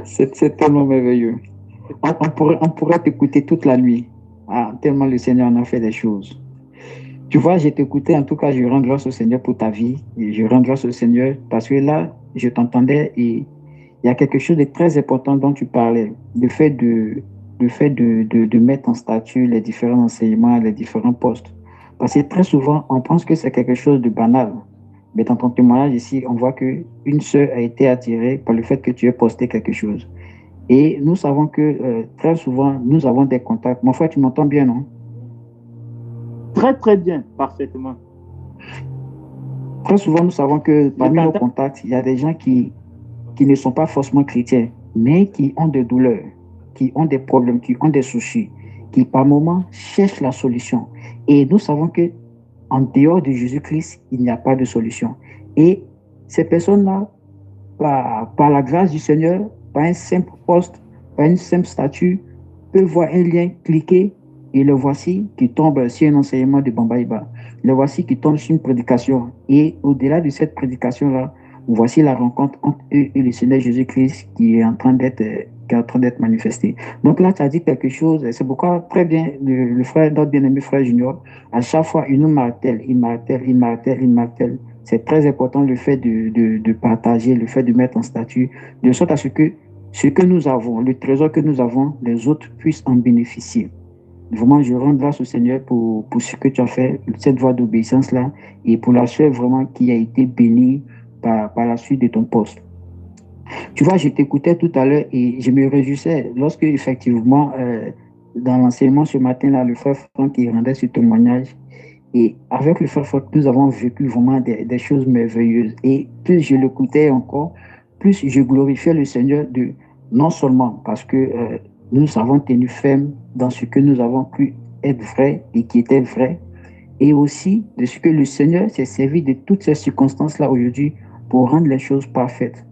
C'est tellement merveilleux. On pourrait t'écouter toute la nuit. Ah, tellement le Seigneur en a fait des choses. Tu vois, j'ai t'écouté, en tout cas, je rends grâce au Seigneur pour ta vie. Et je rends grâce au Seigneur parce que là, je t'entendais et il y a quelque chose de très important dont tu parlais. Le fait de mettre en statut les différents enseignements, les différents postes. Parce que très souvent, on pense que c'est quelque chose de banal. Mais dans ton témoignage ici, on voit qu'une sœur a été attirée par le fait que tu aies posté quelque chose. Et nous savons que très souvent, nous avons des contacts. Mon frère, tu m'entends bien, non? Très, très bien, parfaitement. Très souvent, nous savons que Je parmi nos t'entends. contacts, il y a des gens qui ne sont pas forcément chrétiens, mais qui ont des douleurs, qui ont des problèmes, qui ont des soucis, qui par moments cherchent la solution. Et nous savons que en dehors de Jésus-Christ, il n'y a pas de solution. Et ces personnes-là, par la grâce du Seigneur, par un simple poste, par une simple statue, peuvent voir un lien, cliquer, et le voici qui tombe sur un enseignement de Bambaïba. Le voici qui tombe sur une prédication. Et au-delà de cette prédication-là, voici la rencontre entre eux et le Seigneur Jésus-Christ qui est en train d'être manifesté. Donc là, tu as dit quelque chose, c'est pourquoi très bien, le frère, notre bien-aimé frère Junior, à chaque fois, il nous martèle, il martèle, il martèle, il martèle. C'est très important le fait de partager, le fait de mettre en statut, de sorte à ce que nous avons, le trésor que nous avons, les autres puissent en bénéficier. Vraiment, je rends grâce au Seigneur pour ce que tu as fait, cette voie d'obéissance-là, et pour la soeur vraiment qui a été bénie par la suite de ton poste. Tu vois, je t'écoutais tout à l'heure et je me réjouissais lorsque, effectivement, dans l'enseignement ce matin-là, le frère Franck qui rendait ce témoignage, et avec le frère Franck, nous avons vécu vraiment des choses merveilleuses. Et plus je l'écoutais encore, plus je glorifiais le Seigneur non seulement parce que nous avons tenu ferme dans ce que nous avons pu être vrai et qui était vrai, et aussi de ce que le Seigneur s'est servi de toutes ces circonstances-là aujourd'hui pour rendre les choses parfaites.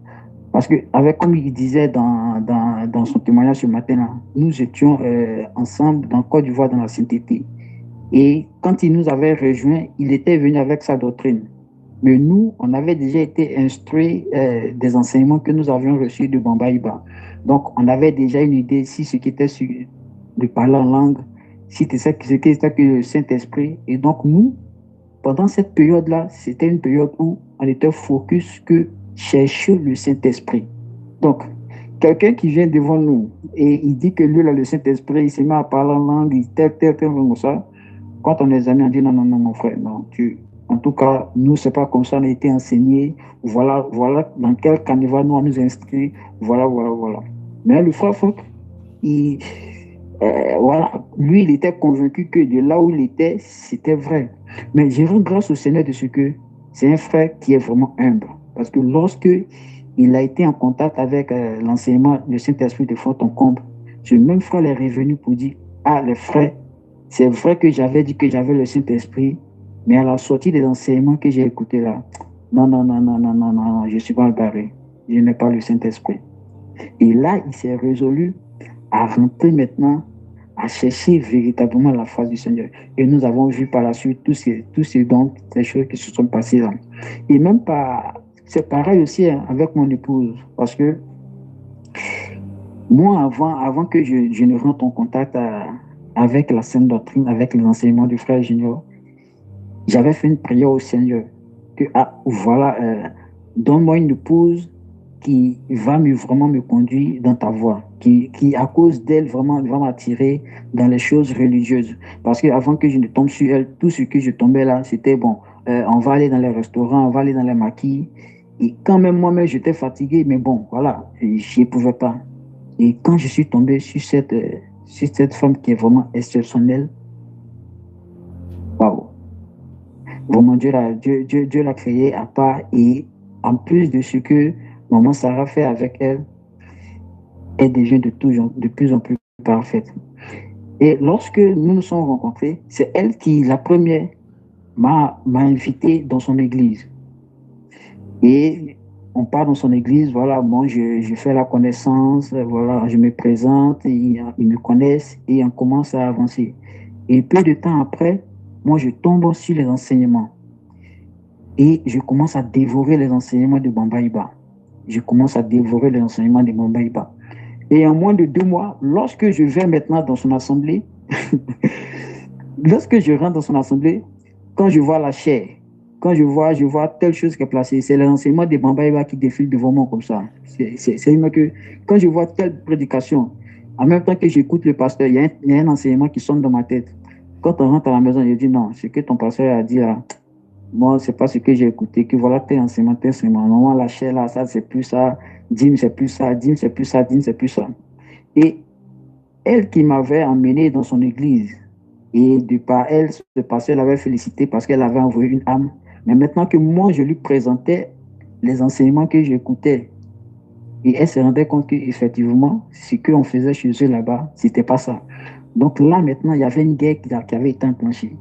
Parce que, avec, comme il disait dans son témoignage ce matin-là, nous étions ensemble dans Côte d'Ivoire dans la sainteté. Et quand il nous avait rejoints, il était venu avec sa doctrine. Mais nous, on avait déjà été instruits des enseignements que nous avions reçus de Bambaïba. Donc, on avait déjà une idée si ce qui était de parler en langue, si c'était ce qui était que le Saint-Esprit. Et donc, nous, pendant cette période-là, c'était une période où on était focus que chercher le Saint-Esprit. Donc, quelqu'un qui vient devant nous et il dit que lui, là, le Saint-Esprit, il se met à parler en langue, il tel, comme ça. Quand on les amis, on dit non, non, non, mon frère, non, en tout cas, nous, c'est pas comme ça, on a été enseigné. Voilà, voilà dans quel caniveau nous on nous inscrit. Voilà, voilà, voilà. Mais le frère Franck, il, voilà, lui, il était convaincu que de là où il était, c'était vrai. Mais je rends grâce au Seigneur de ce que c'est un frère qui est vraiment humble. Parce que lorsque il a été en contact avec l'enseignement du Saint-Esprit de Fort-en-Combe, ce même frère est revenu pour dire, ah, les frères, c'est vrai que j'avais dit que j'avais le Saint-Esprit, mais à la sortie des enseignements que j'ai écoutés là, non, non, non, non, non, non, non, je suis mal barré. Je n'ai pas le Saint-Esprit. Et là, il s'est résolu à rentrer maintenant, à chercher véritablement la face du Seigneur. Et nous avons vu par la suite tous ces dons, ces choses qui se sont passées là. Et même pas, c'est pareil aussi hein, avec mon épouse, parce que moi, avant que je ne rentre en contact avec la sainte doctrine, avec les enseignements du frère Junior, j'avais fait une prière au Seigneur que, ah, voilà, donne-moi une épouse qui va vraiment me conduire dans ta voie, qui à cause d'elle, vraiment, va m'attirer dans les choses religieuses. Parce qu'avant que je ne tombe sur elle, tout ce que je tombais là, c'était bon, on va aller dans les restaurants, on va aller dans les maquis. Et quand même moi-même, j'étais fatigué, mais bon, voilà, je ne pouvais pas. Et quand je suis tombé sur cette femme qui est vraiment exceptionnelle, waouh, vraiment Dieu l'a créée à part. Et en plus de ce que maman Sarah fait avec elle, elle devient de plus en plus parfaite. Et lorsque nous nous sommes rencontrés, c'est elle qui, la première, m'a invité dans son église. Et on part dans son église, voilà, bon, je fais la connaissance, voilà, je me présente, ils me connaissent et on commence à avancer. Et peu de temps après, moi, je tombe sur les enseignements et je commence à dévorer les enseignements de Bambaïba. Je commence à dévorer les enseignements de Bambaïba. Et en moins de 2 mois, lorsque je vais maintenant dans son assemblée, lorsque je rentre dans son assemblée, quand je vois la chair, quand je vois telle chose qui est placée, c'est l'enseignement des Bambaïba qui défile devant moi comme ça. C'est une que quand je vois telle prédication, en même temps que j'écoute le pasteur, il y a un enseignement qui sonne dans ma tête. Quand on rentre à la maison, je dis non, ce que ton pasteur a dit là, moi, c'est pas ce que j'ai écouté, que voilà tes enseignements, tes enseignements. Normalement, la chair là, ça, c'est plus ça, dîme, c'est plus ça, dîme, c'est plus ça, dîme, c'est plus ça. Et elle qui m'avait emmené dans son église, et de par elle, ce pasteur l'avait félicité parce qu'elle avait envoyé une âme. Mais maintenant que moi, je lui présentais les enseignements que j'écoutais, et elle se rendait compte qu'effectivement, ce qu'on faisait chez eux là-bas, c'était pas ça. Donc là, maintenant, il y avait une guerre qui avait été enclenchée.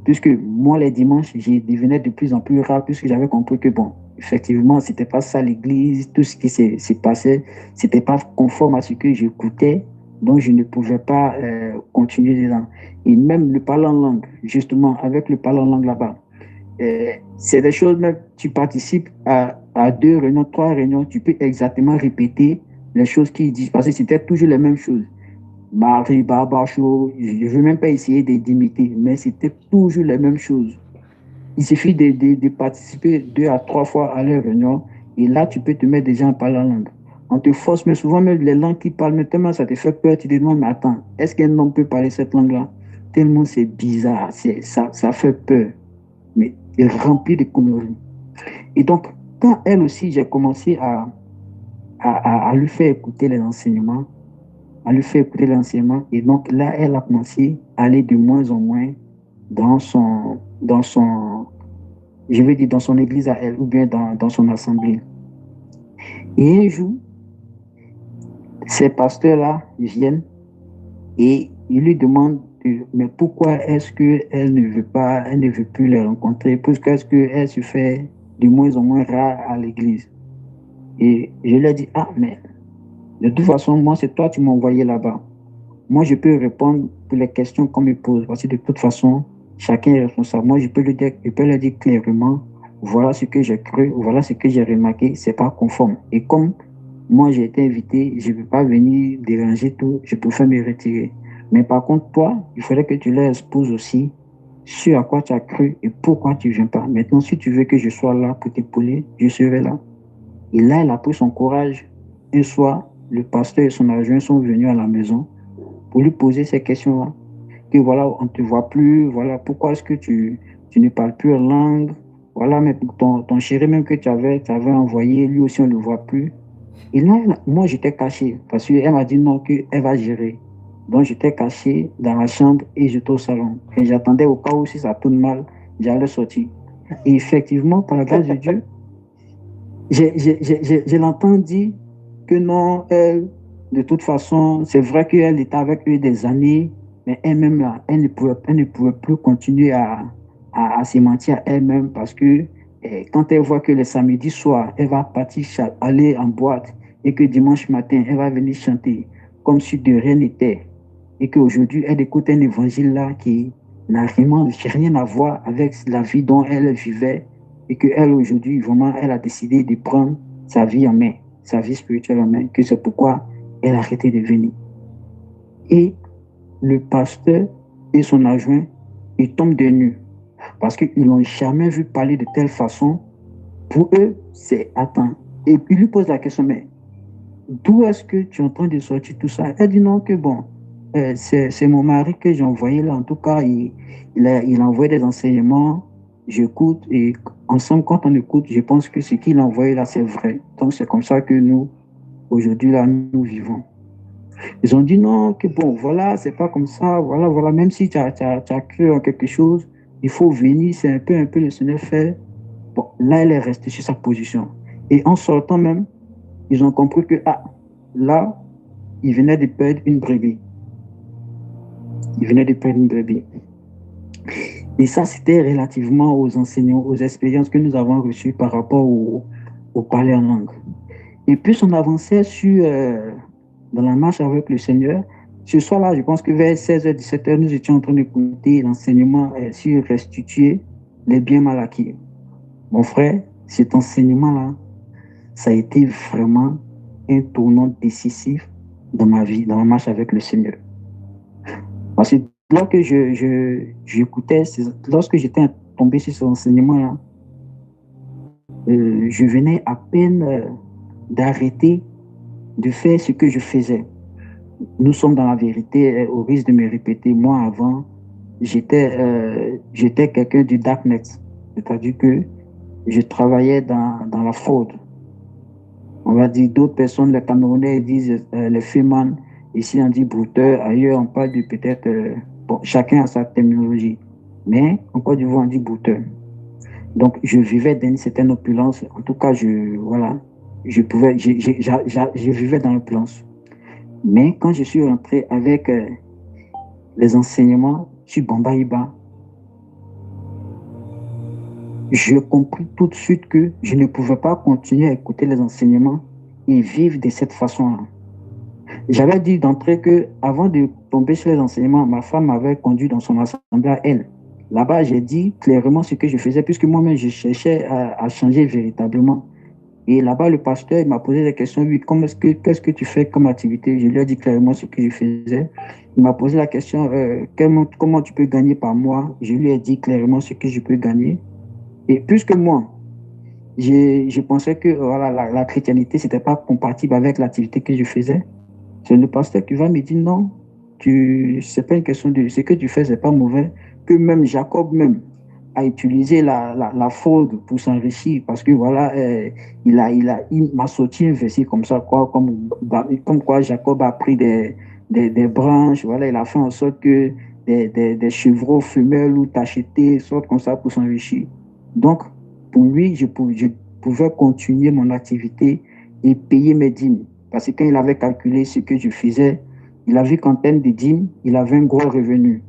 Puisque moi, les dimanches, j'ai devenais de plus en plus rare, puisque j'avais compris que, bon, effectivement, c'était pas ça l'église, tout ce qui s'est passé, c'était pas conforme à ce que j'écoutais, donc je ne pouvais pas continuer dedans. Et même le parler en langue, justement, avec le parler en langue là-bas, c'est des choses, même, tu participes à 2 réunions, 3 réunions, tu peux exactement répéter les choses qu'ils disent, parce que c'était toujours les mêmes choses. Marie, Barbacho, je ne veux même pas essayer d'imiter, mais c'était toujours les mêmes choses. Il suffit de participer 2 à 3 fois à la réunion et là, tu peux te mettre déjà en parler la langue. On te force, mais souvent, même les langues qui parlent, mais tellement ça te fait peur, tu te demandes, mais attends, est-ce qu'un homme peut parler cette langue-là? Tellement c'est bizarre, ça fait peur, mais c'est rempli de conneries. Et donc, quand elle aussi, j'ai commencé à lui faire écouter les enseignements, à lui faire écouter l'enseignement. Et donc là, elle a commencé à aller de moins en moins dans son, je veux dire, dans son église à elle, ou bien dans son assemblée. Et un jour, ces pasteurs-là viennent et ils lui demandent, mais pourquoi est-ce qu'elle ne veut pas, elle ne veut plus les rencontrer? Pourquoi est-ce qu'elle se fait de moins en moins rare à l'église? Et je lui ai dit, ah, mais de toute façon, moi, c'est toi qui m'as envoyé là-bas. Moi, je peux répondre pour les questions qu'on me pose. Parce que de toute façon, chacun est responsable. Moi, je peux le dire clairement, voilà ce que j'ai cru, voilà ce que j'ai remarqué, c'est pas conforme. Et comme moi, j'ai été invité, je ne peux pas venir déranger tout, je préfère me retirer. Mais par contre, toi, il faudrait que tu leur exposes aussi ce à quoi tu as cru et pourquoi tu ne viens pas. Maintenant, si tu veux que je sois là pour t'épauler, je serai là. Et là, elle a pris son courage. Un soir, le pasteur et son adjoint sont venus à la maison pour lui poser ces questions-là. Que voilà, on ne te voit plus, voilà, pourquoi est-ce que tu ne parles plus en langue, voilà, mais ton chéri même que tu avais envoyé, lui aussi on ne le voit plus. Et là, moi j'étais caché, parce qu'elle m'a dit non, qu'elle va gérer. Donc j'étais caché dans la chambre et j'étais au salon. Et j'attendais au cas où si ça tourne mal, j'allais sortir. Et effectivement, par la grâce de Dieu, je l'entends dire que non, elle, de toute façon, c'est vrai qu'elle était avec eux des années, mais elle-même, là, elle ne pouvait plus continuer à se mentir à elle-même parce que quand elle voit que le samedi soir, elle va partir aller en boîte et que dimanche matin, elle va venir chanter comme si de rien n'était et qu'aujourd'hui, elle écoute un évangile là qui n'a vraiment rien à voir avec la vie dont elle vivait et qu'elle, aujourd'hui, vraiment, elle a décidé de prendre sa vie en main, sa vie spirituelle en main, que c'est pourquoi elle a arrêté de venir. Et le pasteur et son adjoint, ils tombent des nues parce qu'ils n'ont jamais vu parler de telle façon. Pour eux, c'est attends. Et puis, ils lui posent la question, mais d'où est-ce que tu es en train de sortir tout ça? Elle dit non, que bon, c'est mon mari que j'ai envoyé là. En tout cas, il a envoyé des enseignements, j'écoute et ensemble, quand on écoute, je pense que ce qu'il a envoyé là, c'est vrai. Donc, c'est comme ça que nous, aujourd'hui, là, nous vivons. Ils ont dit non, que bon, voilà, c'est pas comme ça, voilà, voilà, même si tu as cru en quelque chose, il faut venir, c'est un peu le Seigneur fait. Bon, là, elle est restée sur sa position. Et en sortant même, ils ont compris que, ah, là, il venait de perdre une brebis. Il venait de perdre une brebis. Et ça, c'était relativement aux enseignants, aux expériences que nous avons reçues par rapport au parler en langue. Et puis, on avançait dans la marche avec le Seigneur. Ce soir-là, je pense que vers 16h, 17h, nous étions en train d'écouter l'enseignement sur restituer les biens mal acquis. Mon frère, cet enseignement-là, ça a été vraiment un tournant décisif dans ma vie, dans ma marche avec le Seigneur. Parce que lorsque j'écoutais, lorsque j'étais tombé sur ces enseignements-là, je venais à peine d'arrêter de faire ce que je faisais. Nous sommes dans la vérité, au risque de me répéter. Moi, avant, j'étais quelqu'un du darknet, c'est-à-dire que je travaillais dans la fraude. On va dire d'autres personnes, les Camerounais disent les féman, ici on dit brouteur, ailleurs on parle de peut-être, bon, chacun a sa terminologie, mais en Côte d'Ivoire on dit brouteur. Donc je vivais dans une certaine opulence, en tout cas je vivais dans l'opulence. Mais quand je suis rentré avec les enseignements sur Bambaïba, je compris tout de suite que je ne pouvais pas continuer à écouter les enseignements et vivre de cette façon-là. J'avais dit d'entrée que avant de tomber sur les enseignements, ma femme m'avait conduit dans son assemblée à elle. Là-bas, j'ai dit clairement ce que je faisais, puisque moi-même, je cherchais à changer véritablement. Et là-bas, le pasteur m'a posé des questions. Oui, qu'est-ce que tu fais comme activité? Je lui ai dit clairement ce que je faisais. Il m'a posé la question, comment tu peux gagner par mois? Je lui ai dit clairement ce que je peux gagner. Et puisque moi, je pensais que voilà, la chrétienté, ce n'était pas compatible avec l'activité que je faisais, c'est le pasteur qui va me dire non, c'est pas une question de ce que tu fais, c'est pas mauvais. Que même Jacob même a utilisé la fraude pour s'enrichir parce que voilà, il m'a sorti un verset comme ça, comme quoi Jacob a pris des branches, voilà, il a fait en sorte que des chevreaux femelles ou tachetés sortent comme ça pour s'enrichir. Donc, pour lui, je pouvais continuer mon activité et payer mes dîmes. Parce que quand il avait calculé ce que je faisais, il a vu qu'en termes de dîmes, il avait un gros revenu.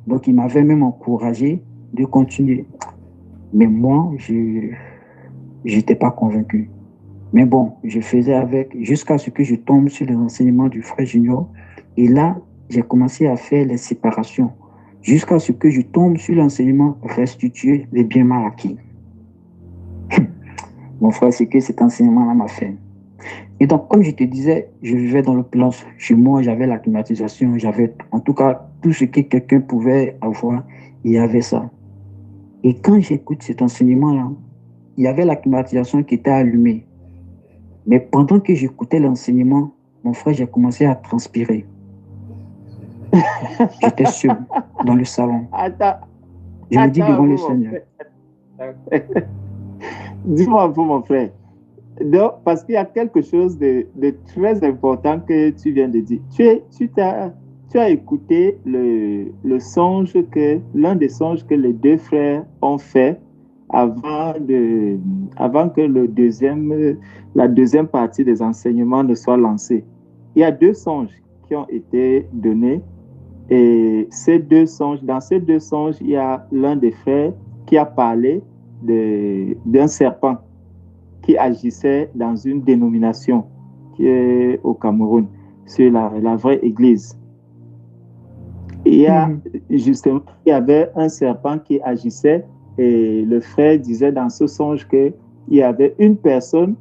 Donc, il m'avait même encouragé de continuer. Mais moi, je n'étais pas convaincu. Mais bon, je faisais avec jusqu'à ce que je tombe sur les enseignements du frère Junior. Et là, j'ai commencé à faire les séparations. Jusqu'à ce que je tombe sur l'enseignement restituer les biens mal acquis. Mon frère, c'est que cet enseignement-là m'a fait. Et donc, comme je te disais, je vivais dans l'opulence. Chez moi, j'avais la climatisation, j'avais en tout cas tout ce que quelqu'un pouvait avoir, il y avait ça. Et quand j'écoute cet enseignement-là, il y avait la climatisation qui était allumée. Mais pendant que j'écoutais l'enseignement, mon frère, j'ai commencé à transpirer. J'étais seul dans le salon. Je me dis devant le Seigneur. Dis-moi un peu, mon frère. Donc, parce qu'il y a quelque chose de très important que tu viens de dire. Tu as écouté l'un des songes que les deux frères ont fait avant que la deuxième partie des enseignements ne soit lancée. Il y a deux songes qui ont été donnés. Et dans ces deux songes, il y a l'un des frères qui a parlé d'un serpent qui agissait dans une dénomination qui est au Cameroun, sur la vraie église. Et justement, il y avait un serpent qui agissait et le frère disait dans ce songe qu'il y avait une personne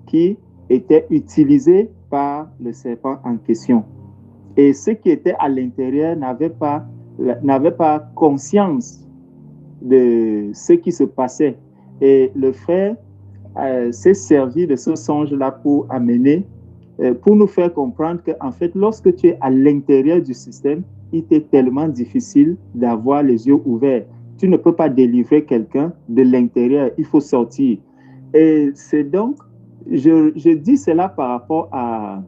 qui était utilisée par le serpent en question. Et ceux qui étaient à l'intérieur n'avaient pas conscience de ce qui se passait. Et le frère s'est servi de ce songe-là pour nous faire comprendre qu'en fait, lorsque tu es à l'intérieur du système, il t'est tellement difficile d'avoir les yeux ouverts. Tu ne peux pas délivrer quelqu'un de l'intérieur, il faut sortir. Et c'est donc, je dis cela par rapport à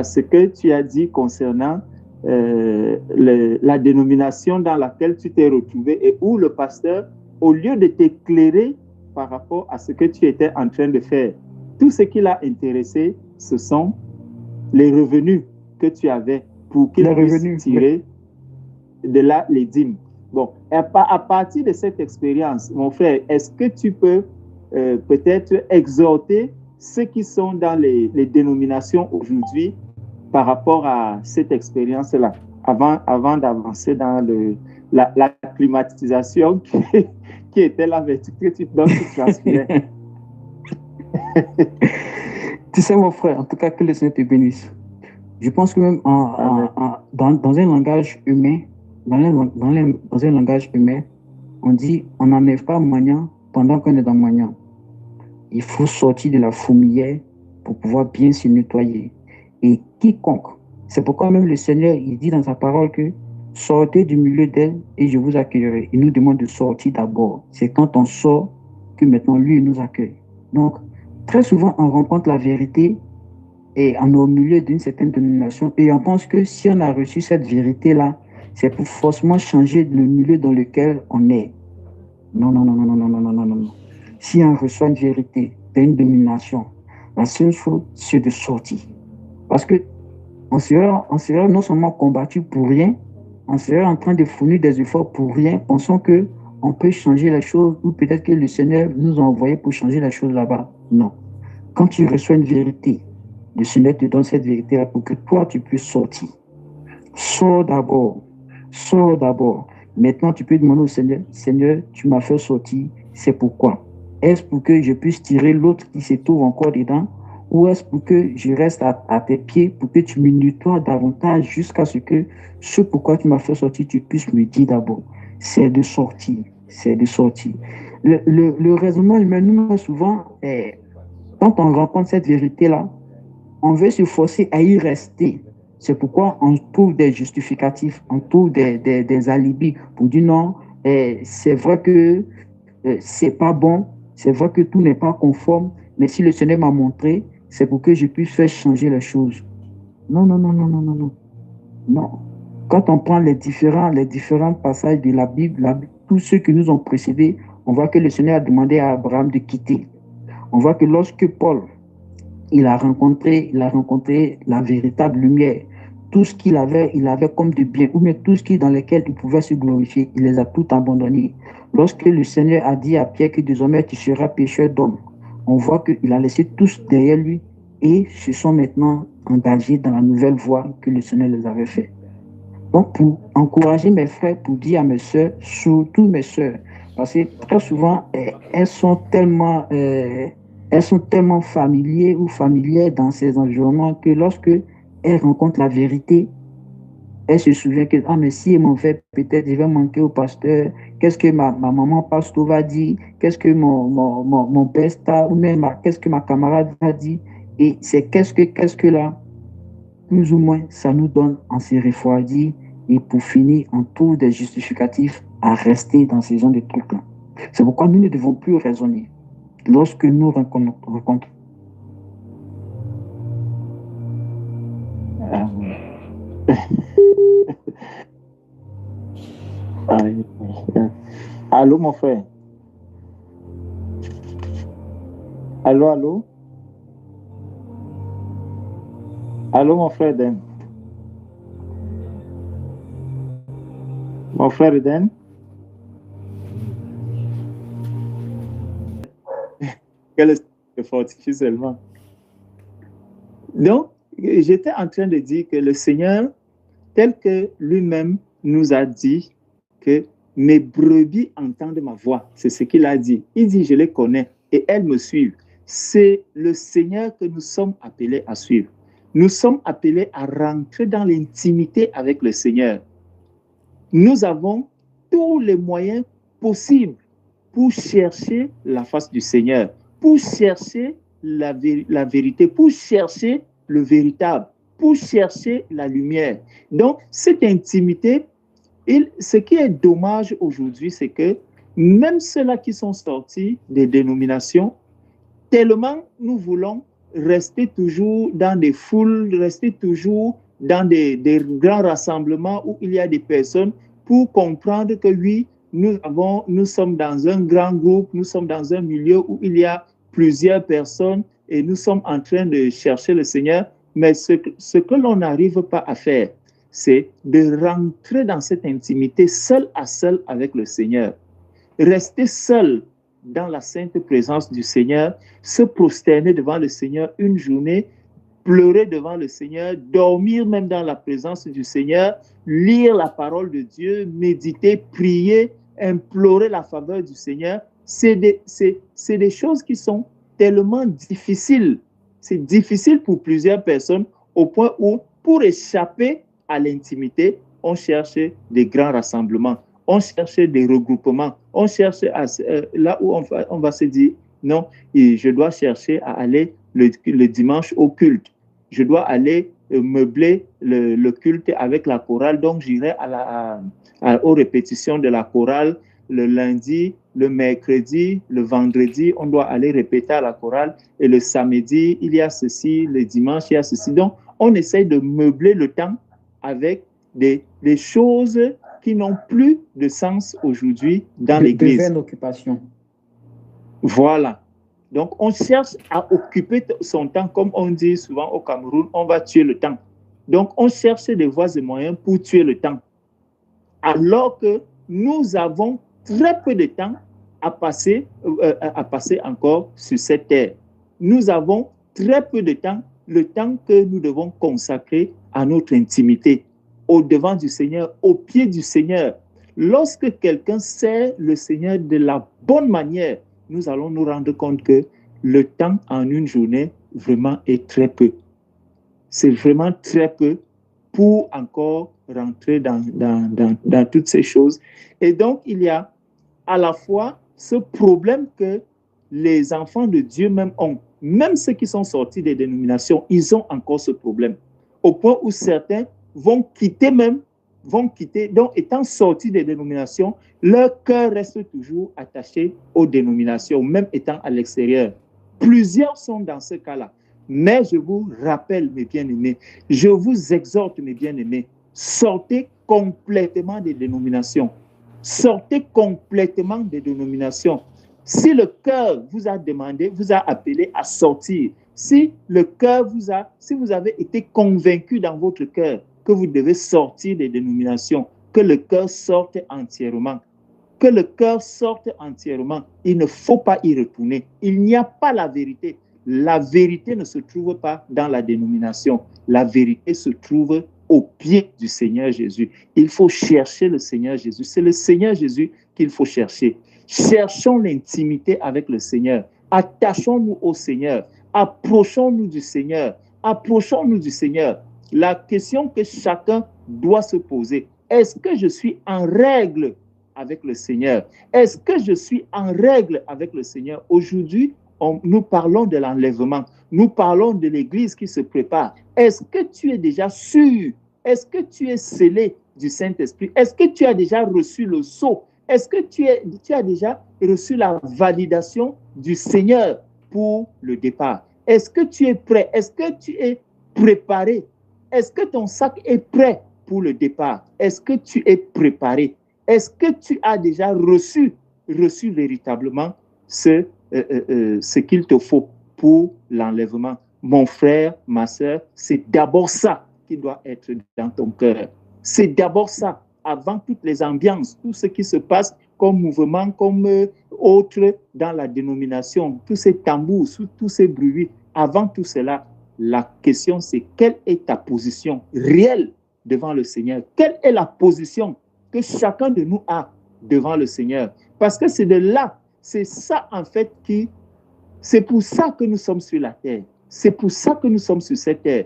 ce que tu as dit concernant la dénomination dans laquelle tu t'es retrouvé et où le pasteur, au lieu de t'éclairer par rapport à ce que tu étais en train de faire, tout ce qui l'a intéressé, ce sont les revenus que tu avais pour qu'il puisse tirer de là les dîmes. Bon, à partir de cette expérience, mon frère, est-ce que tu peux peut-être exhorter ceux qui sont dans les dénominations aujourd'hui par rapport à cette expérience-là, avant d'avancer dans la climatisation qui était la vertu dont tu transpirais. Tu sais, mon frère, en tout cas, que le Seigneur te bénisse. Je pense que même dans un langage humain, dans un langage humain, on dit on n'enlève pas Magnan pendant qu'on est dans Magnan. Il faut sortir de la fourmilière pour pouvoir bien se nettoyer. Et quiconque, c'est pourquoi même le Seigneur, il dit dans sa parole que sortez du milieu d'elle et je vous accueillerai. Il nous demande de sortir d'abord. C'est quand on sort que maintenant lui, il nous accueille. Donc, très souvent, on rencontre la vérité et on est au milieu d'une certaine dénomination et on pense que si on a reçu cette vérité-là, c'est pour forcément changer le milieu dans lequel on est. Non, non, non, non, non, non, non, non, non, non. Si on reçoit une vérité d'une domination, la seule chose, c'est de sortir. Parce que on serait non seulement combattu pour rien, on serait en train de fournir des efforts pour rien, pensant que on peut changer les choses ou peut-être que le Seigneur nous a envoyé pour changer les choses là-bas. Non. Quand tu reçois une vérité, le Seigneur te donne cette vérité-là pour que toi, tu puisses sortir. Sors d'abord. Sors d'abord. Maintenant, tu peux demander au Seigneur, Seigneur, tu m'as fait sortir, c'est pourquoi? Est-ce pour que je puisse tirer l'autre qui se trouve encore dedans? Ou est-ce pour que je reste à tes pieds pour que tu me nettoies davantage jusqu'à ce que ce pourquoi tu m'as fait sortir, tu puisses me dire d'abord? C'est de sortir. C'est de sortir. Le raisonnement humain, nous, souvent, quand on rencontre cette vérité-là, on veut se forcer à y rester. C'est pourquoi on trouve des justificatifs, on trouve des alibis pour dire non, c'est vrai que c'est pas bon, c'est vrai que tout n'est pas conforme, mais si le Seigneur m'a montré, c'est pour que je puisse faire changer les choses. Non, non, non, non, non, non, non. Non. Quand on prend les différents passages de la Bible, tous ceux qui nous ont précédés, on voit que le Seigneur a demandé à Abraham de quitter. On voit que lorsque Paul il a rencontré la véritable lumière. Tout ce qu'il avait, il avait comme de bien, ou bien tout ce qui dans lequel il pouvait se glorifier, il les a tout abandonnés. Lorsque le Seigneur a dit à Pierre que désormais tu seras pécheur d'hommes, on voit qu'il a laissé tous derrière lui et se sont maintenant engagés dans la nouvelle voie que le Seigneur les avait fait. Donc, pour encourager mes frères, pour dire à mes soeurs, surtout mes soeurs, parce que très souvent, elles sont tellement familières ou familières dans ces environnements que lorsque elles rencontrent la vérité, elles se souviennent que, ah, mais si mon fait, peut-être je vais manquer au pasteur, qu'est-ce que ma maman pasteur va dire, qu'est-ce que mon père star, ou même qu'est-ce que ma camarade va dire, et c'est qu'est-ce que là, plus ou moins, ça nous donne en se refroidir et pour finir, on trouve des justificatifs à rester dans ces genres de trucs-là. C'est pourquoi nous ne devons plus raisonner lorsque nous rencontrons. Allô, mon frère. Allô, allô. Allô, mon frère Eden. Mon frère Eden. Quel est fortifie seulement. Donc, j'étais en train de dire que le Seigneur, tel que lui-même nous a dit que mes brebis entendent ma voix, c'est ce qu'il a dit. Il dit, je les connais et elles me suivent. C'est le Seigneur que nous sommes appelés à suivre. Nous sommes appelés à rentrer dans l'intimité avec le Seigneur. Nous avons tous les moyens possibles pour chercher la face du Seigneur, pour chercher la vérité, pour chercher le véritable, pour chercher la lumière. Donc, cette intimité, ce qui est dommage aujourd'hui, c'est que même ceux-là qui sont sortis des dénominations, tellement nous voulons rester toujours dans des foules, rester toujours dans des grands rassemblements où il y a des personnes pour comprendre que oui, nous sommes dans un grand groupe, nous sommes dans un milieu où il y a plusieurs personnes et nous sommes en train de chercher le Seigneur. Mais ce que l'on n'arrive pas à faire, c'est de rentrer dans cette intimité seul à seul avec le Seigneur. Rester seul dans la sainte présence du Seigneur, se prosterner devant le Seigneur une journée, pleurer devant le Seigneur, dormir même dans la présence du Seigneur, lire la parole de Dieu, méditer, prier, implorer la faveur du Seigneur, c'est des choses qui sont tellement difficiles. C'est difficile pour plusieurs personnes au point où pour échapper à l'intimité, on cherche des grands rassemblements, on cherche des regroupements, on cherche là où on va se dire, non, je dois chercher à aller le dimanche au culte. Je dois aller meubler le culte avec la chorale, donc j'irai aux répétitions de la chorale le lundi, le mercredi, le vendredi, on doit aller répéter à la chorale, et le samedi, il y a ceci, le dimanche, il y a ceci. Donc, on essaye de meubler le temps avec des choses qui n'ont plus de sens aujourd'hui dans l'Église. De vaines occupations. Voilà. Donc, on cherche à occuper son temps, comme on dit souvent au Cameroun, on va tuer le temps. Donc, on cherche des voies et moyens pour tuer le temps. Alors que nous avons très peu de temps à passer encore sur cette terre. Nous avons très peu de temps, le temps que nous devons consacrer à notre intimité, au devant du Seigneur, au pied du Seigneur. Lorsque quelqu'un sert le Seigneur de la bonne manière, nous allons nous rendre compte que le temps en une journée vraiment est très peu. C'est vraiment très peu pour encore rentrer dans toutes ces choses. Et donc, il y a à la fois ce problème que les enfants de Dieu même ont. Même ceux qui sont sortis des dénominations, ils ont encore ce problème. Au point où certains vont quitter, donc étant sortis des dénominations, leur cœur reste toujours attaché aux dénominations, même étant à l'extérieur. Plusieurs sont dans ce cas-là. Mais je vous rappelle, mes bien-aimés, je vous exhorte, mes bien-aimés, sortez complètement des dénominations. Sortez complètement des dénominations. Si le cœur vous a demandé, vous a appelé à sortir, si vous avez été convaincu dans votre cœur que vous devez sortir des dénominations, que le cœur sorte entièrement. Que le cœur sorte entièrement. Il ne faut pas y retourner. Il n'y a pas la vérité. La vérité ne se trouve pas dans la dénomination. La vérité se trouve au pied du Seigneur Jésus. Il faut chercher le Seigneur Jésus. C'est le Seigneur Jésus qu'il faut chercher. Cherchons l'intimité avec le Seigneur. Attachons-nous au Seigneur. Approchons-nous du Seigneur. Approchons-nous du Seigneur. La question que chacun doit se poser, est-ce que je suis en règle avec le Seigneur? Est-ce que je suis en règle avec le Seigneur? Aujourd'hui, nous parlons de l'enlèvement. Nous parlons de l'Église qui se prépare. Est-ce que tu es déjà sûr? Est-ce que tu es scellé du Saint-Esprit? Est-ce que tu as déjà reçu le sceau? Est-ce que tu as déjà reçu la validation du Seigneur pour le départ? Est-ce que tu es prêt? Est-ce que tu es préparé? Est-ce que ton sac est prêt pour le départ? Est-ce que tu es préparé? Est-ce que tu as déjà reçu véritablement ce qu'il te faut pour l'enlèvement? Mon frère, ma soeur, c'est d'abord ça qui doit être dans ton cœur. C'est d'abord ça, avant toutes les ambiances, tout ce qui se passe comme mouvement, comme autre dans la dénomination, tous ces tambours, tous ces bruits. Avant tout cela, la question c'est quelle est ta position réelle devant le Seigneur? Quelle est la position que chacun de nous a devant le Seigneur? Parce que c'est de là, c'est ça en fait c'est pour ça que nous sommes sur la terre. C'est pour ça que nous sommes sur cette terre.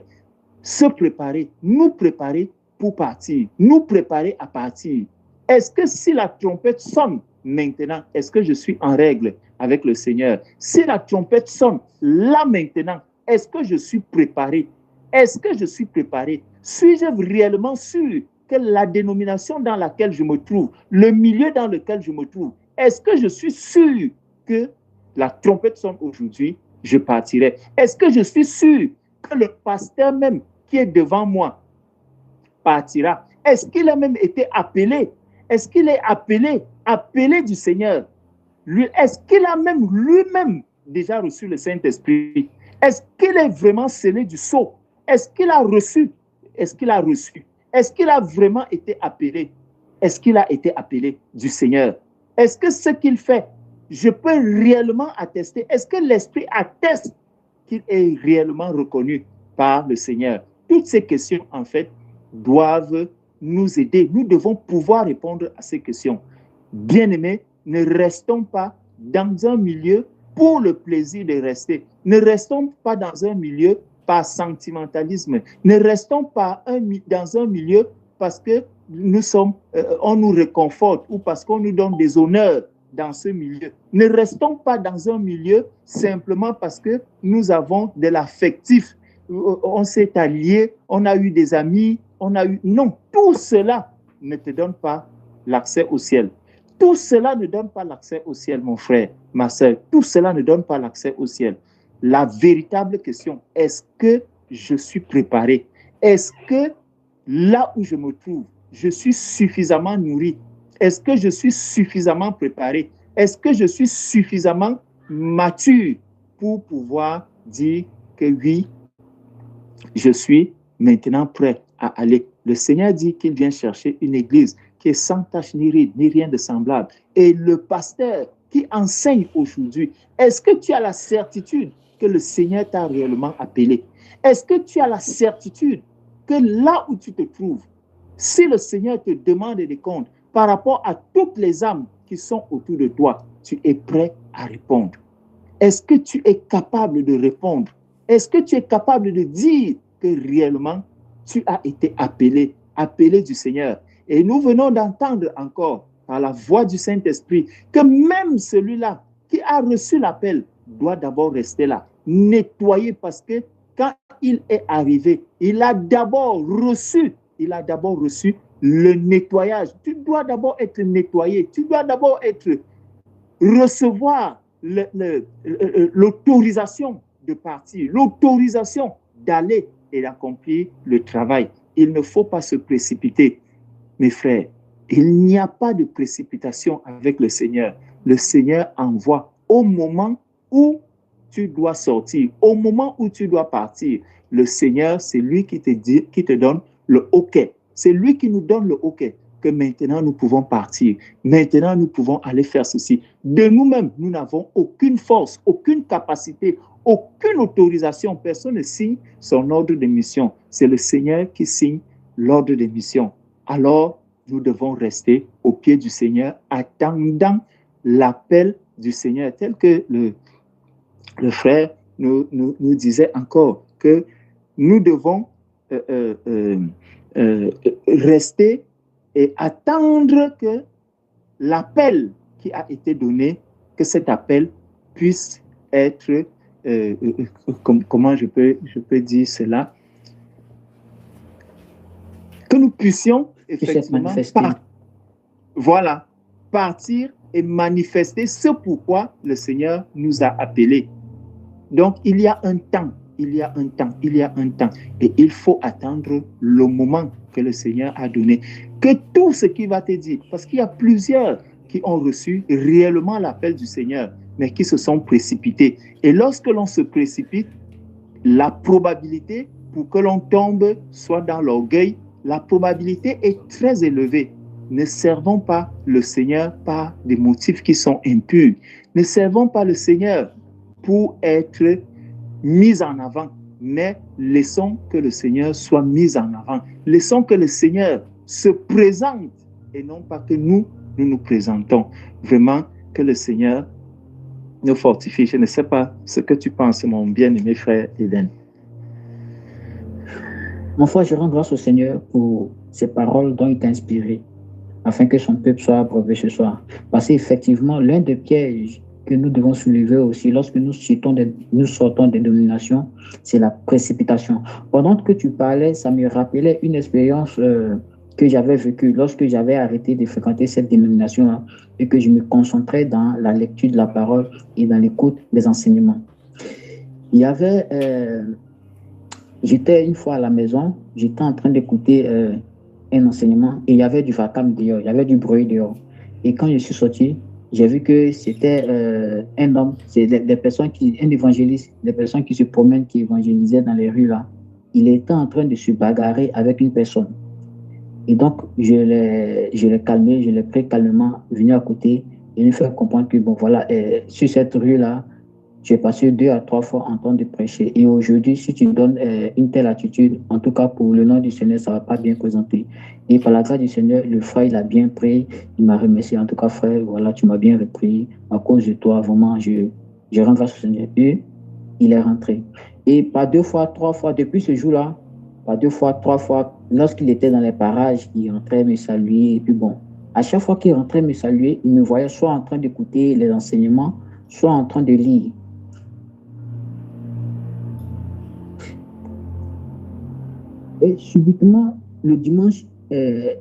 Se préparer, nous préparer pour partir, nous préparer à partir. Est-ce que si la trompette sonne maintenant, est-ce que je suis en règle avec le Seigneur? Si la trompette sonne là maintenant, est-ce que je suis préparé? Est-ce que je suis préparé? Suis-je réellement sûr que la dénomination dans laquelle je me trouve, le milieu dans lequel je me trouve, est-ce que je suis sûr que la trompette sonne aujourd'hui, je partirai? Est-ce que je suis sûr que le pasteur même qui est devant moi partira? Est-ce qu'il a même été appelé? Est-ce qu'il est appelé du Seigneur? Est-ce qu'il a même lui-même déjà reçu le Saint-Esprit? Est-ce qu'il est vraiment scellé du sceau? Est-ce qu'il a reçu? Est-ce qu'il a reçu? Est-ce qu'il a vraiment été appelé? Est-ce qu'il a été appelé du Seigneur? Est-ce que ce qu'il fait, je peux réellement attester? Est-ce que l'Esprit atteste qu'il est réellement reconnu par le Seigneur? Toutes ces questions, en fait, doivent nous aider. Nous devons pouvoir répondre à ces questions. Bien-aimés, ne restons pas dans un milieu pour le plaisir de rester. Ne restons pas dans un milieu par sentimentalisme. Ne restons pas dans un milieu parce que on nous réconforte ou parce qu'on nous donne des honneurs dans ce milieu. Ne restons pas dans un milieu simplement parce que nous avons de l'affectif. On s'est alliés, on a eu des amis, Non, tout cela ne te donne pas l'accès au ciel. Tout cela ne donne pas l'accès au ciel, mon frère, ma soeur. Tout cela ne donne pas l'accès au ciel. La véritable question, est-ce que je suis préparé? Est-ce que là où je me trouve, je suis suffisamment nourri? Est-ce que je suis suffisamment préparé? Est-ce que je suis suffisamment mature pour pouvoir dire que oui, je suis maintenant prêt à aller? Le Seigneur dit qu'il vient chercher une église qui est sans tache ni ride, ni rien de semblable. Et le pasteur qui enseigne aujourd'hui, est-ce que tu as la certitude que le Seigneur t'a réellement appelé? Est-ce que tu as la certitude que là où tu te trouves, si le Seigneur te demande des comptes par rapport à toutes les âmes qui sont autour de toi, tu es prêt à répondre? Est-ce que tu es capable de répondre? Est-ce que tu es capable de dire que réellement tu as été appelé du Seigneur? Et nous venons d'entendre encore par la voix du Saint-Esprit que même celui-là qui a reçu l'appel doit d'abord rester là, nettoyé, parce que quand il est arrivé, il a d'abord reçu le nettoyage. Tu dois d'abord être nettoyé, tu dois d'abord recevoir l'autorisation de partir, l'autorisation d'aller et d'accomplir le travail. Il ne faut pas se précipiter. Mes frères, il n'y a pas de précipitation avec le Seigneur. Le Seigneur envoie au moment où tu dois sortir, au moment où tu dois partir. Le Seigneur, c'est lui qui te donne le OK. C'est lui qui nous donne le OK, que maintenant nous pouvons partir. Maintenant nous pouvons aller faire ceci. De nous-mêmes, nous n'avons aucune force, aucune capacité, aucune autorisation. Personne ne signe son ordre de mission. C'est le Seigneur qui signe l'ordre de mission. Alors, nous devons rester au pied du Seigneur, attendant l'appel du Seigneur, tel que le frère nous disait encore, que nous devons rester et attendre que l'appel qui a été donné, que cet appel puisse être, comment je peux dire cela, que nous puissions effectivement partir et manifester ce pourquoi le Seigneur nous a appelés. Donc, il y a un temps. Et il faut attendre le moment que le Seigneur a donné. Que tout ce qu'il va te dire, parce qu'il y a plusieurs qui ont reçu réellement l'appel du Seigneur, mais qui se sont précipités. Et lorsque l'on se précipite, la probabilité pour que l'on tombe soit dans l'orgueil, la probabilité est très élevée. Ne servons pas le Seigneur par des motifs qui sont impurs. Ne servons pas le Seigneur pour être mis en avant, mais laissons que le Seigneur soit mis en avant. Laissons que le Seigneur se présente et non pas que nous nous présentons. Vraiment, que le Seigneur nous fortifie. Je ne sais pas ce que tu penses, mon bien-aimé frère Eden. Mon frère, je rends grâce au Seigneur pour ces paroles dont il t'a inspiré, afin que son peuple soit approuvé ce soir. Parce qu'effectivement, l'un des pièges que nous devons soulever aussi lorsque nous sortons des dominations, c'est la précipitation. Pendant que tu parlais, ça me rappelait une expérience que j'avais vécue lorsque j'avais arrêté de fréquenter cette dénomination et que je me concentrais dans la lecture de la parole et dans l'écoute des enseignements. Il y avait... J'étais une fois à la maison, j'étais en train d'écouter un enseignement et il y avait du vacarme dehors, il y avait du bruit dehors. Et quand je suis sorti, j'ai vu que c'était un homme, c'est des personnes un évangéliste, des personnes qui se promènent, qui évangélisaient dans les rues là. Il était en train de se bagarrer avec une personne. Et donc, je l'ai calmé, je l'ai pris calmement, venu à côté et lui faire comprendre que, bon, voilà, sur cette rue là, j'ai passé 2 à 3 fois en train de prêcher. Et aujourd'hui, si tu donnes une telle attitude, en tout cas pour le nom du Seigneur, ça ne va pas bien présenter. Et par la grâce du Seigneur, le frère, il a bien pris. Il m'a remercié. En tout cas, frère, voilà, tu m'as bien repris. À cause de toi, vraiment, je rends grâce au Seigneur. Et il est rentré. Et par 2 fois, 3 fois, depuis ce jour-là, par 2 fois, 3 fois, lorsqu'il était dans les parages, il rentrait me saluer. Et puis bon, à chaque fois qu'il rentrait me saluer, il me voyait soit en train d'écouter les enseignements, soit en train de lire. Et subitement, le dimanche, là,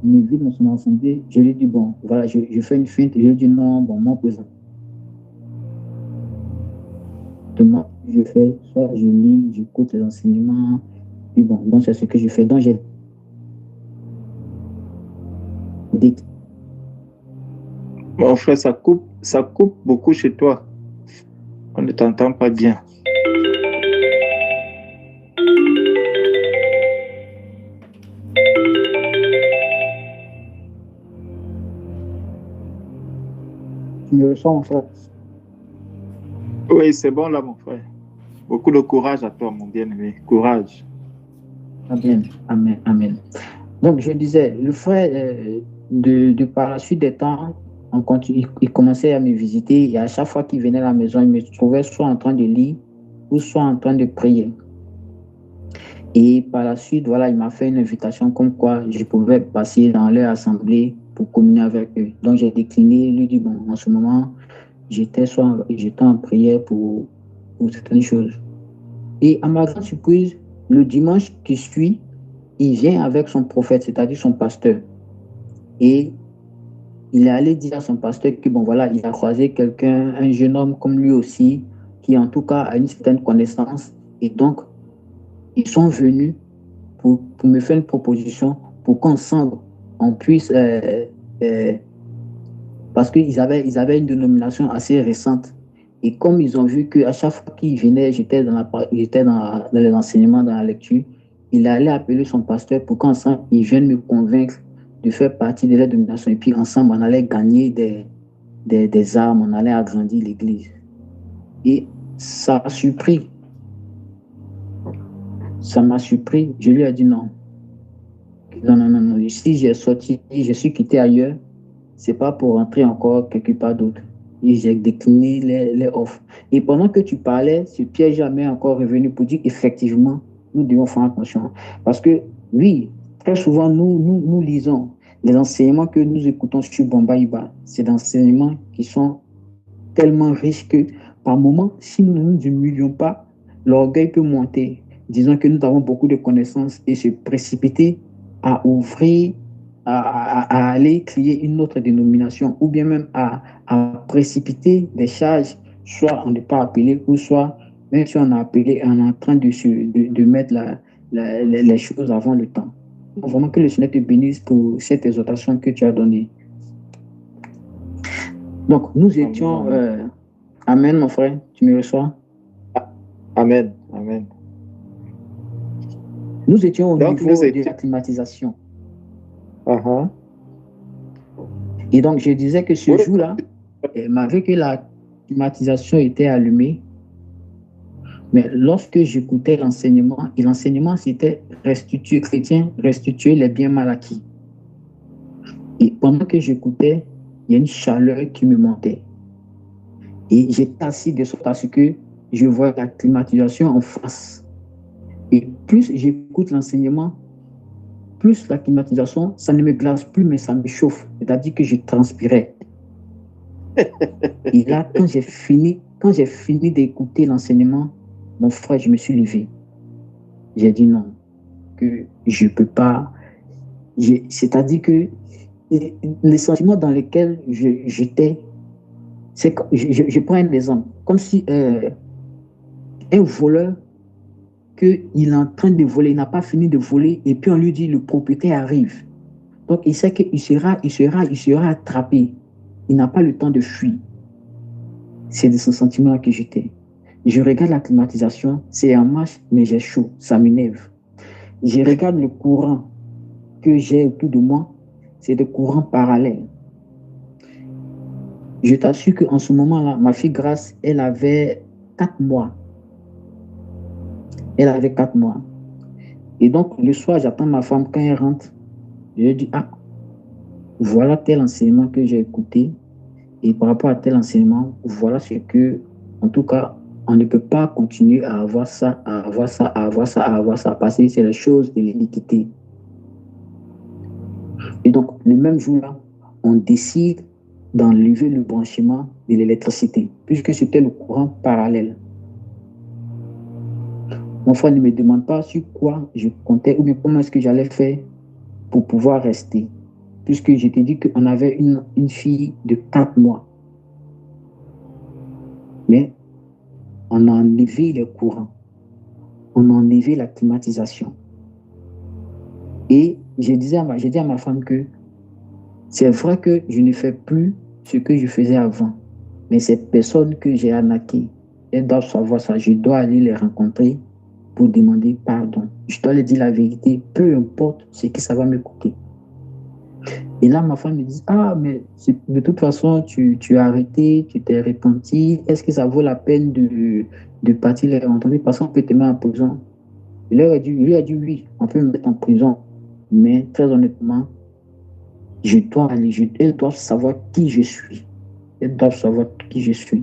il me vit dans son assemblée, je lui dis, bon, voilà, je fais une feinte, je lui dis, non, bon, moi, présent. Je fais, soit je lis, j'écoute les enseignements, puis bon, donc c'est ce que je fais. Donc j'ai des... Mon frère, ça coupe beaucoup chez toi. On ne t'entend pas bien. Tu me ressens, mon frère? Oui, c'est bon là, mon frère. Beaucoup de courage à toi, mon bien-aimé. Courage. Amen, amen, amen. Donc je disais, le frère, de par la suite des temps, il commençait à me visiter et à chaque fois qu'il venait à la maison, il me trouvait soit en train de lire ou soit en train de prier. Et par la suite, voilà, il m'a fait une invitation comme quoi je pouvais passer dans leur assemblée pour communier avec eux. Donc j'ai décliné, lui dit, bon, en ce moment, j'étais en prière pour certaines choses. Et à ma grande surprise, le dimanche qui suit, il vient avec son prophète, c'est-à-dire son pasteur. Et il est allé dire à son pasteur que, bon, voilà, il a croisé quelqu'un, un jeune homme comme lui aussi, qui en tout cas a une certaine connaissance. Et donc, ils sont venus pour me faire une proposition pour qu'ensemble, on puisse, parce ils avaient une dénomination assez récente. Et comme ils ont vu qu'à chaque fois qu'ils venaient, j'étais dans les enseignements, dans la lecture, il allait appeler son pasteur pour qu'ensemble, ils viennent me convaincre de faire partie de la dénomination. Et puis ensemble, on allait gagner des armes, on allait agrandir l'église. Et ça m'a surpris. Ça m'a surpris. Je lui ai dit non. Non, non, non, non. Si j'ai sorti, je suis quitté ailleurs, c'est pas pour rentrer encore quelque part d'autre. Et j'ai décliné les offres. Et pendant que tu parlais, ce piège jamais encore revenu pour dire effectivement, nous devons faire attention. Parce que, oui, très souvent, nous lisons les enseignements que nous écoutons sur Bombaïba. C'est des enseignements qui sont tellement riches que, par moments, si nous ne nous humilions pas, l'orgueil peut monter. Disons que nous avons beaucoup de connaissances et se précipiter à ouvrir, à aller créer une autre dénomination ou bien même à précipiter des charges, soit on n'est pas appelé ou soit, même si on a appelé, on est en train de mettre les choses avant le temps. Donc, vraiment que le Seigneur te bénisse pour cette exhortation que tu as donnée. Donc, nous étions... Amen, mon frère, tu me reçois? Amen, amen. Nous étions au niveau de la climatisation. Uh-huh. Et donc, je disais que ce jour-là, malgré que la climatisation était allumée, mais lorsque j'écoutais l'enseignement, et l'enseignement, c'était restituer, chrétien, restituer les biens mal acquis. Et pendant que j'écoutais, il y a une chaleur qui me montait. Et j'étais assis de sorte à ce que je vois la climatisation en face. Et plus j'écoute l'enseignement, plus la climatisation, ça ne me glace plus, mais ça me chauffe. C'est-à-dire que je transpirais. Et là, quand j'ai fini d'écouter l'enseignement, mon frère, je me suis levé. J'ai dit non, que je ne peux pas. C'est-à-dire que les sentiments dans lesquels j'étais, c'est que je prends un exemple. Comme si un voleur, qu'il est en train de voler, il n'a pas fini de voler, et puis on lui dit le propriétaire arrive. Donc il sait qu'il sera attrapé. Il n'a pas le temps de fuir. C'est de ce sentiment-là que j'étais. Je regarde la climatisation, c'est en marche, mais j'ai chaud, ça m'énerve. Je regarde le courant que j'ai autour de moi, c'est des courants parallèles. Je t'assure qu'en ce moment-là, ma fille Grace, elle avait 4 mois. Elle avait 4 mois. Et donc, le soir, j'attends ma femme quand elle rentre. Je lui dis, ah, voilà tel enseignement que j'ai écouté. Et par rapport à tel enseignement, voilà ce que, en tout cas, on ne peut pas continuer à avoir ça, à avoir ça, à avoir ça, à avoir ça, parce que c'est la chose de l'iniquité. Et donc, le même jour-là, on décide d'enlever le branchement de l'électricité, puisque c'était le courant parallèle. Mon frère ne me demande pas sur quoi je comptais ou bien comment est-ce que j'allais faire pour pouvoir rester, puisque je t'ai dit qu'on avait une fille de 4 mois. Mais on a enlevé le courant, on a enlevé la climatisation. Et je dis à ma femme que c'est vrai que je ne fais plus ce que je faisais avant, mais ces personnes que j'ai arnaquées, elles doivent savoir ça. Je dois aller les rencontrer pour demander pardon. Je dois leur dire la vérité, peu importe ce que ça va me coûter. Et là, ma femme me dit, ah, mais de toute façon, tu as arrêté, tu t'es repenti. Est-ce que ça vaut la peine de partir les rencontrer parce qu'on peut te mettre en prison? Il lui a dit oui, on peut me mettre en prison. Mais très honnêtement, je dois aller, elles doivent savoir qui je suis. Elles doivent savoir qui je suis.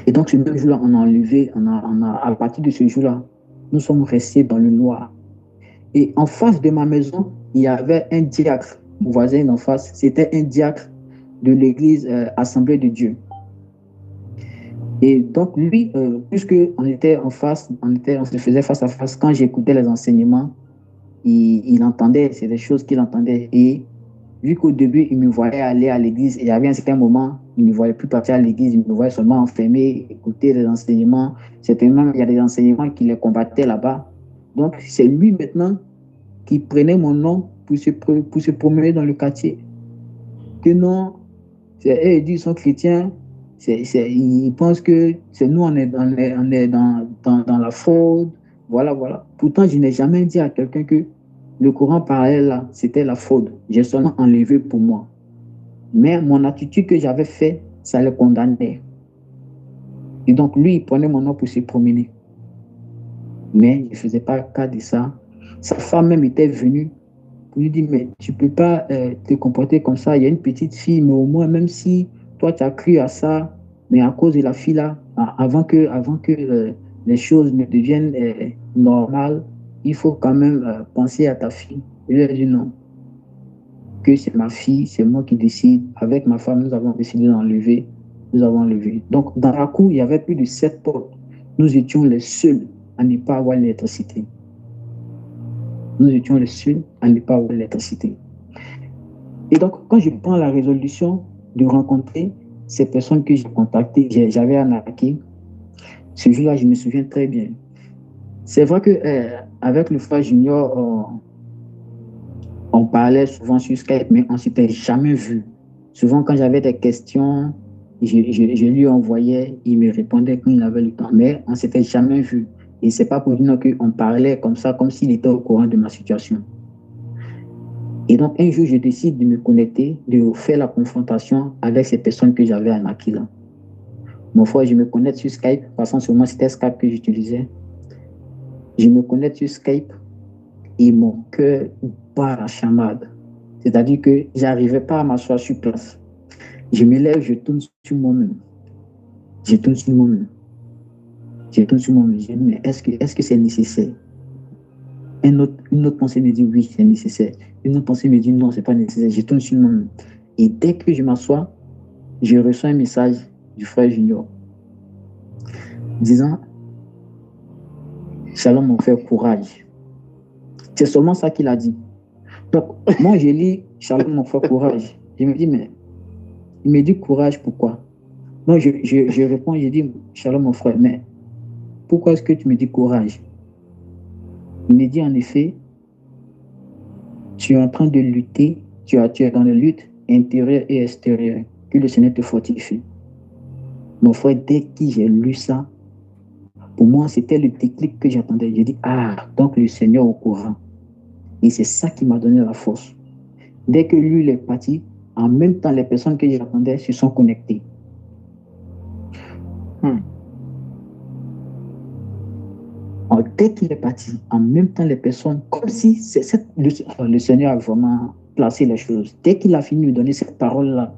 Et donc, ce même jour-là, on a enlevé, à partir de ce jour-là, nous sommes restés dans le noir. Et en face de ma maison, il y avait un diacre. Mon voisin en face, c'était un diacre de l'église Assemblée de Dieu. Et donc, lui, puisque on était en face, on se faisait face à face, quand j'écoutais les enseignements, il entendait, c'est des choses qu'il entendait. Et vu qu'au début, il me voyait aller à l'église, et il y avait un certain moment, il ne me voyait plus partir à l'église, il me voyait seulement enfermé, écouter les enseignements. C'était même, il y a des enseignements qui les combattaient là-bas. Donc, c'est lui maintenant qui prenait mon nom pour se promener dans le quartier. Que non, eux, ils disent qu'ils sont chrétiens, ils pensent que c'est nous, on est dans la fraude. Voilà, voilà. Pourtant, je n'ai jamais dit à quelqu'un que le courant parallèle, là, c'était la fraude. J'ai seulement enlevé pour moi. Mais mon attitude que j'avais fait, ça le condamnait. Et donc, lui, il prenait mon nom pour se promener. Mais il ne faisait pas cas de ça. Sa femme même était venue pour lui dire, mais tu ne peux pas te comporter comme ça. Il y a une petite fille, mais au moins, même si toi, tu as cru à ça, mais à cause de la fille là, avant que les choses ne deviennent normales, il faut quand même penser à ta fille. Il a dit non, que c'est ma fille, c'est moi qui décide. Avec ma femme, nous avons décidé d'enlever. Nous avons enlevé. Donc, dans la cour, il y avait plus de 7 portes. Nous étions les seuls à ne pas avoir l'électricité. Nous étions les seuls à ne pas avoir l'électricité. Et donc, quand je prends la résolution de rencontrer ces personnes que j'ai contactées, j'avais arnaqué, ce jour-là, je me souviens très bien. C'est vrai que avec le frère Junior, on parlait souvent sur Skype, mais on ne s'était jamais vu. Souvent, quand j'avais des questions, je lui envoyais, il me répondait quand il avait le temps, mais on ne s'était jamais vu. Et ce n'est pas pour dire qu'on parlait comme ça, comme s'il était au courant de ma situation. Et donc, un jour, je décide de me connecter, de faire la confrontation avec ces personnes que j'avais arnaquées là. Mon frère, je me connecte sur Skype, de toute façon, sûrement c'était Skype que j'utilisais. Je me connecte sur Skype et mon cœur bat la chamade. C'est-à-dire que je n'arrivais pas à m'asseoir sur place. Je me lève, je tourne sur moi-même. Je tourne sur moi-même. Je tourne sur moi-même. Je dis, mais est-ce que c'est nécessaire? Une autre pensée me dit, oui, c'est nécessaire. Une autre pensée me dit, non, c'est pas nécessaire. Je tourne sur moi-même. Et dès que je m'assois, je reçois un message du frère Junior disant, Shalom, mon frère, courage. C'est seulement ça qu'il a dit. Donc, moi, je lis Shalom, mon frère, courage. Je me dis, mais il me dit courage, pourquoi? Non, je réponds, je dis, Shalom, mon frère, mais pourquoi est-ce que tu me dis courage? Il me dit, en effet, tu es en train de lutter, tu es dans la lutte intérieure et extérieure, que le Seigneur te fortifie. Mon frère, dès que j'ai lu ça, pour moi, c'était le déclic que j'attendais. J'ai dit, ah, donc le Seigneur est au courant. Et c'est ça qui m'a donné la force. Dès que lui, il est parti, en même temps, les personnes que j'attendais se sont connectées. Alors, dès qu'il est parti, en même temps, les personnes, comme si le Seigneur a vraiment placé les choses. Dès qu'il a fini de donner cette parole-là,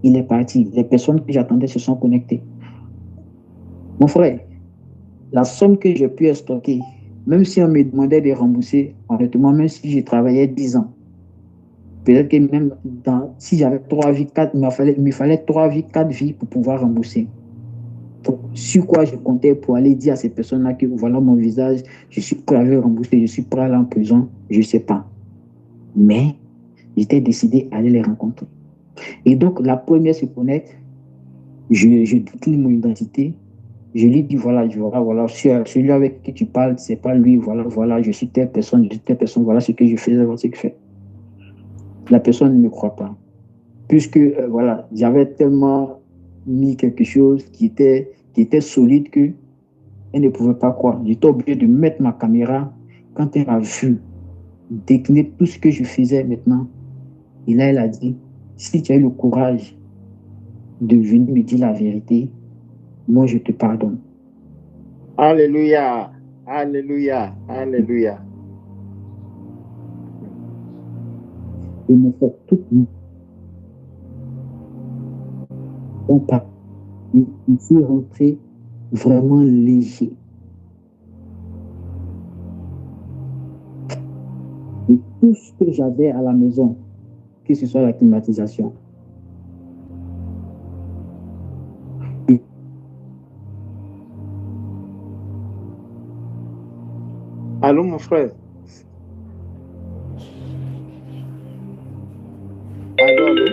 Il est parti. Les personnes que j'attendais se sont connectées. Mon frère, la somme que j'ai pu stocker, même si on me demandait de rembourser, honnêtement, même si j'ai travaillé 10 ans, peut-être que même si j'avais 3 vies, 4, il me fallait 3 vies, 4 vies pour pouvoir rembourser. Sur quoi je comptais pour aller dire à ces personnes-là que voilà mon visage, je suis prêt à le rembourser, je suis prêt à aller en prison, je ne sais pas. Mais j'étais décidé à aller les rencontrer. Et donc, la première se connecte, je décline mon identité, je lui dis voilà, celui avec qui tu parles, c'est pas lui, voilà, je suis telle personne, voilà ce que je faisais, voilà ce que je fais. La personne ne me croit pas. Puisque, voilà, j'avais tellement mis quelque chose qui était solide que elle ne pouvait pas croire. J'étais obligé de mettre ma caméra quand elle a vu décliner tout ce que je faisais maintenant. Et là, elle a dit, si tu as eu le courage de venir me dire la vérité, moi, je te pardonne. Alléluia. Alléluia. Alléluia. Et me fait tout il faut rentrer vraiment léger. Et tout ce que j'avais à la maison, que ce soit la climatisation. Allô, mon frère. Allô, allô.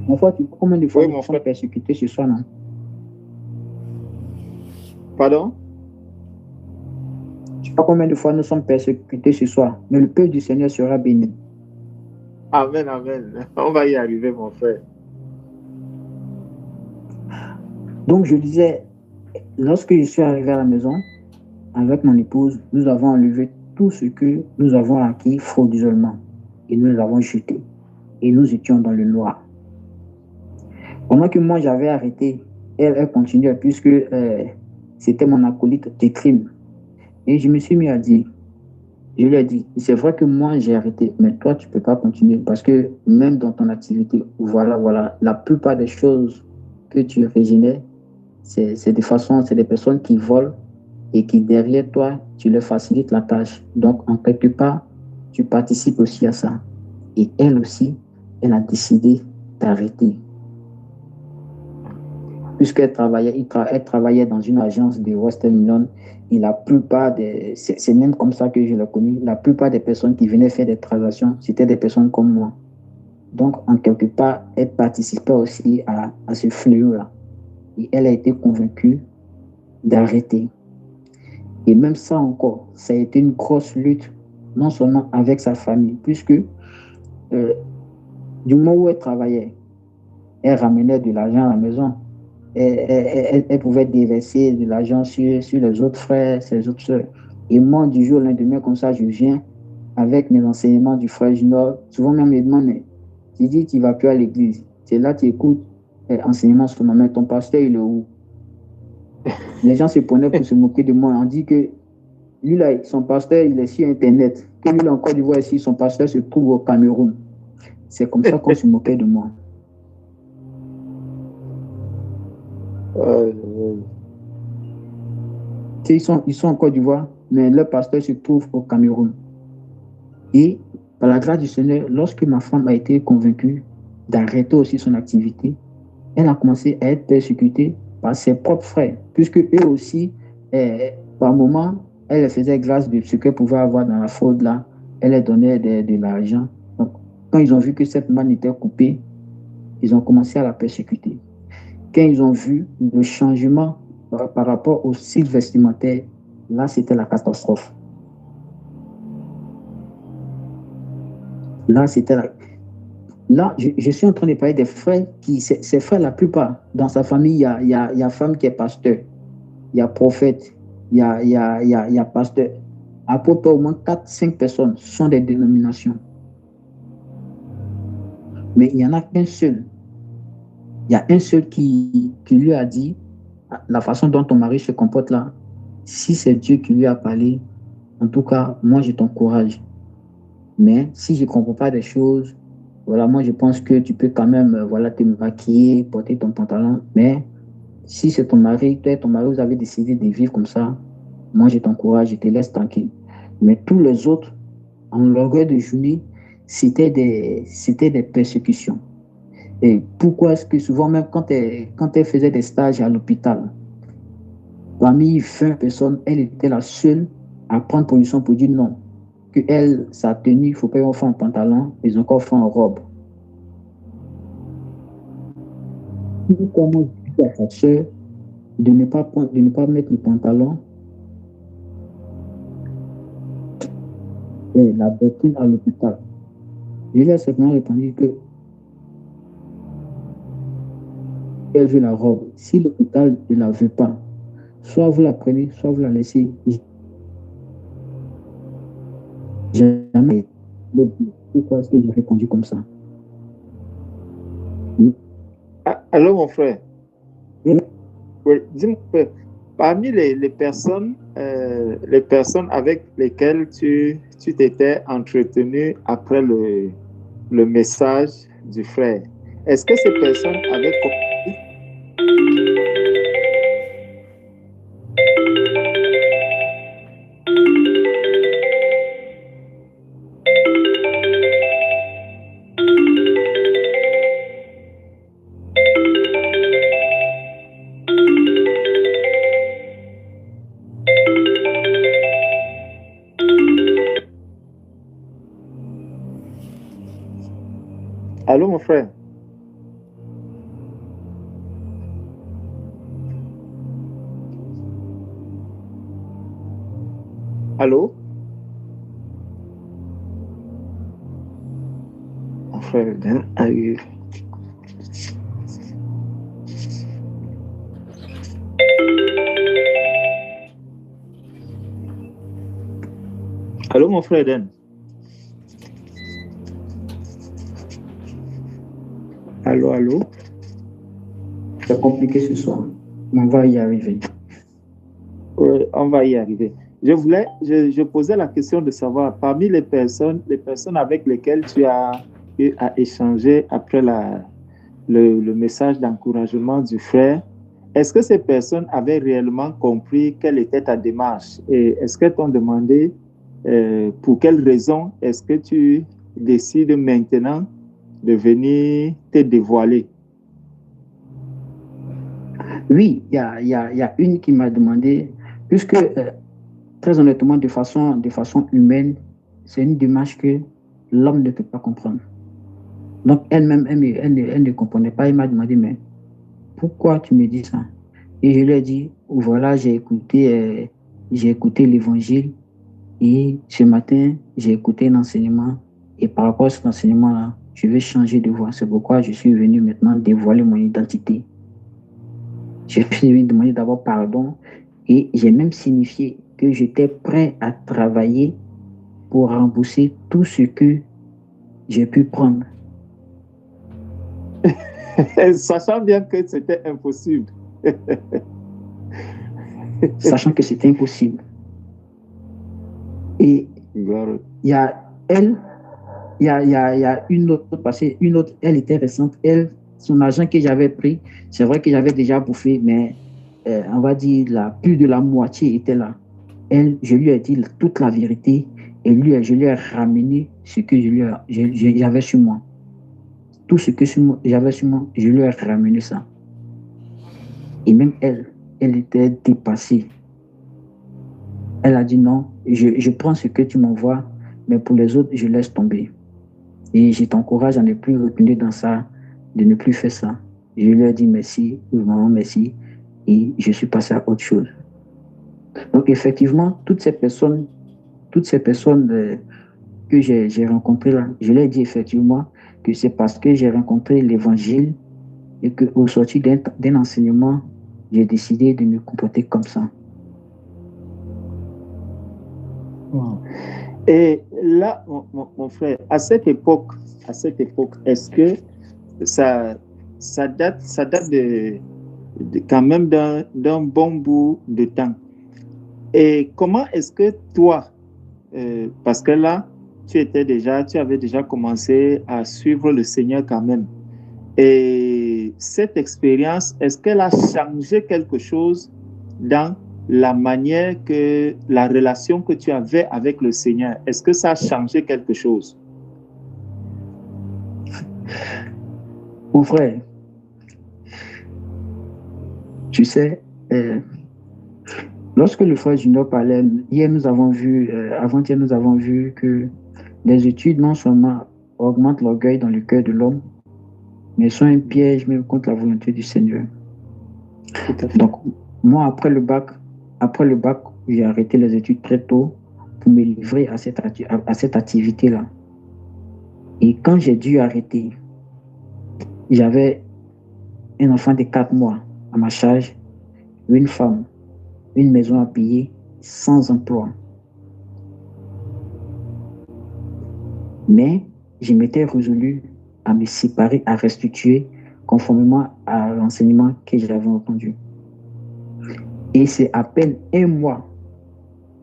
Mon frère, tu vois combien de fois nous sommes persécutés ce soir, non? Pardon? Je ne sais pas combien de fois nous sommes persécutés ce soir, mais le peuple du Seigneur sera béni. Amen, amen. On va y arriver, mon frère. Donc, je disais, lorsque je suis arrivé à la maison, avec mon épouse, nous avons enlevé tout ce que nous avons acquis frauduleusement et nous l'avons jeté. Et nous étions dans le noir. Pendant que moi, j'avais arrêté, elle continuait puisque c'était mon acolyte de crime. Et je me suis mis à dire, je lui ai dit, c'est vrai que moi, j'ai arrêté, mais toi, tu ne peux pas continuer parce que même dans ton activité, voilà, la plupart des choses que tu originais, c'est des personnes qui volent et qui, derrière toi, tu leur facilites la tâche. Donc, en quelque part, tu participes aussi à ça. Et elle aussi, elle a décidé d'arrêter. Puisqu'elle travaillait, elle travaillait dans une agence de Western Union, et la plupart c'est même comme ça que je l'ai connu, la plupart des personnes qui venaient faire des transactions, c'était des personnes comme moi. Donc, en quelque part, elle participait aussi à ce fléau-là. Et elle a été convaincue d'arrêter. Et même ça encore, ça a été une grosse lutte, non seulement avec sa famille, puisque du moment où elle travaillait, elle ramenait de l'argent à la maison. Elle pouvait déverser de l'argent sur les autres frères, ses autres soeurs. Et moi, du jour au lendemain, comme ça, je viens avec mes enseignements du frère Junior. Souvent, même me demande, mais tu dis, tu ne vas plus à l'église. C'est là, tu écoutes enseignements sur ma mère. Ton pasteur, il est où? Les gens se prenaient pour se moquer de moi. On dit que lui, là, son pasteur, il est sur Internet. Que lui, en Côte d'Ivoire, ici, son pasteur se trouve au Cameroun. C'est comme ça qu'on se moquait de moi. Ils sont en Côte d'Ivoire, mais leur pasteur se trouve au Cameroun. Et par la grâce du Seigneur, lorsque ma femme a été convaincue d'arrêter aussi son activité, elle a commencé à être persécutée par ses propres frères, puisque eux aussi, par moment, elle faisait grâce de ce qu'elle pouvait avoir dans la fraude là, elle leur donnait de l'argent. Donc, quand ils ont vu que cette manne était coupée, ils ont commencé à la persécuter. Quand ils ont vu le changement par rapport au style vestimentaire, là, c'était la catastrophe. Là, c'était la... Là, je suis en train de parler des frères qui, ces frères, la plupart, dans sa famille, il y a femme qui est pasteur, il y a prophète, il y a pasteur. À peu près au moins 4-5 personnes sont des dénominations. Mais il n'y en a qu'un seul. Il y a un seul qui lui a dit, la façon dont ton mari se comporte là, si c'est Dieu qui lui a parlé, En tout cas, moi, je t'encourage. Mais si je ne comprends pas des choses, voilà, moi, je pense que tu peux quand même, voilà, te maquiller, porter ton pantalon. Mais si c'est ton mari, toi et ton mari, vous avez décidé de vivre comme ça, moi, je t'encourage, je te laisse tranquille. Mais tous les autres, en longueur de journée, c'était des persécutions. Et pourquoi est-ce que souvent, même quand elle faisait des stages à l'hôpital, parmi 20 personnes, elle était la seule à prendre position pour dire non. Que elle, sa tenue, il ne faut pas qu'on fasse en pantalon, ils ont encore fait en robe. Comment dire à sa soeur de ne pas mettre le pantalon et la bottine à l'hôpital? Je lui ai simplement répondu que elle veut la robe. Si l'hôpital ne la veut pas, soit vous la prenez, soit vous la laissez. Jamais. Pourquoi est-ce que j'ai répondu comme ça? Allô, mon frère. Oui. Oui, dis-moi, parmi les personnes avec lesquelles tu t'étais entretenu après le message du frère, est-ce que ces personnes avaient compris? Allô, mon frère. Allô? Mon frère a eu... Allô, mon frère Dan. Allô, allô. C'est compliqué ce soir, mais on va y arriver. Oui, on va y arriver. Je posais la question de savoir, parmi les personnes avec lesquelles tu as eu à échanger après le message d'encouragement du frère, est-ce que ces personnes avaient réellement compris quelle était ta démarche? Et est-ce qu'elles t'ont demandé pour quelles raisons est-ce que tu décides maintenant de venir te dévoiler? Oui, il y a une qui m'a demandé, puisque très honnêtement, de façon humaine, c'est une démarche que l'homme ne peut pas comprendre. Donc elle-même, elle ne comprenait pas. Elle m'a demandé, mais pourquoi tu me dis ça? Et je lui ai dit, voilà, j'ai écouté l'évangile et ce matin, j'ai écouté un enseignement et par rapport à cet enseignement-là, je vais changer de voie. C'est pourquoi je suis venu maintenant dévoiler mon identité. Je suis venu demander d'abord pardon et j'ai même signifié que j'étais prêt à travailler pour rembourser tout ce que j'ai pu prendre. Sachant bien que c'était impossible. Sachant que c'était impossible. Et il y a elle, il y a une autre, parce qu'une autre, elle était récente, elle, son argent que j'avais pris, c'est vrai que j'avais déjà bouffé, mais on va dire plus de la moitié était là. Elle, je lui ai dit toute la vérité et je lui ai ramené ce que j'avais sur moi. Tout ce que j'avais sur moi, je lui ai ramené ça. Et même elle était dépassée. Elle a dit non, je prends ce que tu m'envoies, mais pour les autres, je laisse tomber. Et je t'encourage à ne plus retenir dans ça, de ne plus faire ça. Je lui ai dit merci, vraiment merci, et je suis passé à autre chose. Donc effectivement, toutes ces personnes que j'ai rencontrées là, je leur ai dit effectivement que c'est parce que j'ai rencontré l'évangile et qu'au sortir d'un enseignement, j'ai décidé de me comporter comme ça. Et là, mon frère, à cette époque, est-ce que ça date quand même d'un bon bout de temps? Et comment est-ce que toi, parce que là, tu avais déjà commencé à suivre le Seigneur quand même. Et cette expérience, est-ce qu'elle a changé quelque chose dans la manière que la relation que tu avais avec le Seigneur? Est-ce que ça a changé quelque chose? Mon frère, tu sais, lorsque le frère Junior parlait, hier nous avons vu, avant-hier nous avons vu que les études non seulement augmentent l'orgueil dans le cœur de l'homme, mais sont un piège même contre la volonté du Seigneur. Tout à fait. Donc, moi, après le bac, j'ai arrêté les études très tôt pour me livrer à cette activité-là. Et quand j'ai dû arrêter, j'avais un enfant de 4 mois à ma charge, une femme, une maison à payer, sans emploi. Mais je m'étais résolu à me séparer, à restituer conformément à l'enseignement que j'avais entendu. Et c'est à peine un mois,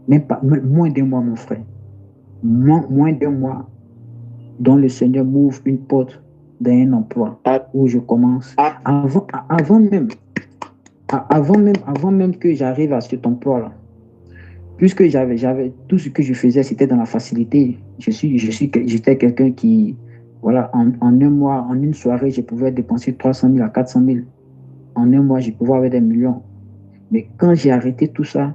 même pas, moins d'un mois, mon frère, moins d'un mois, dont le Seigneur m'ouvre une porte d'un emploi où je commence. Avant même que j'arrive à cet emploi-là, puisque j'avais tout ce que je faisais, c'était dans la facilité. J'étais quelqu'un qui, voilà, en un mois, en une soirée, je pouvais dépenser 300 000 à 400 000. En un mois, je pouvais avoir des millions. Mais quand j'ai arrêté tout ça,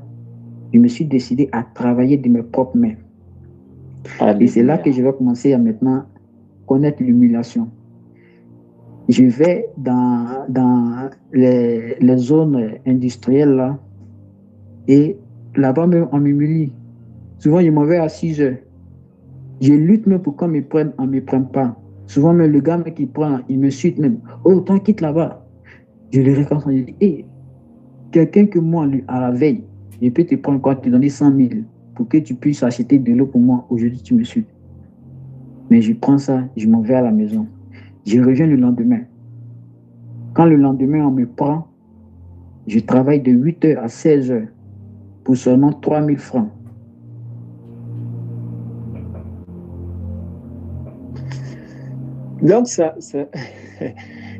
je me suis décidé à travailler de mes propres mains. Alléluia. Et c'est là que je vais commencer à maintenant connaître l'humiliation. Je vais dans les zones industrielles là, et là-bas même on m'humilie. Souvent je m'en vais à 6 heures. Je lutte même pour qu'on me prenne, on ne me prenne pas. Souvent même le gars qui prend, il me suit même. Oh, toi quitte là-bas. Je le réconforte, je dis, hey, quelqu'un que moi à la veille, je peux te prendre quoi, te donner 100 000 pour que tu puisses acheter de l'eau pour moi. Aujourd'hui tu me suis. Mais je prends ça, je m'en vais à la maison. Je reviens le lendemain. Quand le lendemain, on me prend, je travaille de 8 heures à 16 heures pour seulement 3 000 francs. Donc,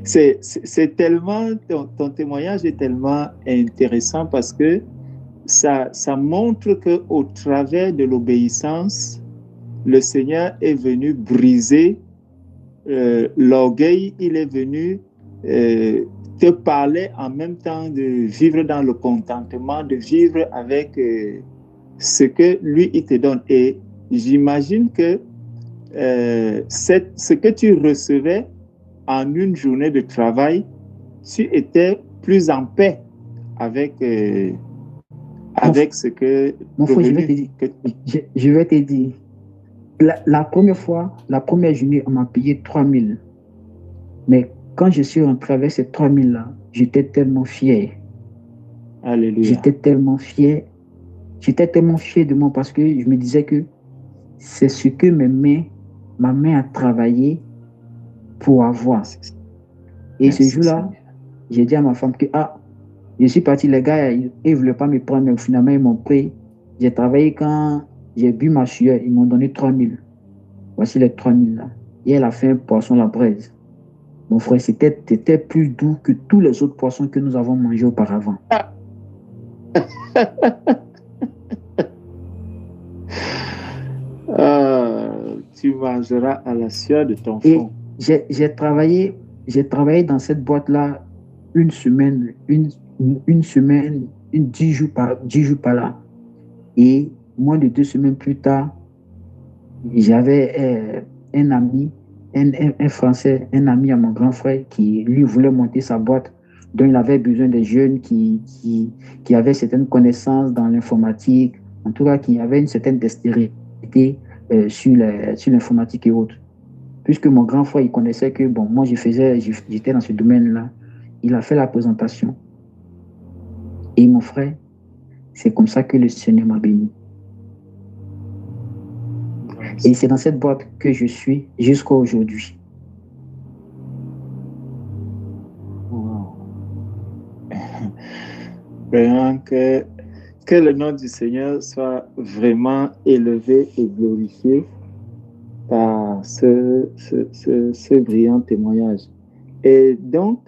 c'est tellement, ton témoignage est tellement intéressant parce que ça montre qu'au travers de l'obéissance, le Seigneur est venu briser l'orgueil, il est venu te parler en même temps de vivre dans le contentement, de vivre avec ce que lui, il te donne. Et j'imagine que ce que tu recevais en une journée de travail, tu étais plus en paix avec ce que... Mon frère, je vais te dire, la première journée, on m'a payé 3 000. Mais quand je suis rentré avec ces 3 000 là, j'étais tellement fier. Alléluia. J'étais tellement fier de moi parce que je me disais que c'est ce que ma main a travaillé pour avoir. Et ce jour-là, j'ai dit à ma femme que je suis parti, les gars, ils ne voulaient pas me prendre, mais finalement, ils m'ont pris. J'ai travaillé quand j'ai bu ma sueur, ils m'ont donné 3 000. Voici les 3 000 là. Et elle a fait un poisson à la braise. Mon frère, c'était plus doux que tous les autres poissons que nous avons mangés auparavant. Tu mangeras à la sueur de ton front. Et j'ai travaillé dans cette boîte-là une semaine, 10 jours par là. Et moins de 2 semaines plus tard, j'avais un ami, un Français, un ami à mon grand frère qui, lui, voulait monter sa boîte, dont il avait besoin des jeunes qui avaient certaines connaissances dans l'informatique, en tout cas qui avaient une certaine dextérité sur l'informatique et autres. Puisque mon grand frère, il connaissait que, bon, moi, j'étais dans ce domaine-là. Il a fait la présentation. Et mon frère, c'est comme ça que le Seigneur m'a béni. Et c'est dans cette boîte que je suis jusqu'à aujourd'hui. Wow. Vraiment que Que le nom du Seigneur soit vraiment élevé et glorifié par ce brillant témoignage. Et donc,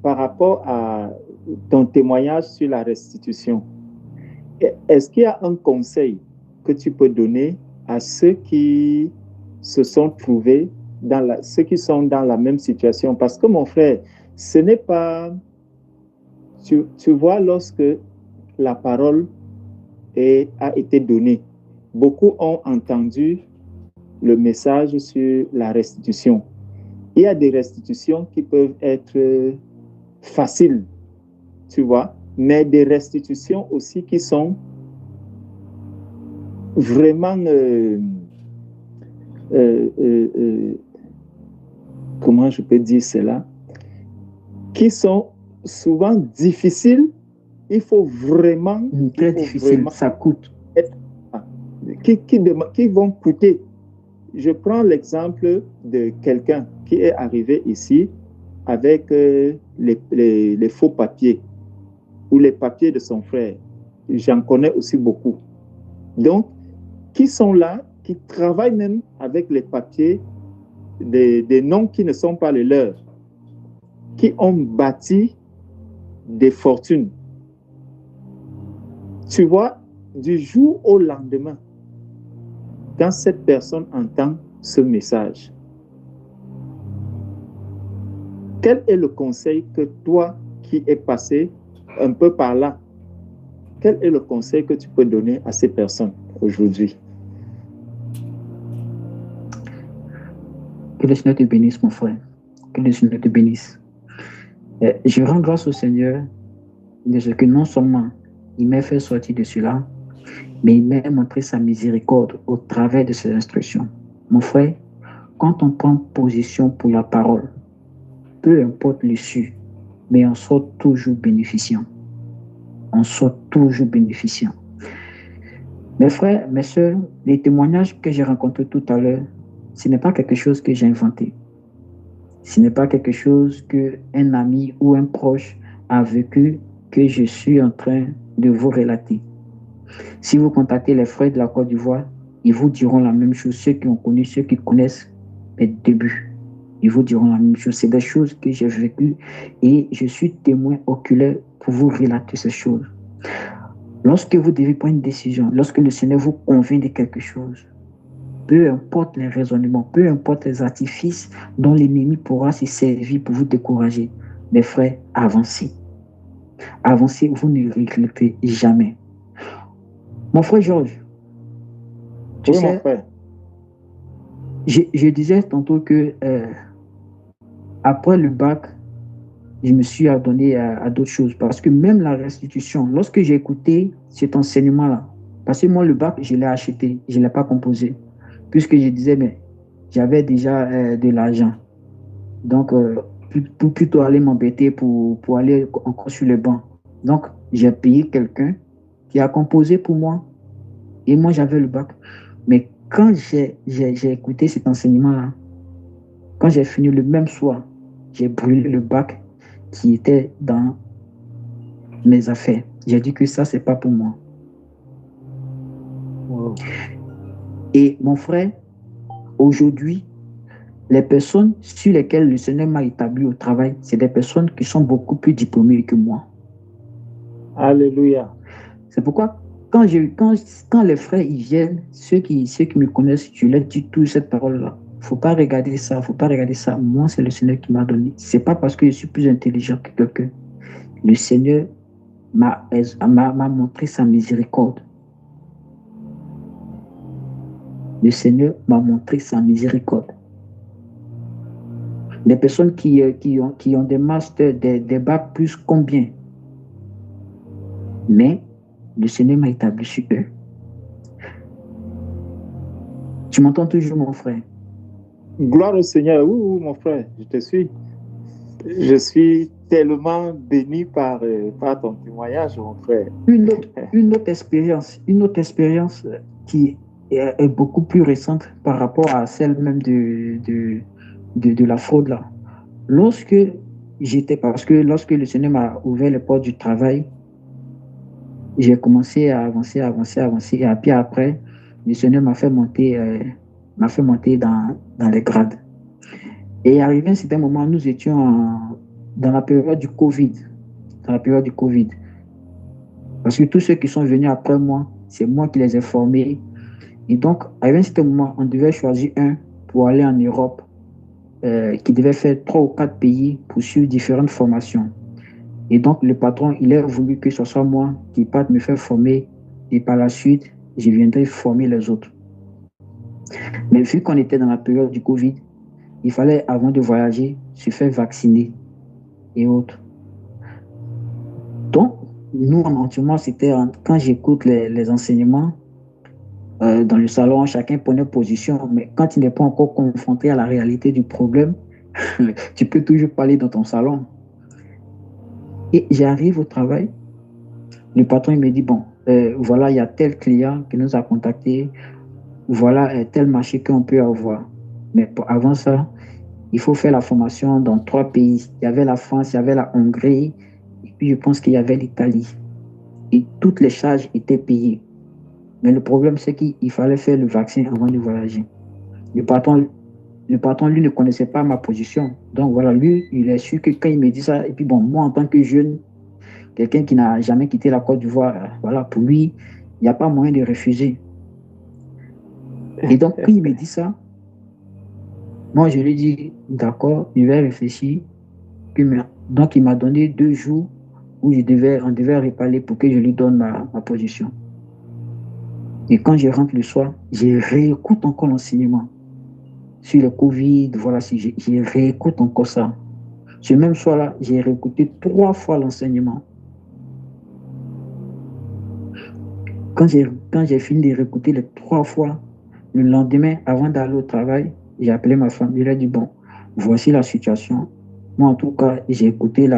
par rapport à ton témoignage sur la restitution, est-ce qu'il y a un conseil que tu peux donner à ceux qui se sont trouvés, ceux qui sont dans la même situation? Parce que mon frère, ce n'est pas... Tu vois, lorsque la parole a été donnée, beaucoup ont entendu le message sur la restitution. Il y a des restitutions qui peuvent être faciles, tu vois, mais des restitutions aussi qui sont vraiment, comment je peux dire cela, qui sont souvent difficiles. Il faut vraiment... Très difficile, ça coûte. Qui vont coûter. Je prends l'exemple de quelqu'un qui est arrivé ici avec les faux papiers ou les papiers de son frère. J'en connais aussi beaucoup. Donc, qui sont là, qui travaillent même avec les papiers des noms qui ne sont pas les leurs, qui ont bâti des fortunes. Tu vois, du jour au lendemain, quand cette personne entend ce message, quel est le conseil que toi qui es passé un peu par là, quel est le conseil que tu peux donner à ces personnes aujourd'hui? Que le Seigneur te bénisse, mon frère. Que le Seigneur te bénisse. Je rends grâce au Seigneur de ce que non seulement il m'a fait sortir de cela, mais il m'a montré sa miséricorde au travers de ses instructions. Mon frère, quand on prend position pour la parole, peu importe l'issue, mais on sort toujours bénéficiant. On sort toujours bénéficiant. Mes frères, mes soeurs, les témoignages que j'ai rencontrés tout à l'heure, ce n'est pas quelque chose que j'ai inventé. Ce n'est pas quelque chose qu'un ami ou un proche a vécu que je suis en train de vous relater. Si vous contactez les frères de la Côte d'Ivoire, ils vous diront la même chose. Ceux qui ont connu, ceux qui connaissent mes débuts, ils vous diront la même chose. C'est des choses que j'ai vécues et je suis témoin oculaire pour vous relater ces choses. Lorsque vous devez prendre une décision, lorsque le Seigneur vous convainc de quelque chose, peu importe les raisonnements, peu importe les artifices dont l'ennemi pourra se servir pour vous décourager, mes frères, avancez. Avancez, vous ne regrettez jamais. Mon frère Georges, tu sais, mon frère. Je disais tantôt que après le bac, je me suis adonné à d'autres choses. Parce que même la restitution, lorsque j'ai écouté cet enseignement-là, parce que moi, le bac, je l'ai acheté, je ne l'ai pas composé. Puisque je disais, mais j'avais déjà de l'argent. Donc, pour plutôt aller m'embêter pour aller encore sur le banc. Donc, j'ai payé quelqu'un qui a composé pour moi. Et moi, j'avais le bac. Mais quand j'ai écouté cet enseignement-là, quand j'ai fini le même soir, j'ai brûlé le bac qui était dans mes affaires. J'ai dit que ça, c'est pas pour moi. Wow. Et mon frère, aujourd'hui, les personnes sur lesquelles le Seigneur m'a établi au travail, c'est des personnes qui sont beaucoup plus diplômées que moi. Alléluia. C'est pourquoi, quand les frères ils viennent, ceux qui me connaissent, je leur dis toujours cette parole-là. Faut pas regarder ça, faut pas regarder ça. Moi, c'est le Seigneur qui m'a donné. C'est pas parce que je suis plus intelligent que quelqu'un. Le Seigneur m'a montré sa miséricorde. Le Seigneur m'a montré sa miséricorde. Les personnes qui ont des masters, des bacs plus combien? Mais le Seigneur m'a établi sur eux. Tu m'entends toujours, mon frère? Gloire au Seigneur. Oui, oui, mon frère, je te suis. Je suis tellement béni par ton témoignage, mon frère. Une autre expérience qui est beaucoup plus récente par rapport à celle même de la fraude là. Lorsque le Seigneur m'a ouvert les portes du travail, j'ai commencé à avancer. Et puis après, le Seigneur m'a fait monter dans les grades. Et arrivé à un certain moment, nous étions dans la période du Covid. Dans la période du Covid. Parce que tous ceux qui sont venus après moi, c'est moi qui les ai formés. Et donc, arrivé à un certain moment, on devait choisir un pour aller en Europe, qui devait faire 3 ou 4 pays pour suivre différentes formations. Et donc, le patron, il a voulu que ce soit moi qui parte me faire former. Et par la suite, je viendrai former les autres. Mais vu qu'on était dans la période du Covid, il fallait, avant de voyager, se faire vacciner et autres. Donc, nous, en c'était quand j'écoute les enseignements dans le salon, chacun prenait position, mais quand il n'est pas encore confronté à la réalité du problème, tu peux toujours parler dans ton salon. Et j'arrive au travail, le patron il me dit, bon, voilà, il y a tel client qui nous a contacté, voilà tel marché qu'on peut avoir. Mais avant ça, il faut faire la formation dans 3 pays. Il y avait la France, il y avait la Hongrie, et puis je pense qu'il y avait l'Italie. Et toutes les charges étaient payées. Mais le problème, c'est qu'il fallait faire le vaccin avant de voyager. Le patron, lui, ne connaissait pas ma position. Donc voilà, lui, il a su que quand il me dit ça, et puis bon, moi, en tant que jeune, quelqu'un qui n'a jamais quitté la Côte d'Ivoire, voilà, pour lui, il n'y a pas moyen de refuser. Et donc, quand il me dit ça, moi, je lui dis, d'accord, je vais réfléchir. Donc, il m'a donné 2 jours où on devait reparler pour que je lui donne ma position. Et quand je rentre le soir, je réécoute encore l'enseignement sur le Covid, voilà, je réécoute encore ça. Ce même soir-là, j'ai réécouté 3 fois l'enseignement. Quand j'ai fini de réécouter les 3 fois, le lendemain, avant d'aller au travail, j'ai appelé ma femme. Je lui ai dit, bon, voici la situation. Moi, en tout cas, j'ai écouté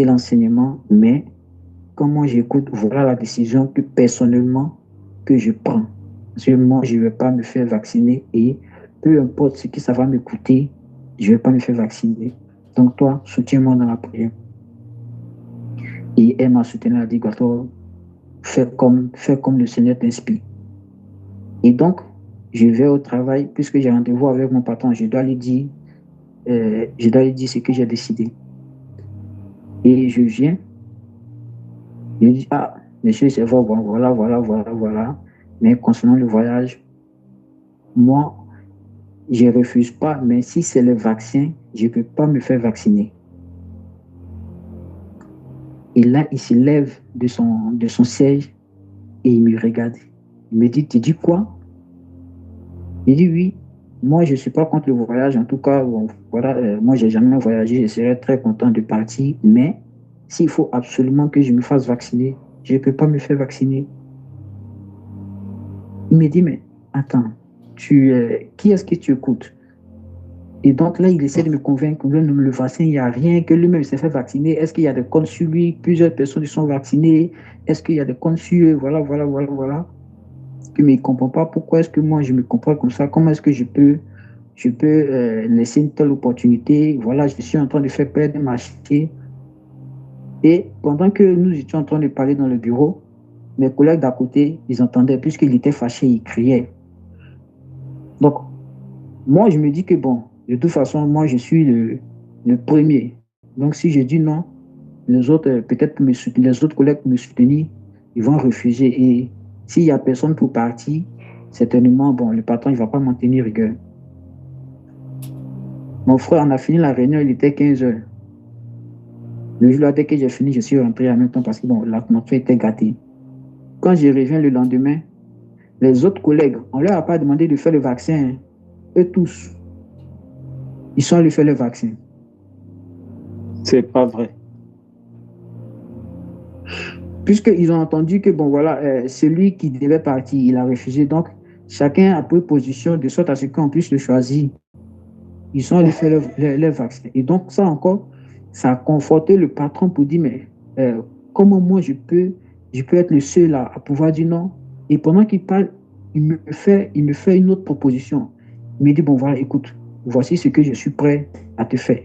l'enseignement, mais comment j'écoute, voilà la décision que personnellement, que je prends. Parce que moi, je ne vais pas me faire vacciner et peu importe ce que ça va me coûter, je ne vais pas me faire vacciner. Donc toi, soutiens-moi dans la prière. Et elle m'a soutenu, elle a dit, Gato, fais comme le Seigneur t'inspire. Et donc, je vais au travail, puisque j'ai rendez-vous avec mon patron, je dois lui dire ce que j'ai décidé. Et je viens, je lui dis, ah, monsieur, c'est vrai, bon, voilà. Mais concernant le voyage, moi, je ne refuse pas, mais si c'est le vaccin, je ne peux pas me faire vacciner. Et là, il se lève de son siège et il me regarde. Il me dit, tu dis quoi? Il dit, oui, moi, je ne suis pas contre le voyage. En tout cas, bon, voilà, moi, je n'ai jamais voyagé. Je serais très content de partir. Mais s'il faut absolument que je me fasse vacciner, je ne peux pas me faire vacciner. Il me dit, mais attends, qui est-ce que tu écoutes? Et donc là, il essaie de me convaincre que le vaccin, il n'y a rien, que lui-même s'est fait vacciner. Est-ce qu'il y a des comptes sur lui? Plusieurs personnes sont vaccinées. Est-ce qu'il y a des comptes sur eux? Voilà. Mais il ne comprend pas pourquoi est-ce que moi, je me comprends comme ça. Comment est-ce que je peux laisser une telle opportunité? Voilà, je suis en train de faire perdre ma marché. Et pendant que nous étions en train de parler dans le bureau, mes collègues d'à côté, ils entendaient, puisqu'il était fâché, il criait. Donc, moi, je me dis que bon, de toute façon, moi, je suis le premier. Donc, si je dis non, les autres, peut-être les autres collègues pour me soutenir, ils vont refuser. Et s'il n'y a personne pour partir, certainement, bon, le patron, il ne va pas m'en tenir rigueur. Mon frère, on a fini la réunion, il était 15 heures. Le jour-là, dès que j'ai fini, je suis rentré en même temps parce que bon, l'atmosphère était gâtée. Quand je reviens le lendemain, les autres collègues, on ne leur a pas demandé de faire le vaccin. Eux tous, ils sont allés faire le vaccin. C'est pas vrai. Puisqu'ils ont entendu que, bon, voilà, celui qui devait partir, il a refusé. Donc, chacun a pris position de sorte à ce qu'on puisse le choisir. Ils sont allés faire le vaccin. Et donc, ça encore, ça a conforté le patron pour dire, mais comment moi je peux être le seul à pouvoir dire non? Et pendant qu'il parle, il me fait une autre proposition. Il me dit, bon, voilà, écoute, voici ce que je suis prêt à te faire.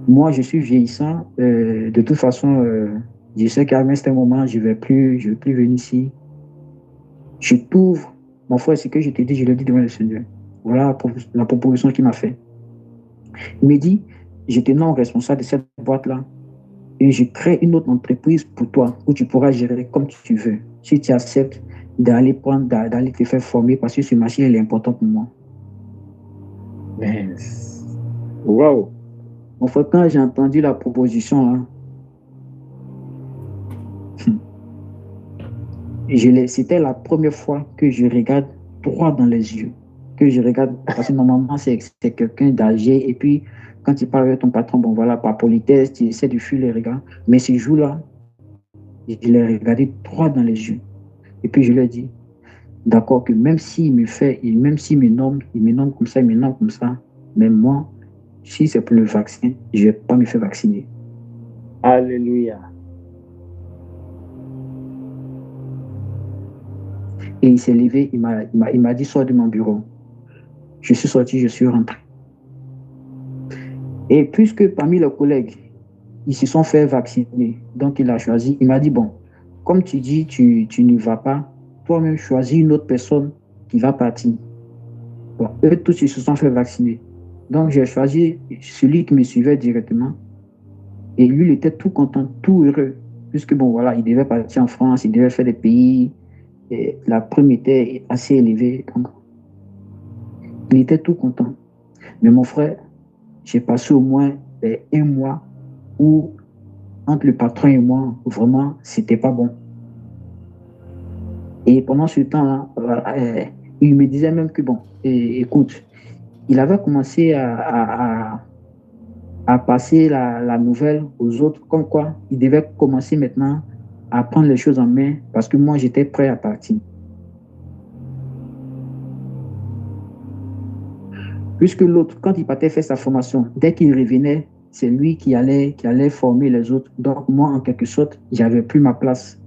Moi, je suis vieillissant. De toute façon, Je sais qu'à un certain moment, je ne vais plus venir ici. Je t'ouvre. Mon frère, c'est que je te dis, je le dis devant le Seigneur. Voilà la proposition qu'il m'a fait. Il me dit, je te nomme responsable de cette boîte-là et je crée une autre entreprise pour toi où tu pourras gérer comme tu veux. Si tu acceptes d'aller te faire former parce que ce machine, elle est importante pour moi. Mais, wow. Mon frère, quand j'ai entendu la proposition, hein, c'était la première fois que je regarde droit dans les yeux. Que je regarde, parce que normalement, c'est quelqu'un d'âgé. Et puis, quand tu parles avec ton patron, bon voilà, par politesse, tu essaies de fuir les regards. Mais ce jour-là, je l'ai regardé droit dans les yeux. Et puis, je lui ai dit, d'accord, que même s'il me nomme, il me nomme comme ça, il me nomme comme ça, mais moi, si c'est pour le vaccin, je ne vais pas me faire vacciner. Alléluia. Et il s'est levé, il m'a dit, sors de mon bureau. Je suis sorti, je suis rentré. Et puisque parmi les collègues, ils se sont fait vacciner, donc il a choisi, il m'a dit, bon, comme tu dis, tu n'y vas pas, toi-même choisis une autre personne qui va partir. Bon, eux tous, ils se sont fait vacciner. Donc j'ai choisi celui qui me suivait directement. Et lui, il était tout content, tout heureux, puisque bon, voilà, il devait partir en France, il devait faire des pays, et la prime était assez élevée. Donc, il était tout content. Mais mon frère, j'ai passé au moins un mois où, entre le patron et moi, vraiment, c'était pas bon. Et pendant ce temps-là, il me disait même que, bon, écoute, il avait commencé à passer la nouvelle aux autres, comme quoi il devait commencer maintenant à prendre les choses en main parce que moi, j'étais prêt à partir. Puisque l'autre, quand il partait faire sa formation, dès qu'il revenait, c'est lui qui allait former les autres. Donc, moi, en quelque sorte, j'avais plus ma place.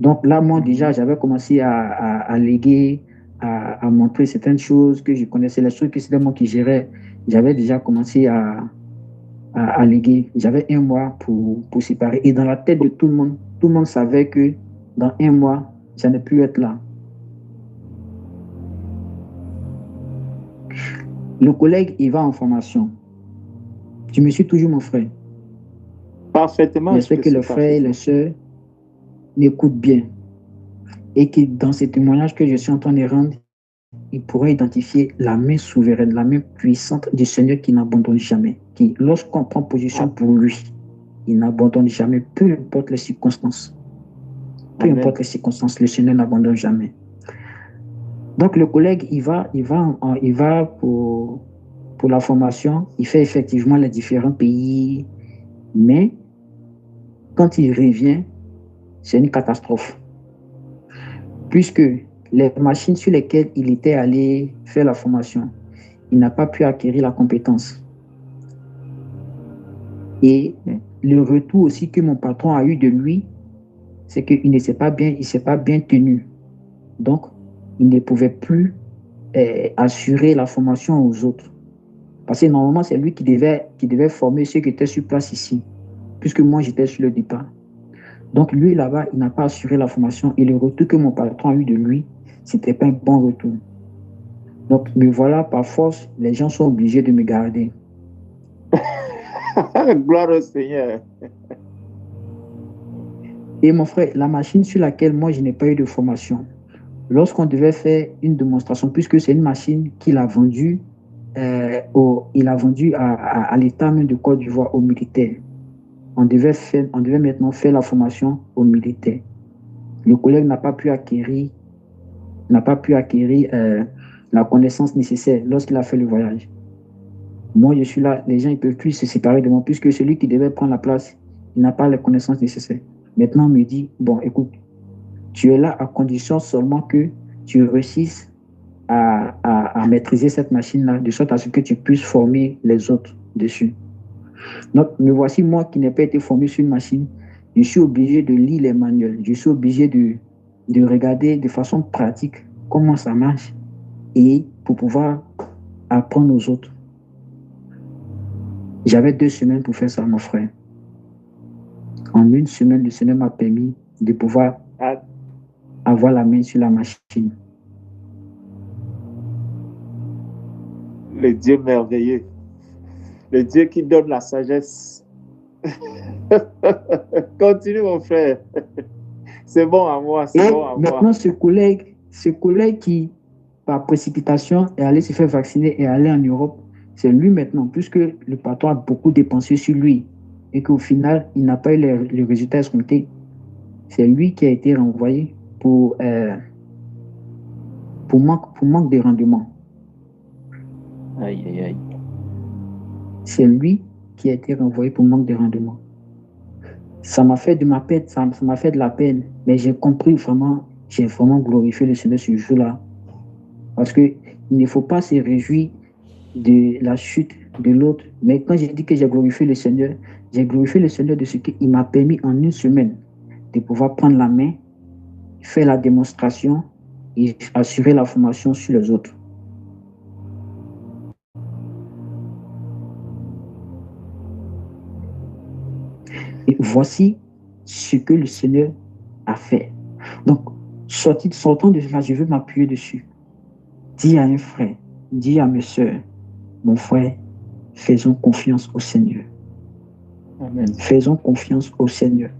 Donc là, moi, déjà, j'avais commencé à léguer, à montrer certaines choses que je connaissais, les choses que c'était moi qui gérais. J'avais déjà commencé à léguer. J'avais un mois pour séparer. Et dans la tête de tout le monde savait que dans un mois, je n'allais plus être là. Le collègue, il va en formation. Tu me suis toujours, mon frère. Parfaitement. J'espère que le frère et les sœurs m'écoutent bien. Et que dans ces témoignages que je suis en train de rendre, il pourrait identifier la main souveraine, la main puissante du Seigneur qui n'abandonne jamais. Qui, lorsqu'on prend position pour lui, il n'abandonne jamais, peu importe les circonstances. Peu Amen. importe les circonstances, le Seigneur n'abandonne jamais. Donc le collègue, il va pour la formation, il fait effectivement les différents pays, mais quand il revient, c'est une catastrophe. Puisque les machines sur lesquelles il était allé faire la formation, il n'a pas pu acquérir la compétence. Et le retour aussi que mon patron a eu de lui, c'est qu'il ne s'est pas bien tenu. Donc, il ne pouvait plus assurer la formation aux autres. Parce que normalement, c'est lui qui devait former ceux qui étaient sur place ici, puisque moi, j'étais sur le départ. Donc, lui, là-bas, il n'a pas assuré la formation et le retour que mon patron a eu de lui, c'était pas un bon retour. Donc, me voilà, par force, les gens sont obligés de me garder. Gloire au Seigneur. Et mon frère, la machine sur laquelle moi, je n'ai pas eu de formation, lorsqu'on devait faire une démonstration, puisque c'est une machine qu'il a vendue à l'État même de Côte d'Ivoire, aux militaires. On devait maintenant faire la formation aux militaires. Le collègue n'a pas pu acquérir la connaissance nécessaire lorsqu'il a fait le voyage. Moi, je suis là, les gens ne peuvent plus se séparer de moi, puisque celui qui devait prendre la place, il n'a pas les connaissances nécessaires. Maintenant, on me dit, bon, écoute, tu es là à condition seulement que tu réussisses à maîtriser cette machine-là, de sorte à ce que tu puisses former les autres dessus. Donc, me voici moi qui n'ai pas été formé sur une machine. Je suis obligé de lire les manuels. Je suis obligé de regarder de façon pratique comment ça marche et pour pouvoir apprendre aux autres. J'avais 2 semaines pour faire ça, mon frère. En une semaine, le Seigneur m'a permis de pouvoir avoir la main sur la machine. Le Dieu merveilleux. Le Dieu qui donne la sagesse. Continue, mon frère. C'est bon à moi, c'est bon à Maintenant, moi. ce collègue qui, par précipitation, est allé se faire vacciner et aller en Europe, c'est lui maintenant, puisque le patron a beaucoup dépensé sur lui et qu'au final, il n'a pas eu les résultats escomptés. C'est lui qui a été renvoyé pour manque de rendement. Aïe, aïe, aïe. C'est lui qui a été renvoyé pour manque de rendement. Ça m'a fait de ma peine, ça m'a fait de la peine, mais j'ai compris vraiment, j'ai vraiment glorifié le Seigneur ce jour-là. Parce qu'il ne faut pas se réjouir de la chute de l'autre. Mais quand j'ai dit que j'ai glorifié le Seigneur de ce qu'il m'a permis en une semaine de pouvoir prendre la main, faire la démonstration et assurer la formation sur les autres. Et voici ce que le Seigneur a fait. Donc, sortant de là, je veux m'appuyer dessus. Dis à un frère, dis à mes soeurs, mon frère, faisons confiance au Seigneur. Amen. Faisons confiance au Seigneur.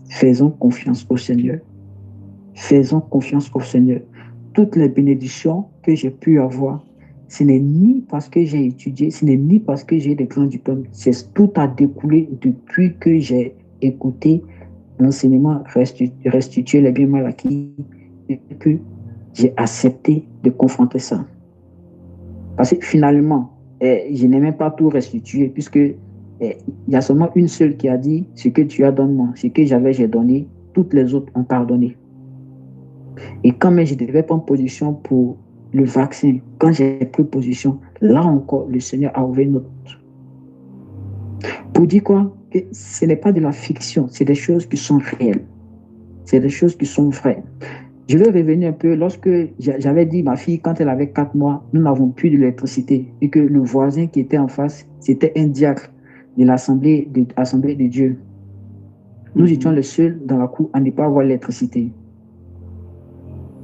Faisons confiance au Seigneur. Faisons confiance au Seigneur. Toutes les bénédictions que j'ai pu avoir, ce n'est ni parce que j'ai étudié, ce n'est ni parce que j'ai des grands diplômes. C'est tout a découlé depuis que j'ai écouté l'enseignement restituer les biens mal acquis et que j'ai accepté de confronter ça. Parce que finalement, je n'ai même pas tout restitué puisque il y a seulement une seule qui a dit ce que tu as donné, ce que j'avais, j'ai donné, toutes les autres ont pardonné. Et quand même je devais prendre position pour le vaccin, quand j'ai pris position, là encore, le Seigneur a ouvert notre. Pour dire quoi? Que ce n'est pas de la fiction, c'est des choses qui sont réelles. C'est des choses qui sont vraies. Je vais revenir un peu. Lorsque j'avais dit ma fille, quand elle avait 4 mois, nous n'avons plus d'électricité et que le voisin qui était en face, c'était un diacre de l'Assemblée de Dieu. Nous étions les seuls dans la cour à ne pas avoir l'électricité.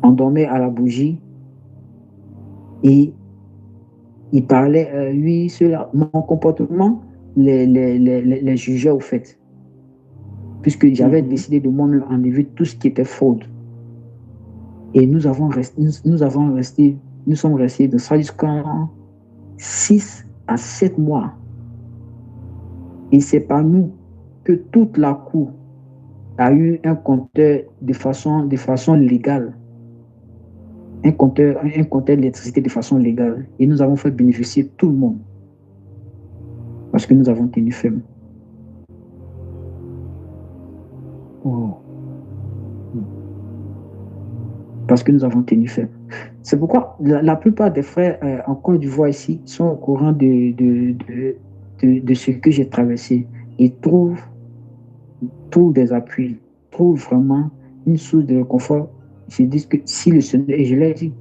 On dormait à la bougie et il parlait, lui, cela, mon comportement les jugeait au fait. Puisque j'avais décidé de moi-même enlever tout ce qui était fraude. Et nous sommes restés de ça jusqu'à 6 à 7 mois. Et c'est par nous que toute la cour a eu un compteur de façon légale. Un compteur d'électricité de façon légale. Et nous avons fait bénéficier tout le monde. Parce que nous avons tenu ferme. Oh. Parce que nous avons tenu ferme. C'est pourquoi la plupart des frères en Côte d'Ivoire ici sont au courant de ce que j'ai traversé et trouvent des appuis, trouvent vraiment une source de réconfort. Ils se disent que si le Seigneur, et je l'ai dit,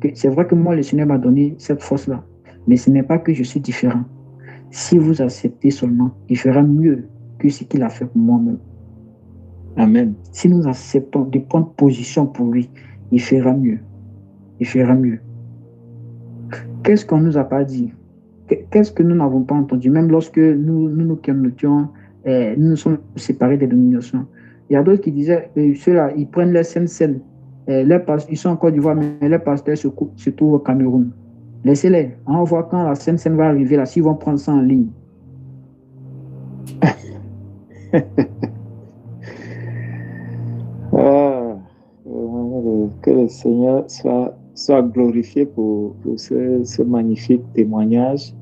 que c'est vrai que moi, le Seigneur m'a donné cette force-là, mais ce n'est pas que je suis différent. Si vous acceptez seulement, il fera mieux que ce qu'il a fait pour moi-même. Amen. Si nous acceptons de prendre position pour lui, il fera mieux. Il fera mieux. Qu'est-ce qu'on ne nous a pas dit? Qu'est-ce que nous n'avons pas entendu? Même lorsque nous communiquions, nous nous sommes séparés des dénominations. Il y a d'autres qui disaient, ceux-là, ils prennent les scènes. Ils sont en Côte d'Ivoire, mais les pasteurs se trouvent au Cameroun. Laissez-les. On voit quand la scène va arriver, là, s'ils vont prendre ça en ligne. Que le Seigneur soit glorifié pour ce magnifique témoignage.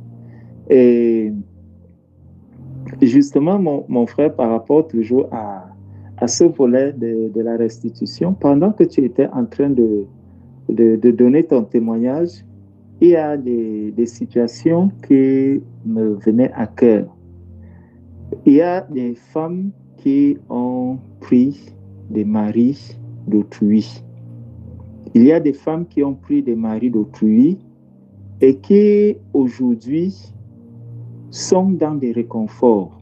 Et justement, mon frère, par rapport toujours à ce volet de la restitution, pendant que tu étais en train de donner ton témoignage, il y a des situations qui me venaient à cœur. Il y a des femmes qui ont pris des maris d'autrui. Il y a des femmes qui ont pris des maris d'autrui et qui aujourd'hui sont dans des réconforts.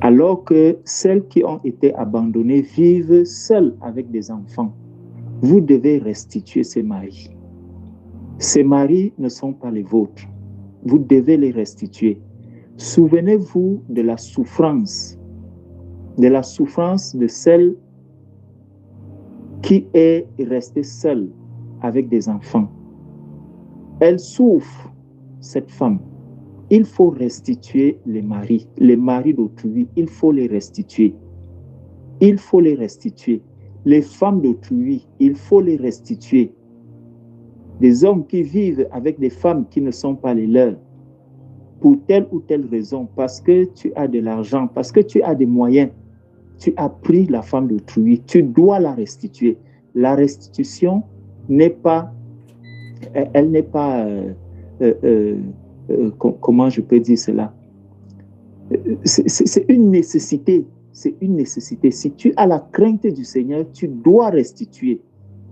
alors que celles qui ont été abandonnées vivent seules avec des enfants. Vous devez restituer ces maris. Ces maris ne sont pas les vôtres. Vous devez les restituer. Souvenez-vous de la souffrance de celle qui est restée seule avec des enfants. Elle souffre, cette femme. Il faut restituer les maris d'autrui, il faut les restituer. Il faut les restituer. Les femmes d'autrui, il faut les restituer. Des hommes qui vivent avec des femmes qui ne sont pas les leurs, pour telle ou telle raison, parce que tu as de l'argent, parce que tu as des moyens, tu as pris la femme d'autrui, tu dois la restituer. La restitution n'est pas, elle n'est pas, comment je peux dire cela? C'est une nécessité. C'est une nécessité. Si tu as la crainte du Seigneur, tu dois restituer.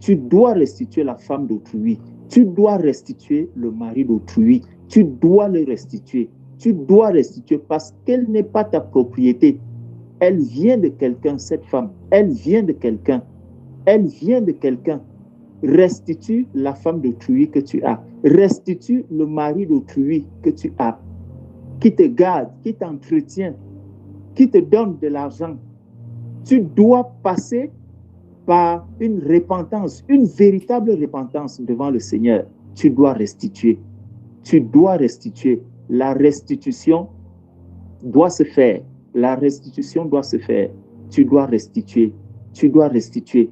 Tu dois restituer la femme d'autrui. Tu dois restituer le mari d'autrui. Tu dois le restituer. Tu dois restituer parce qu'elle n'est pas ta propriété. Elle vient de quelqu'un, cette femme. Elle vient de quelqu'un. Elle vient de quelqu'un. Restitue la femme d'autrui que tu as. Restitue le mari d'autrui que tu as, qui te garde, qui t'entretient, qui te donne de l'argent. Tu dois passer par une repentance, une véritable repentance devant le Seigneur. Tu dois restituer. Tu dois restituer. La restitution doit se faire. La restitution doit se faire. Tu dois restituer. Tu dois restituer.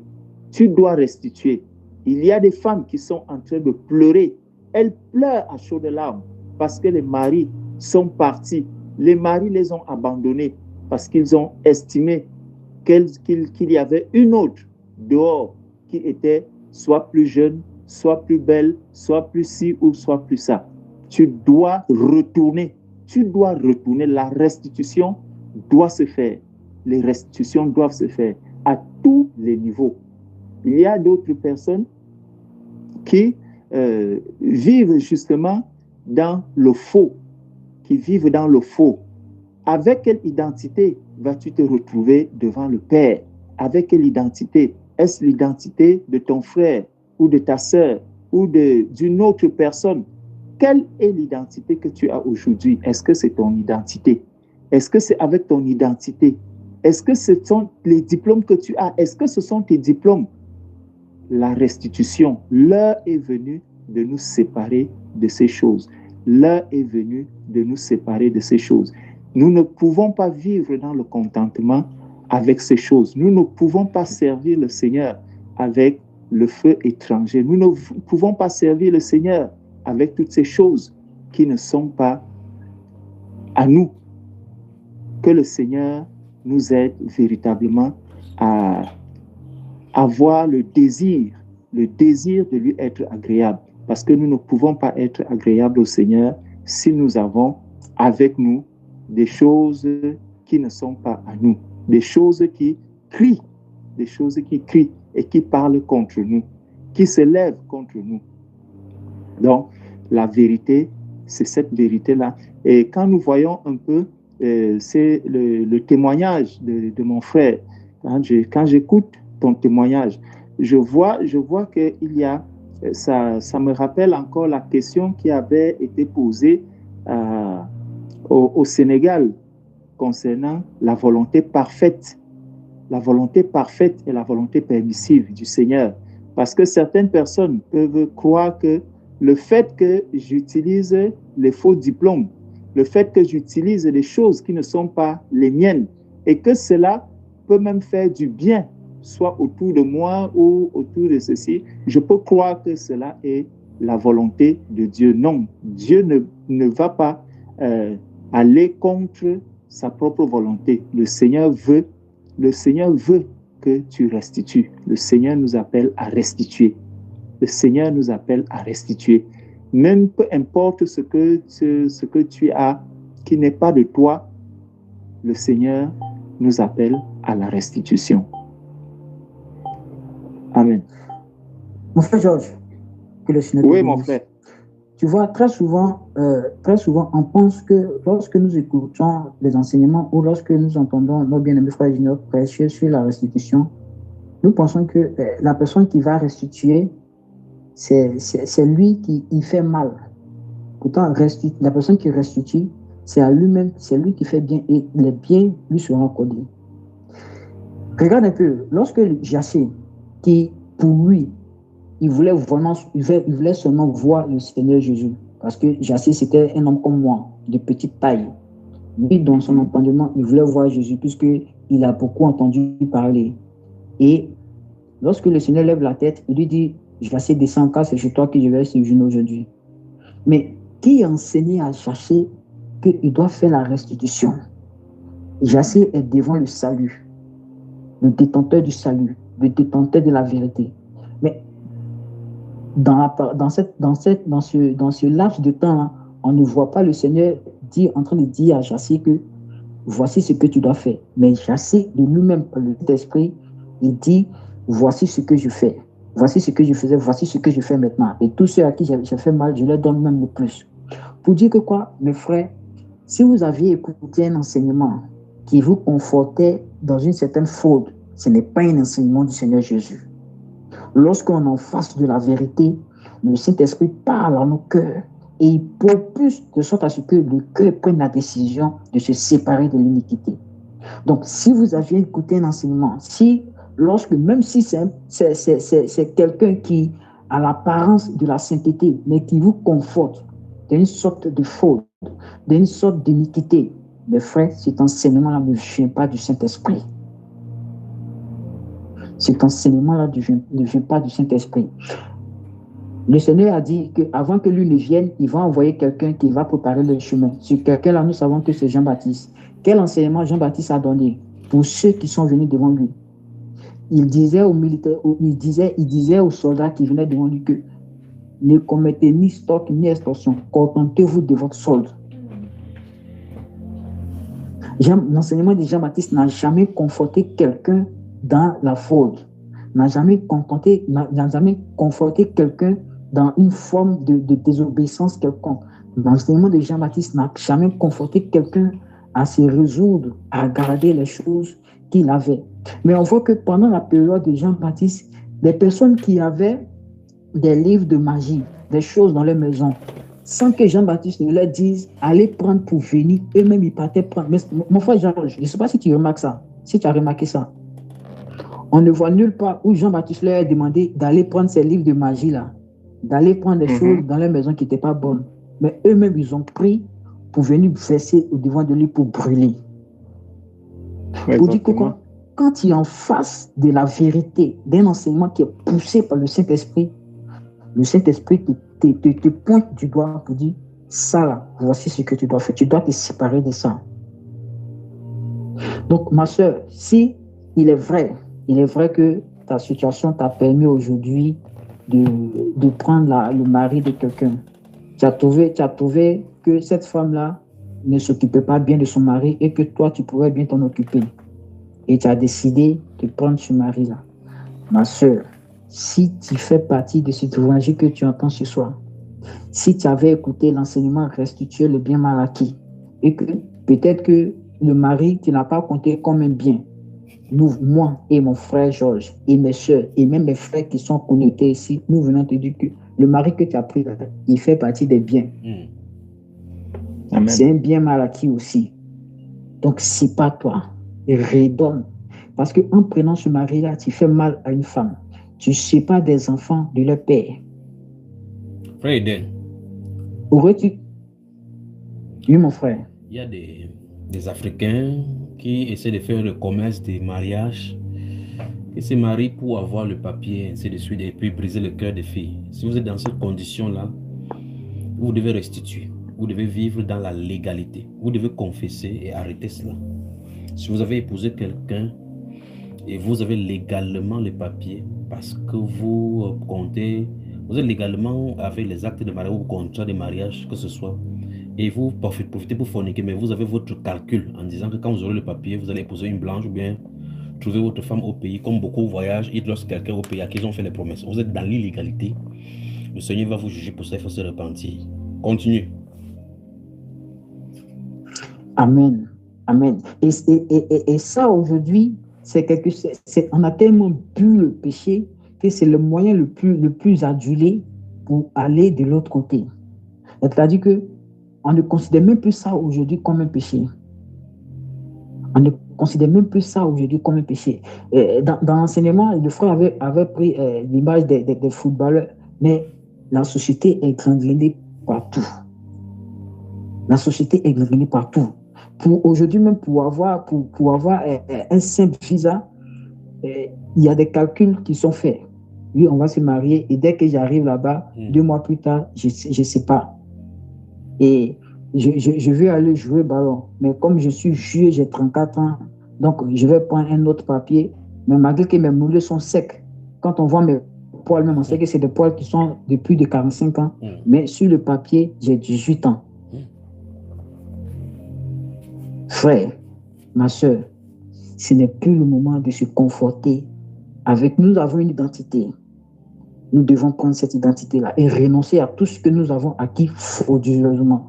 Tu dois restituer. Il y a des femmes qui sont en train de pleurer. Elles pleurent à chaudes larmes parce que les maris sont partis. Les maris les ont abandonnés parce qu'ils ont estimé qu'il y avait une autre dehors qui était soit plus jeune, soit plus belle, soit plus ci ou soit plus ça. Tu dois retourner. Tu dois retourner. La restitution doit se faire. Les restitutions doivent se faire à tous les niveaux. Il y a d'autres personnes qui vivent justement dans le faux, qui vivent dans le faux. Avec quelle identité vas-tu te retrouver devant le Père? Avec quelle identité? Est-ce l'identité de ton frère ou de ta sœur ou d'une autre personne? Quelle est l'identité que tu as aujourd'hui? Est-ce que c'est ton identité? Est-ce que c'est avec ton identité? Est-ce que ce sont les diplômes que tu as? Est-ce que ce sont tes diplômes? La restitution, l'heure est venue de nous séparer de ces choses. L'heure est venue de nous séparer de ces choses. Nous ne pouvons pas vivre dans le contentement avec ces choses. Nous ne pouvons pas servir le Seigneur avec le feu étranger. Nous ne pouvons pas servir le Seigneur avec toutes ces choses qui ne sont pas à nous. Que le Seigneur nous aide véritablement à avoir le désir de lui être agréable. Parce que nous ne pouvons pas être agréables au Seigneur si nous avons avec nous des choses qui ne sont pas à nous, des choses qui crient et qui parlent contre nous, qui se lèvent contre nous. Donc, la vérité, c'est cette vérité-là. Et quand nous voyons un peu, c'est le témoignage de mon frère, quand j'écoute ton témoignage, je vois qu'il y a, ça me rappelle encore la question qui avait été posée au Sénégal concernant la volonté parfaite et la volonté permissive du Seigneur. Parce que certaines personnes peuvent croire que le fait que j'utilise les faux diplômes, le fait que j'utilise des choses qui ne sont pas les miennes, et que cela peut même faire du bien, soit autour de moi ou autour de ceci, je peux croire que cela est la volonté de Dieu. Non, Dieu ne va pas aller contre sa propre volonté. Le Seigneur veut que tu restitues. Le Seigneur nous appelle à restituer. Le Seigneur nous appelle à restituer. Même peu importe ce que tu as qui n'est pas de toi, le Seigneur nous appelle à la restitution. Amen. Mon frère Georges, que le Seigneur Oui, mon frère. Tu vois, très souvent, on pense que lorsque nous écoutons les enseignements ou lorsque nous entendons nos bien-aimés frères juniors prêcher sur la restitution, nous pensons que la personne qui va restituer, c'est lui qui il fait mal. Pourtant, la personne qui restitue, c'est à lui-même, c'est lui qui fait bien et les biens lui seront accordés. Regarde un peu, lorsque Jassé, qui pour lui, il voulait vraiment, il voulait seulement voir le Seigneur Jésus, parce que Jassé, c'était un homme comme moi, de petite taille. Lui, dans son entendement, il voulait voir Jésus, puisqu'il a beaucoup entendu parler. Et lorsque le Seigneur lève la tête, il lui dit, Jassé, descends, car c'est chez toi que je vais séjourner aujourd'hui. Mais qui enseignait à Jassé qu'il doit faire la restitution? Jassé est devant le salut, le détenteur du salut, le détenteur de la vérité. Mais dans ce laps de temps, on ne voit pas le Seigneur en train de dire à Jassé que voici ce que tu dois faire. Mais Jassé, de lui-même, par le Saint-Esprit, il dit voici ce que je fais. Voici ce que je faisais, voici ce que je fais maintenant. Et tous ceux à qui j'ai fait mal, je leur donne même le plus. Pour dire que quoi, mes frères, si vous aviez écouté un enseignement qui vous confortait dans une certaine faute, ce n'est pas un enseignement du Seigneur Jésus. Lorsqu'on est en face de la vérité, le Saint-Esprit parle à nos cœurs et il propulse de sorte à ce que le cœur prenne la décision de se séparer de l'iniquité. Donc, si vous aviez écouté un enseignement, même si c'est quelqu'un qui a l'apparence de la sainteté, mais qui vous conforte d'une sorte de faute, d'une sorte d'iniquité, mes frères, cet enseignement-là ne vient pas du Saint-Esprit. Cet enseignement-là ne vient pas du Saint-Esprit. Le Seigneur a dit qu'avant que lui ne vienne, il va envoyer quelqu'un qui va préparer le chemin. Ce quelqu'un-là, nous savons que c'est Jean-Baptiste. Quel enseignement Jean-Baptiste a donné pour ceux qui sont venus devant lui? Il disait aux militaires, il disait aux soldats qui venaient devant lui que ne commettez ni stock ni extorsion, contentez-vous de votre solde. L'enseignement de Jean-Baptiste n'a jamais conforté quelqu'un dans la faute, n'a jamais conforté quelqu'un dans une forme de désobéissance quelconque. L'enseignement de Jean-Baptiste n'a jamais conforté quelqu'un à se résoudre à garder les choses qu'il avait. Mais on voit que pendant la période de Jean-Baptiste, des personnes qui avaient des livres de magie, des choses dans leur maison, sans que Jean-Baptiste ne leur dise, allez prendre pour venir, eux-mêmes ils partaient prendre. Mais mon frère Georges, je ne sais pas si tu remarques ça, si tu as remarqué ça. On ne voit nulle part où Jean-Baptiste leur a demandé d'aller prendre ces livres de magie-là, d'aller prendre des choses dans leur maison qui n'étaient pas bonnes. Mais eux-mêmes, ils ont pris pour venir verser au devant de lui pour brûler. Pour dire que quand tu es en face de la vérité, d'un enseignement qui est poussé par le Saint-Esprit te pointe du doigt pour dire, ça là, voici ce que tu dois faire. Tu dois te séparer de ça. Donc, ma soeur, si il est vrai que ta situation t'a permis aujourd'hui de prendre le mari de quelqu'un, tu as trouvé que cette femme-là ne s'occupait pas bien de son mari et que toi, tu pourrais bien t'en occuper. Et tu as décidé de prendre ce mari-là. Ma soeur, si tu fais partie de cet évangile que tu entends ce soir, si tu avais écouté l'enseignement restituer le bien mal acquis, et que peut-être que le mari, tu n'as pas compté comme un bien, moi et mon frère Georges, et mes soeurs, et même mes frères qui sont connectés ici, nous venons te dire que le mari que tu as pris, il fait partie des biens. Amen. C'est un bien mal acquis aussi. Donc, c'est pas toi. Redonne. Parce qu'en prenant ce mari-là, tu fais mal à une femme. Tu ne sais pas des enfants de leur père. Frère Eden. Aurais-tu... Oui, mon frère. Il y a des Africains qui essaient de faire le commerce des mariages. Ils se marient pour avoir le papier, ainsi de suite, et puis briser le cœur des filles. Si vous êtes dans cette condition-là, vous devez restituer. Vous devez vivre dans la légalité. Vous devez confesser et arrêter cela. Si vous avez épousé quelqu'un et vous avez légalement les papiers, parce que vous comptez, vous êtes légalement avec les actes de mariage ou contrat de mariage, que ce soit, et vous profitez pour forniquer, mais vous avez votre calcul en disant que quand vous aurez le papier, vous allez épouser une blanche ou bien trouver votre femme au pays, comme beaucoup voyagent, ils lorsque quelqu'un au pays à qui ils ont fait les promesses. Vous êtes dans l'illégalité. Le Seigneur va vous juger pour ça, il faut se repentir. Continue. Amen. Amen. Et ça, aujourd'hui, on a tellement bu le péché que c'est le moyen le plus adulé pour aller de l'autre côté. C'est-à-dire qu'on ne considère même plus ça aujourd'hui comme un péché. On ne considère même plus ça aujourd'hui comme un péché. Dans l'enseignement, le frère avait pris l'image des footballeurs, mais la société est gangrénée partout. La société est gangrénée partout. Pour aujourd'hui, même pour avoir un simple visa, il y a des calculs qui sont faits. Oui, on va se marier et dès que j'arrive là-bas, 2 mois plus tard, je ne sais pas. Et je veux aller jouer ballon. Mais comme je suis vieux, j'ai 34 ans, donc je vais prendre un autre papier. Mais malgré que mes mollets sont secs, quand on voit mes poils, même on sait que c'est des poils qui sont de plus de 45 ans. Mais sur le papier, j'ai 18 ans. Frère, ma soeur, ce n'est plus le moment de se conforter avec nous avons une identité. Nous devons prendre cette identité-là et renoncer à tout ce que nous avons acquis frauduleusement.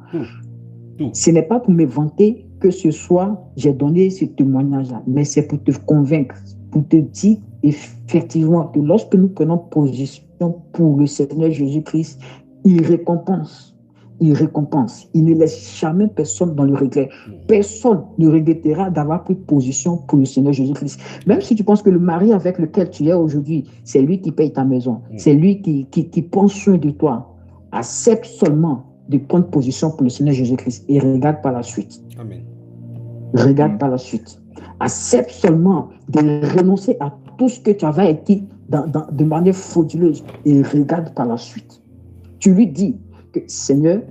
Ce n'est pas pour me vanter que ce soir, j'ai donné ce témoignage-là, mais c'est pour te convaincre, pour te dire effectivement que lorsque nous prenons position pour le Seigneur Jésus-Christ, il récompense. Il récompense. Il ne laisse jamais personne dans le regret. Personne ne regrettera d'avoir pris position pour le Seigneur Jésus-Christ. Même si tu penses que le mari avec lequel tu es aujourd'hui, c'est lui qui paye ta maison, c'est lui qui prend soin de toi, accepte seulement de prendre position pour le Seigneur Jésus-Christ et regarde par la suite. Amen. Regarde par la suite. Accepte seulement de renoncer à tout ce que tu avais acquis de manière frauduleuse et regarde par la suite. Tu lui dis que Seigneur,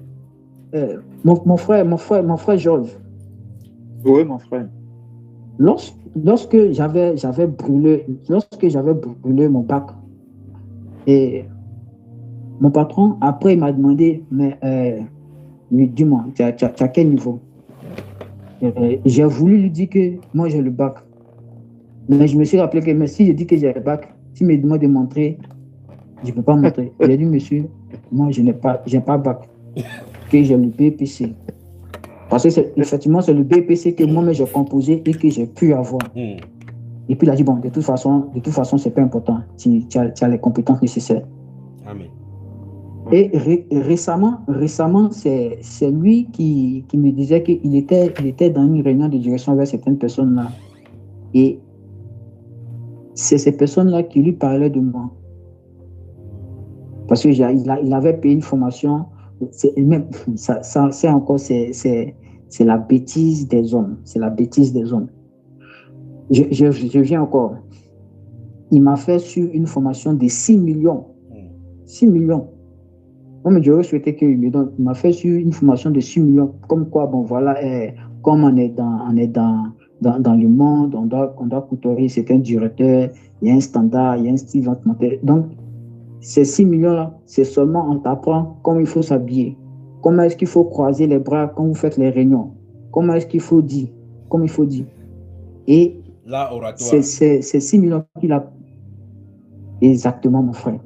mon frère Georges. Oui, mon frère. Lorsque j'avais brûlé mon bac, et mon patron, après, il m'a demandé, mais dis-moi, tu as quel niveau? J'ai voulu lui dire que moi, j'ai le bac. Mais je me suis rappelé que mais si je dis que j'ai le bac, s'il me demande de montrer, je ne peux pas montrer. Il a dit, monsieur, moi, je n'ai pas bac, que j'ai le BPC. Parce que effectivement, c'est le BPC que moi-même j'ai composé et que j'ai pu avoir. Et puis il a dit, bon, de toute façon, ce n'est pas important. Tu as les compétences nécessaires. Amen. Et récemment, c'est lui qui me disait qu'il était dans une réunion de direction avec certaines personnes-là. Et c'est ces personnes-là qui lui parlaient de moi. Parce qu'il avait payé une formation. C'est la bêtise des hommes. C'est la bêtise des hommes. Je viens encore. Il m'a fait sur une formation de 6 millions. 6 millions. Moi, mais j'aurais souhaité qu'il me donne. Il m'a fait sur une formation de 6 millions. Comme quoi, bon, voilà, comme on est dans le monde, on doit côtoyer certains directeurs, il y a un standard, il y a un style vestimentaire. Donc, ces 6 millions-là, c'est seulement on t'apprend comment il faut s'habiller, comment est-ce qu'il faut croiser les bras quand vous faites les réunions, comment est-ce qu'il faut dire, Et là, oratoire. C'est 6 millions qu'il a. Exactement, mon frère.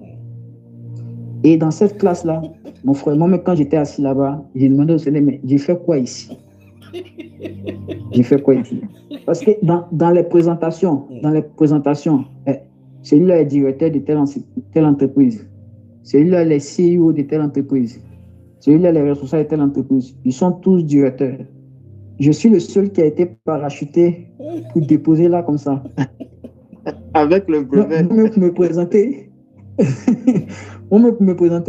Et dans cette classe-là, mon frère, moi-même, quand j'étais assis là-bas, j'ai demandé au Seigneur, mais j'ai fait quoi ici? J'ai fait quoi ici? Parce que dans les présentations, celui-là est directeur de telle entreprise. Celui-là est CEO de telle entreprise. Celui-là est responsable de telle entreprise. Ils sont tous directeurs. Je suis le seul qui a été parachuté pour déposer là comme ça. Avec le brevet. Moi, pour me présenter,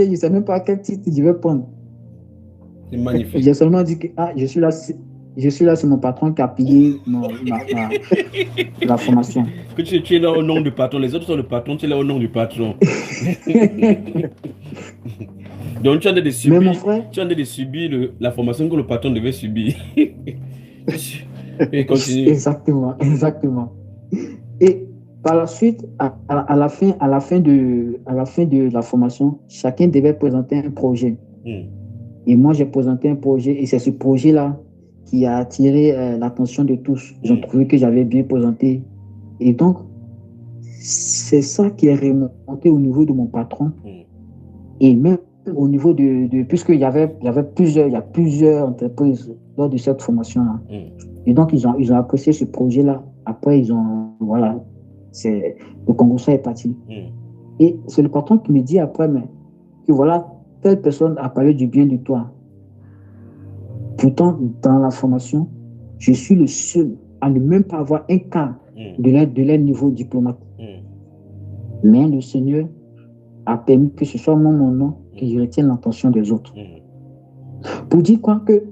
je ne sais même pas quel titre je vais prendre. C'est magnifique. J'ai seulement dit que je suis là, c'est mon patron qui a payé la formation. Que tu es là au nom du patron, les autres sont le patron, tu es là au nom du patron. Donc tu as de subir, mais mon frère, la formation que le patron devait subir. Et continue. Exactement. Et par la suite, à la fin de la formation, chacun devait présenter un projet. Et moi, j'ai présenté un projet et c'est ce projet-là qui a attiré l'attention de tous. Ils ont trouvé que j'avais bien présenté. Et donc, c'est ça qui est remonté au niveau de mon patron. Et même au niveau puisqu'il y avait il y a plusieurs entreprises lors de cette formation-là. Et donc, ils ont apprécié ce projet-là. Après, voilà, le Congo est parti. Et c'est le patron qui me dit après, mais que voilà, telle personne a parlé du bien de toi. Pourtant, dans la formation, je suis le seul à ne même pas avoir un cas de leur niveau diplomatique. Mais le Seigneur a permis que ce soit mon nom que je retienne l'attention des autres. Pour dire quoi que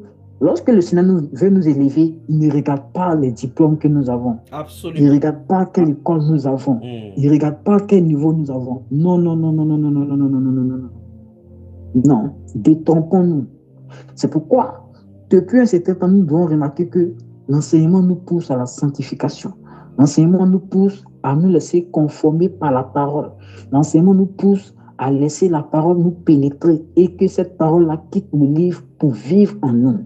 lorsque le Seigneur veut nous élever, il ne regarde pas les diplômes que nous avons. Absolument. Il ne regarde pas quelle école nous avons. Il ne regarde pas quel niveau nous avons. Non, non, non, non, non, non, non, non, non, non, non, non, non. Non, détrompons-nous. C'est pourquoi, depuis un certain temps, nous devons remarquer que l'enseignement nous pousse à la sanctification. L'enseignement nous pousse à nous laisser conformer par la parole. L'enseignement nous pousse à laisser la parole nous pénétrer et que cette parole-là quitte le livre pour vivre en nous.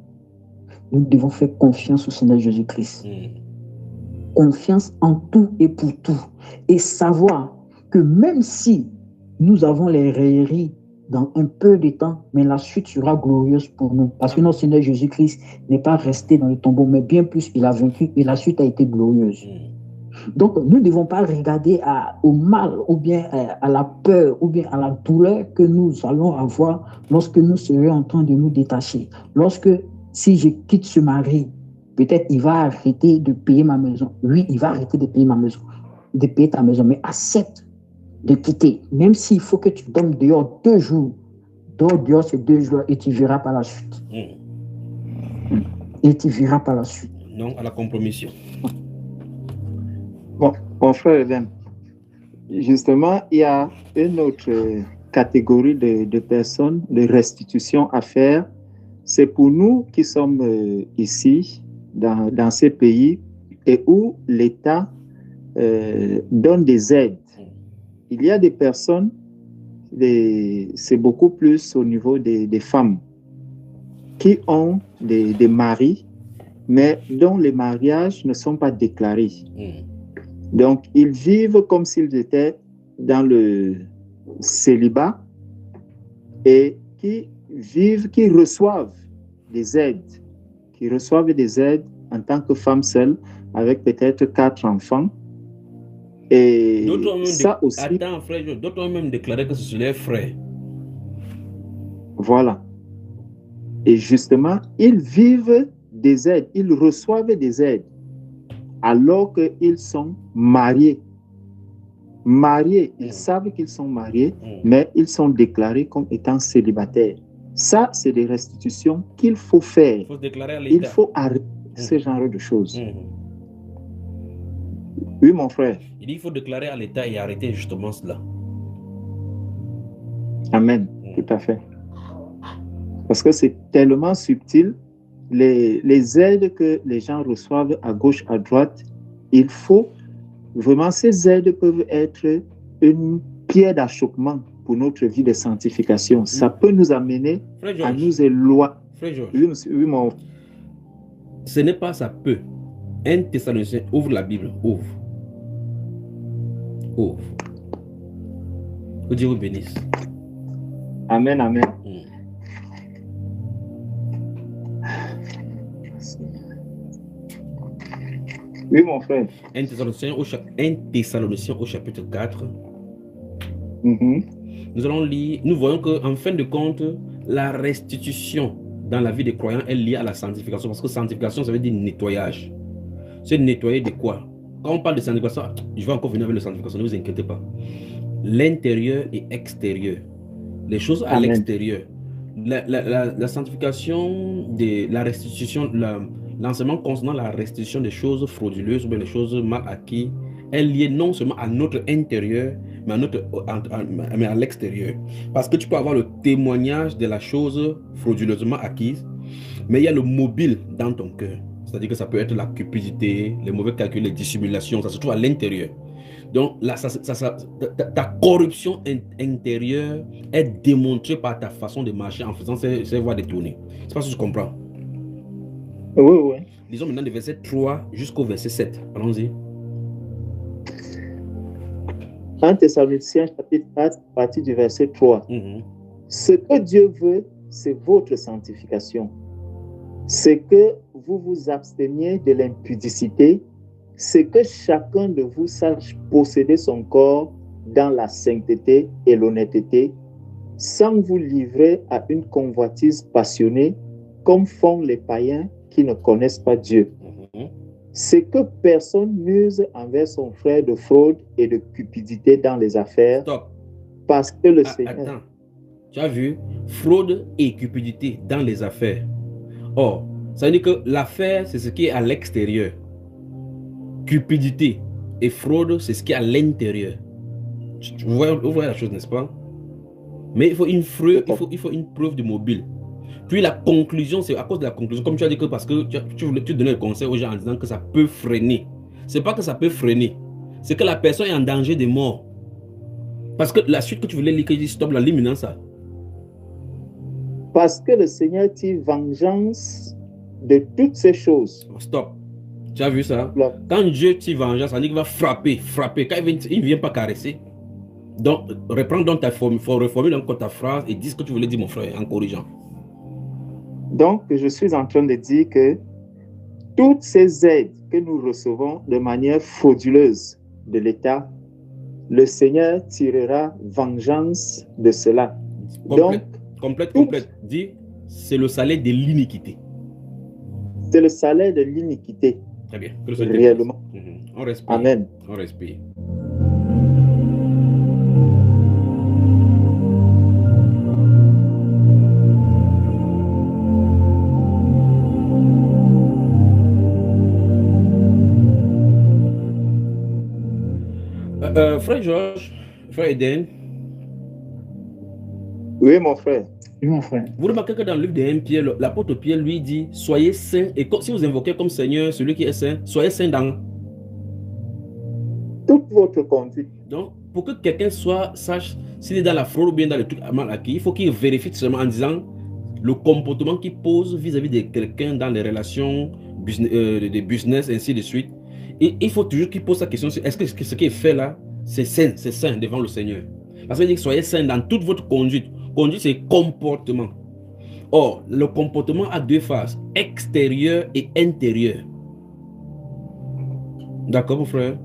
Nous devons faire confiance au Seigneur Jésus-Christ. Confiance en tout et pour tout. Et savoir que même si nous avons les railleries dans un peu de temps, mais la suite sera glorieuse pour nous. Parce que notre Seigneur Jésus-Christ n'est pas resté dans le tombeau, mais bien plus, il a vaincu et la suite a été glorieuse. Donc, nous ne devons pas regarder au mal ou bien à la peur ou bien à la douleur que nous allons avoir lorsque nous serons en train de nous détacher. Si je quitte ce mari, peut-être il va arrêter de payer ma maison. Oui, il va arrêter de payer ma maison, de payer ta maison, mais accepte de quitter, même s'il faut que tu dormes dehors 2 jours. Dehors ces 2 jours et tu verras par la suite. Et tu verras par la suite. Non à la compromission. Bon, mon frère Hélène, justement, il y a une autre catégorie de personnes, de restitution à faire. C'est pour nous qui sommes ici, dans ces pays, et où l'État donne des aides. Il y a des personnes, c'est beaucoup plus au niveau des femmes, qui ont des maris, mais dont les mariages ne sont pas déclarés. Donc, ils vivent comme s'ils étaient dans le célibat et qui reçoivent des aides, en tant que femmes seules, avec peut-être 4 enfants. Et ça aussi... Attends, frère, d'autres ont même déclaré que ce sont leurs frères. Voilà. Et justement, ils vivent des aides, ils reçoivent des aides, alors qu'ils sont mariés. Ils savent qu'ils sont mariés, mais ils sont déclarés comme étant célibataires. Ça, c'est des restitutions qu'il faut faire. Il faut déclarer à l'État. Il faut arrêter ce genre de choses. Oui, mon frère. Il dit qu'il faut déclarer à l'État et arrêter justement cela. Amen, tout à fait. Parce que c'est tellement subtil. Les aides que les gens reçoivent à gauche, à droite, il faut vraiment, ces aides peuvent être une pierre d'achoppement pour notre vie de sanctification. Ça peut nous amener à nous éloigner. Frère Georges, oui, mon... Ce n'est pas ça peut. 1 Thessaloniciens, ouvre la Bible, ouvre. Que Dieu vous bénisse. Amen, amen. Oui, mon frère. 1 Thessaloniciens au chapitre 4. Nous allons lire, nous voyons qu'en fin de compte, la restitution dans la vie des croyants est liée à la sanctification. Parce que sanctification, ça veut dire nettoyage. C'est nettoyer de quoi? Quand on parle de sanctification, je vais encore venir avec la sanctification, ne vous inquiétez pas. L'intérieur et extérieur. Les choses à l'extérieur. La sanctification, la restitution, l'enseignement concernant la restitution des choses frauduleuses ou bien des choses mal acquises est lié non seulement à notre intérieur, mais à l'extérieur. Parce que tu peux avoir le témoignage de la chose frauduleusement acquise, mais il y a le mobile dans ton cœur. C'est-à-dire que ça peut être la cupidité, les mauvais calculs, les dissimulations, ça se trouve à l'intérieur. Donc, ta corruption intérieure est démontrée par ta façon de marcher en faisant ces voies détournées. Je ne sais pas si tu comprends. Oui. Lisons maintenant du verset 3 jusqu'au verset 7. Allons-y. 1 Thessaloniciens chapitre 4, partie du verset 3. Ce que Dieu veut, c'est votre sanctification. C'est que vous vous absteniez de l'impudicité, c'est que chacun de vous sache posséder son corps dans la sainteté et l'honnêteté, sans vous livrer à une convoitise passionnée, comme font les païens qui ne connaissent pas Dieu. C'est que personne n'use envers son frère de fraude et de cupidité dans les affaires. Stop. Parce que le Seigneur... Attends. Tu as vu? Fraude et cupidité dans les affaires. Or, ça veut dire que l'affaire, c'est ce qui est à l'extérieur. Cupidité et fraude, c'est ce qui est à l'intérieur. Vous voyez la chose, n'est-ce pas? Mais il faut une preuve de mobile. Puis la conclusion, c'est à cause de la conclusion. Comme tu as dit que parce que tu donnais le conseil aux gens en disant que ça peut freiner. C'est pas que ça peut freiner. C'est que la personne est en danger de mort. Parce que la suite que tu voulais lire, que je dis stop, la l'imminence, ça. Parce que le Seigneur tire vengeance de toutes ces choses. Stop. Tu as vu ça? Là. Quand Dieu tire vengeance, ça dit qu'il va frapper. Quand il ne vient pas caresser. Donc, reprends donc ta reformule encore ta phrase et dis ce que tu voulais dire, mon frère, en corrigeant. Donc, je suis en train de dire que toutes ces aides que nous recevons de manière frauduleuse de l'État, le Seigneur tirera vengeance de cela. Complète. Dis, c'est le salaire de l'iniquité. C'est le salaire de l'iniquité. Très bien. Réellement. On respire. Amen. On respire. Frère Georges, frère Eden. Oui, mon frère. Oui, mon frère. Vous remarquez que dans le livre de 1 Pierre, l'apôtre Pierre lui dit, soyez saints, et si vous invoquez comme Seigneur celui qui est saint, soyez saints dans toute votre conduite. Donc, pour que quelqu'un sache s'il est dans la fraude ou bien dans le truc mal acquis, il faut qu'il vérifie seulement en disant le comportement qu'il pose vis-à-vis de quelqu'un dans les relations de business, ainsi de suite. Et il faut toujours qu'il pose sa question, est-ce que ce qui est fait là, c'est sain devant le Seigneur? Parce qu'il dit que soyez saints dans toute votre conduite. Conduite, c'est comportement. Or, le comportement a deux phases, extérieur et intérieur. D'accord, mon frère?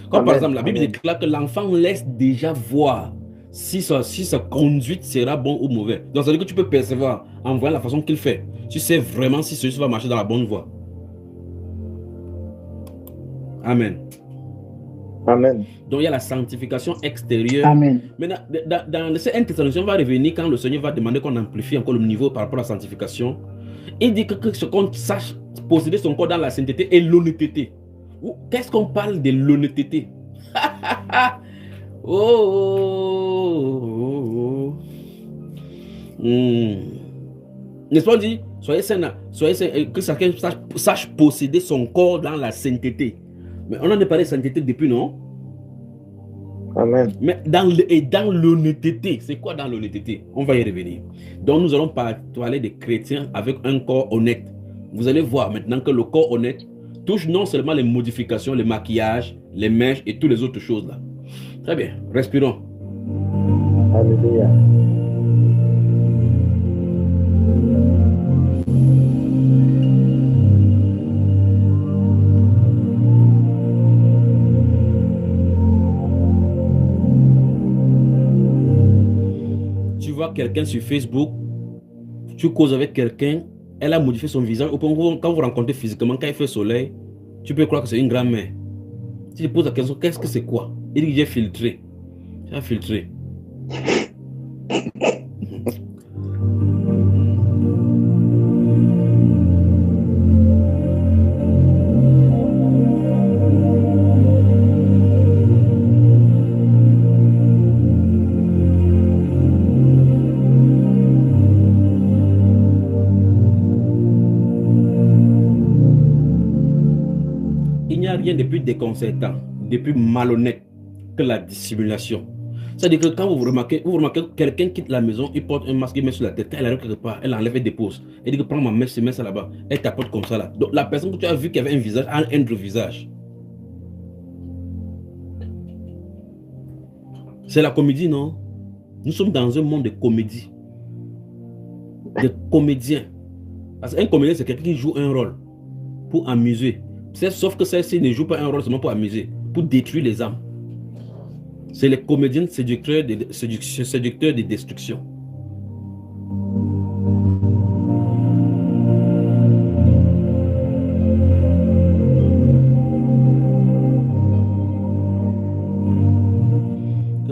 Comme par exemple, la Bible déclare que l'enfant laisse déjà voir si sa conduite sera bon ou mauvais. Donc, ça veut dire que tu peux percevoir en voyant la façon qu'il fait. Tu sais vraiment si celui-ci va marcher dans la bonne voie. Amen. Amen. Donc, il y a la sanctification extérieure. Amen. Maintenant, dans ces intercessions, on va revenir quand le Seigneur va demander qu'on amplifie encore le niveau par rapport à la sanctification. Il dit que qu'on sache posséder son corps dans la sainteté et l'honnêteté. Qu'est-ce qu'on parle de l'honnêteté? N'est-ce pas, on dit, soyez saints, que chacun sache posséder son corps dans la sainteté. Mais on en a parlé de sainteté depuis, non? Amen. Mais dans l'honnêteté, c'est quoi dans l'honnêteté? On va y revenir. Donc nous allons parler des chrétiens avec un corps honnête. Vous allez voir maintenant que le corps honnête touche non seulement les modifications, les maquillages, les mèches et toutes les autres choses là. Très bien, respirons. Alléluia. Tu vois quelqu'un sur Facebook, tu causes avec quelqu'un, elle a modifié son visage. Quand vous rencontrez physiquement, quand il fait soleil, tu peux croire que c'est une grand-mère. Tu te poses la question, qu'est-ce que c'est quoi? Il dit, j'ai filtré. J'ai filtré. Rien de plus déconcertant, de plus malhonnête que la dissimulation. C'est-à-dire que quand vous remarquez quelqu'un quitte la maison, il porte un masque, il met sur la tête, elle arrive quelque part, elle enlève et dépose. Elle dit que prends ma mèche, je mets ça là-bas. Elle t'apporte comme ça là. Donc la personne que tu as vu qui avait un visage a un autre visage. C'est la comédie, non? Nous sommes dans un monde de comédie. De comédiens. Parce qu'un comédien, c'est quelqu'un qui joue un rôle pour amuser. Sauf que celle-ci ne joue pas un rôle seulement pour amuser, pour détruire les âmes. C'est les comédiens séducteurs de destruction.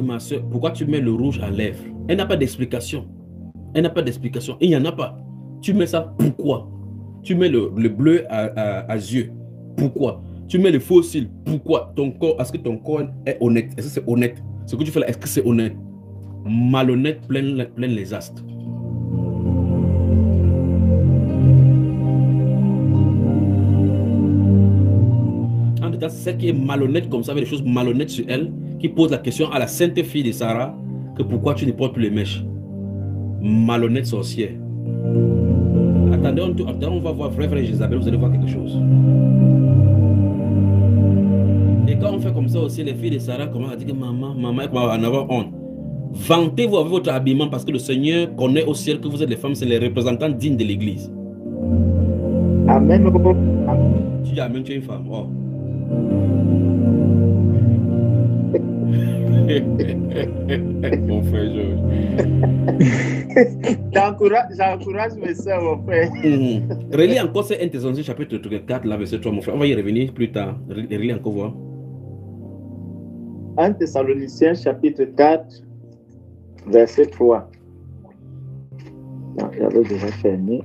Ma soeur, pourquoi tu mets le rouge à lèvres? Elle n'a pas d'explication. Elle n'a pas d'explication. Il n'y en a pas. Tu mets ça, pourquoi? Tu mets le bleu à yeux. Pourquoi? Tu mets le faux cils. Pourquoi? Ton corps, est-ce que ton corps est honnête? Est-ce que c'est honnête? Ce que tu fais là, est-ce que c'est honnête? Malhonnête, plein les astres. En tout cas, c'est celle qui est malhonnête comme ça, avec des choses malhonnêtes sur elle, qui pose la question à la sainte fille de Sarah, que pourquoi tu ne portes plus les mèches? Malhonnête sorcière. Attendez, on va voir frère Jézabel, vous allez voir quelque chose. Et quand on fait comme ça aussi, les filles de Sarah commencent à dire que maman, elle va en avoir honte. Vantez-vous avec votre habillement parce que le Seigneur connaît au ciel que vous êtes les femmes, c'est les représentants dignes de l'église. Amen. Tu dis amen, tu es une femme. Oh. Mon frère Georges. J'encourage mes soeurs, mon frère. Relis encore c'est 1 Thessaloniciens chapitre 4, là, verset 3, mon frère. On va y revenir plus tard. Relis encore voir. 1 Thessaloniciens chapitre 4, verset 3. J'avais déjà fermé.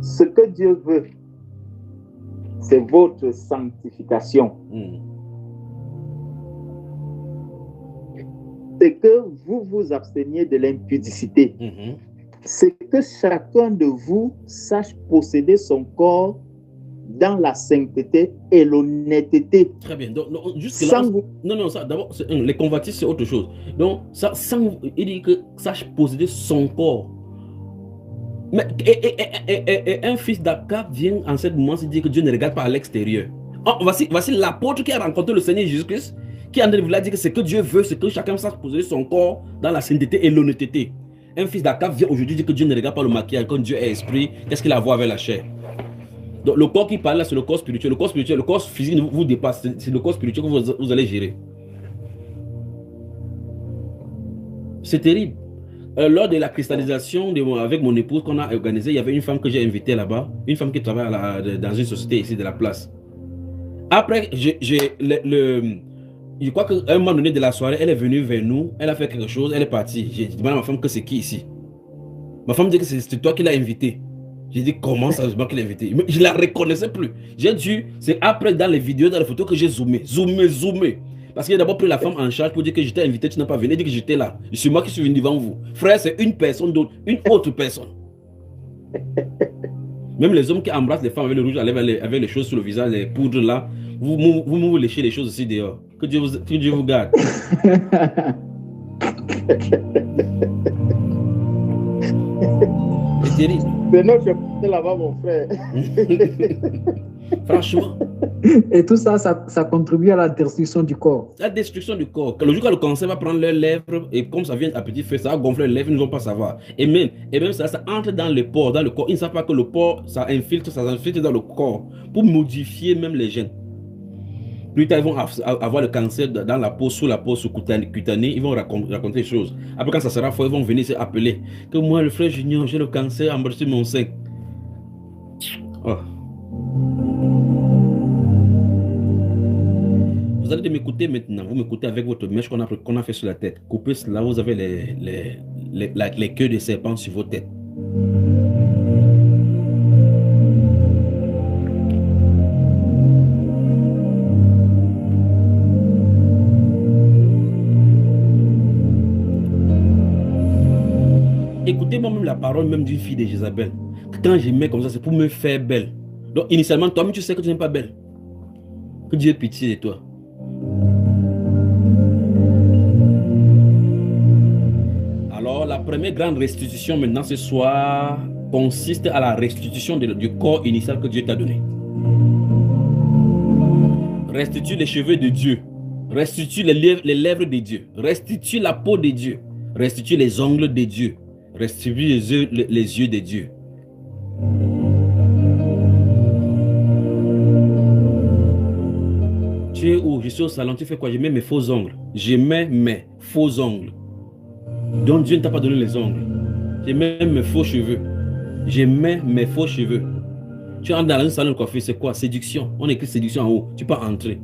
Ce que Dieu veut, c'est votre sanctification. C'est que vous vous absteniez de l'impudicité. C'est que chacun de vous sache posséder son corps dans la sainteté et l'honnêteté. Très bien. Donc, juste là, non, ça, d'abord, les convoitises, c'est autre chose. Donc, ça, il dit que sache posséder son corps. Mais, et un fils d'Akab vient en ce moment se dire que Dieu ne regarde pas à l'extérieur. Oh, voici l'apôtre qui a rencontré le Seigneur Jésus-Christ, qui est en train de vous dire que ce que Dieu veut, c'est que chacun sache poser son corps dans la sainteté et l'honnêteté. Un fils d'Akab vient aujourd'hui dire que Dieu ne regarde pas le maquillage, quand Dieu est esprit, qu'est-ce qu'il a à voir avec la chair? Donc le corps qui parle là, c'est le corps spirituel. Le corps spirituel, le corps physique vous dépasse, c'est le corps spirituel que vous allez gérer. C'est terrible. Lors de la cristallisation avec mon épouse qu'on a organisée, il y avait une femme que j'ai invitée là-bas, une femme qui travaille dans une société ici de la place. Après, je crois qu'à un moment donné de la soirée, elle est venue vers nous, elle a fait quelque chose, elle est partie. J'ai demandé à ma femme que c'est qui ici. Ma femme dit que c'est toi qui l'as invitée. J'ai dit comment ça, c'est moi qui l'ai invitée. Je ne la reconnaissais plus. J'ai dû, c'est après dans les vidéos, dans les photos que j'ai zoomé. Parce qu'il a d'abord pris la femme en charge pour dire que j'étais invité, tu n'as pas venu, dit que j'étais là. C'est moi qui suis venu devant vous. Frère, c'est une personne d'autre, une autre personne. Même les hommes qui embrassent les femmes avec le rouge à lèvres, avec les choses sur le visage, les poudres là, vous léchez les choses aussi dehors. Que Dieu vous garde. C'est terrible. C'est notre je là-bas, mon frère. Franchement. Et tout ça, ça contribue à la destruction du corps. La destruction du corps. Le jour où le cancer va prendre leurs lèvres, et comme ça vient à petit feu, ça va gonfler les lèvres, ils ne vont pas savoir. Et même ça entre dans le porc, dans le corps. Ils ne savent pas que le porc, ça infiltre dans le corps pour modifier même les gènes. Plus tard, ils vont avoir le cancer dans la peau, sous la peau, sous cutanée. Ils vont raconter des choses. Après, quand ça sera fort, ils vont venir s'appeler que moi, le frère Junior, j'ai le cancer embrassé mon sein. Oh. Vous allez m'écouter maintenant. Vous m'écoutez avec votre mèche qu'on a fait sur la tête. Coupez cela, vous avez les queues de serpent sur vos têtes. Écoutez-moi même la parole même d'une fille de Jézabel. Quand je mets comme ça, c'est pour me faire belle. Donc initialement, toi-même tu sais que tu n'es pas belle. Que Dieu ait pitié de toi. Alors la première grande restitution maintenant ce soir consiste à la restitution du corps initial que Dieu t'a donné. Restitue les cheveux de Dieu. Restitue les lèvres de Dieu. Restitue la peau de Dieu. Restitue les ongles de Dieu. Restitue les yeux de Dieu. Tu es où? Je suis au salon. Tu fais quoi? Je mets mes faux ongles. Je mets mes faux ongles. Donc Dieu ne t'a pas donné les ongles. Je mets mes faux cheveux. Je mets mes faux cheveux. Tu entres dans un salon de coiffure, c'est quoi? Séduction. On écrit séduction en haut. Tu peux entrer.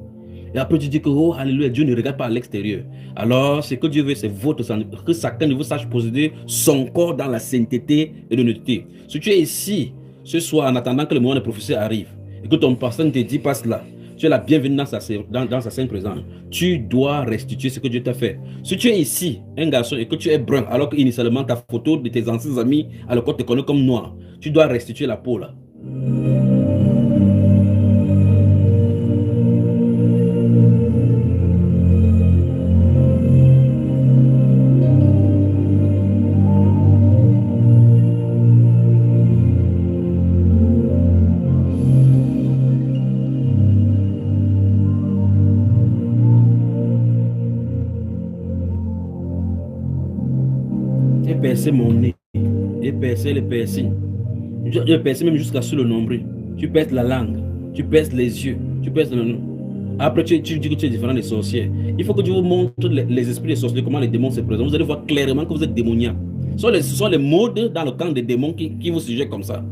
Et après tu dis que, oh, alléluia, Dieu ne regarde pas à l'extérieur. Alors, ce que Dieu veut, c'est votre sang. Que chacun de vous sache posséder son corps dans la sainteté et l'honnêteté. Si tu es ici, ce soir, en attendant que le moment de prophétie arrive, et que ton pasteur te dit, passe là, tu es la bienvenue dans sa sainte présence. Tu dois restituer ce que Dieu t'a fait. Si tu es ici, un garçon, et que tu es brun, alors qu'initialement ta photo de tes anciens amis, alors qu'on te connaît comme noir, tu dois restituer la peau là. J'ai percé mon nez, j'ai percé les piercings, j'ai percé même jusqu'à sur le nombril. Tu perces la langue, tu perces les yeux, tu perces le nez. Après, tu dis que tu es différent des sorciers. Il faut que Dieu vous montre les esprits des sorciers, comment les démons se présentent. Vous allez voir clairement que vous êtes démoniaque. Ce sont les modes dans le camp des démons qui vous sujettent comme ça.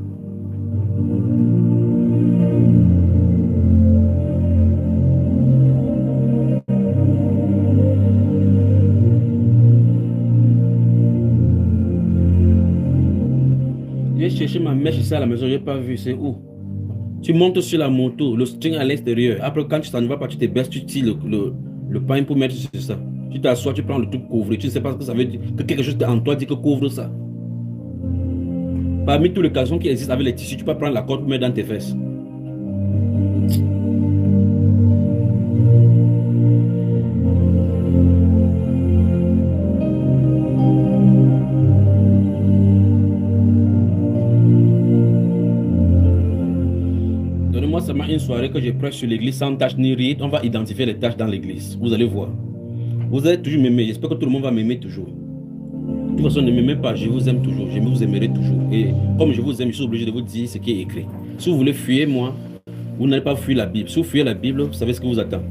J'ai cherché ma mèche ici à la maison, je n'ai pas vu, c'est où? Tu montes sur la moto, le string à l'extérieur. Après, quand tu t'en vas pas, tu te baisses, tu tires le pain pour mettre sur ça. Tu t'assois, tu prends le truc couvert. Tu ne sais pas ce que ça veut dire, que quelque chose en toi dit que couvre ça. Parmi tous les caleçons qui existent avec les tissus, tu peux prendre la corde pour mettre dans tes fesses. Donnez-moi seulement une soirée que je prêche sur l'église sans tâche ni ride. On va identifier les tâches dans l'église. Vous allez voir. Vous allez toujours m'aimer. J'espère que tout le monde va m'aimer toujours. De toute façon, ne m'aimez pas, je vous aime toujours, je vous aimerai toujours. Et comme je vous aime, je suis obligé de vous dire ce qui est écrit. Si vous voulez fuir moi, vous n'allez pas fuir la Bible. Si vous fuyez la Bible, vous savez ce qui vous attend.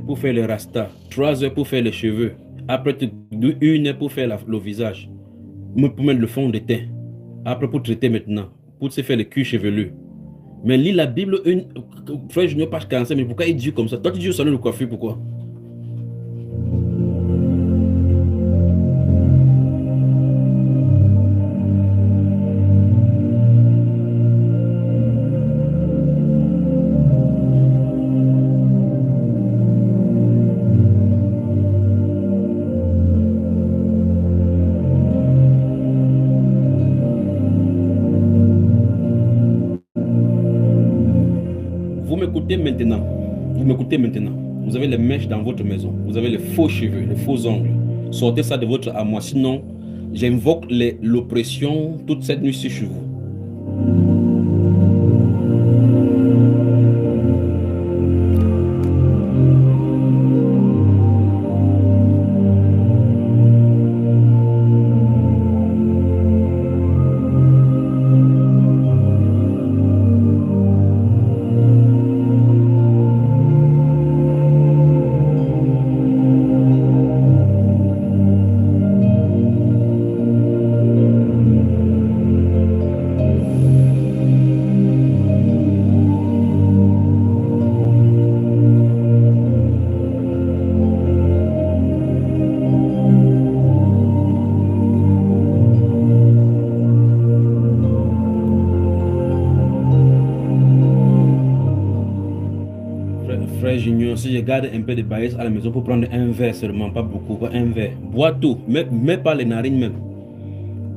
Pour faire le rasta, 3 heures pour faire les cheveux, après 1 heure pour faire le visage, pour mettre le fond de teint, après pour traiter maintenant, pour se faire le cuir chevelu. Mais lis la Bible, frère Junior, page 45, mais pourquoi il dit comme ça? Toi tu dis au salon de coiffure, pourquoi? Vous m'écoutez maintenant. Vous avez les mèches dans votre maison. Vous avez les faux cheveux, les faux ongles. Sortez ça de votre armoire. Sinon, j'invoque l'oppression toute cette nuit sur vous. Si je garde un peu de baïs à la maison pour prendre un verre seulement, pas beaucoup, pas un verre. Bois tout, mets pas les narines même.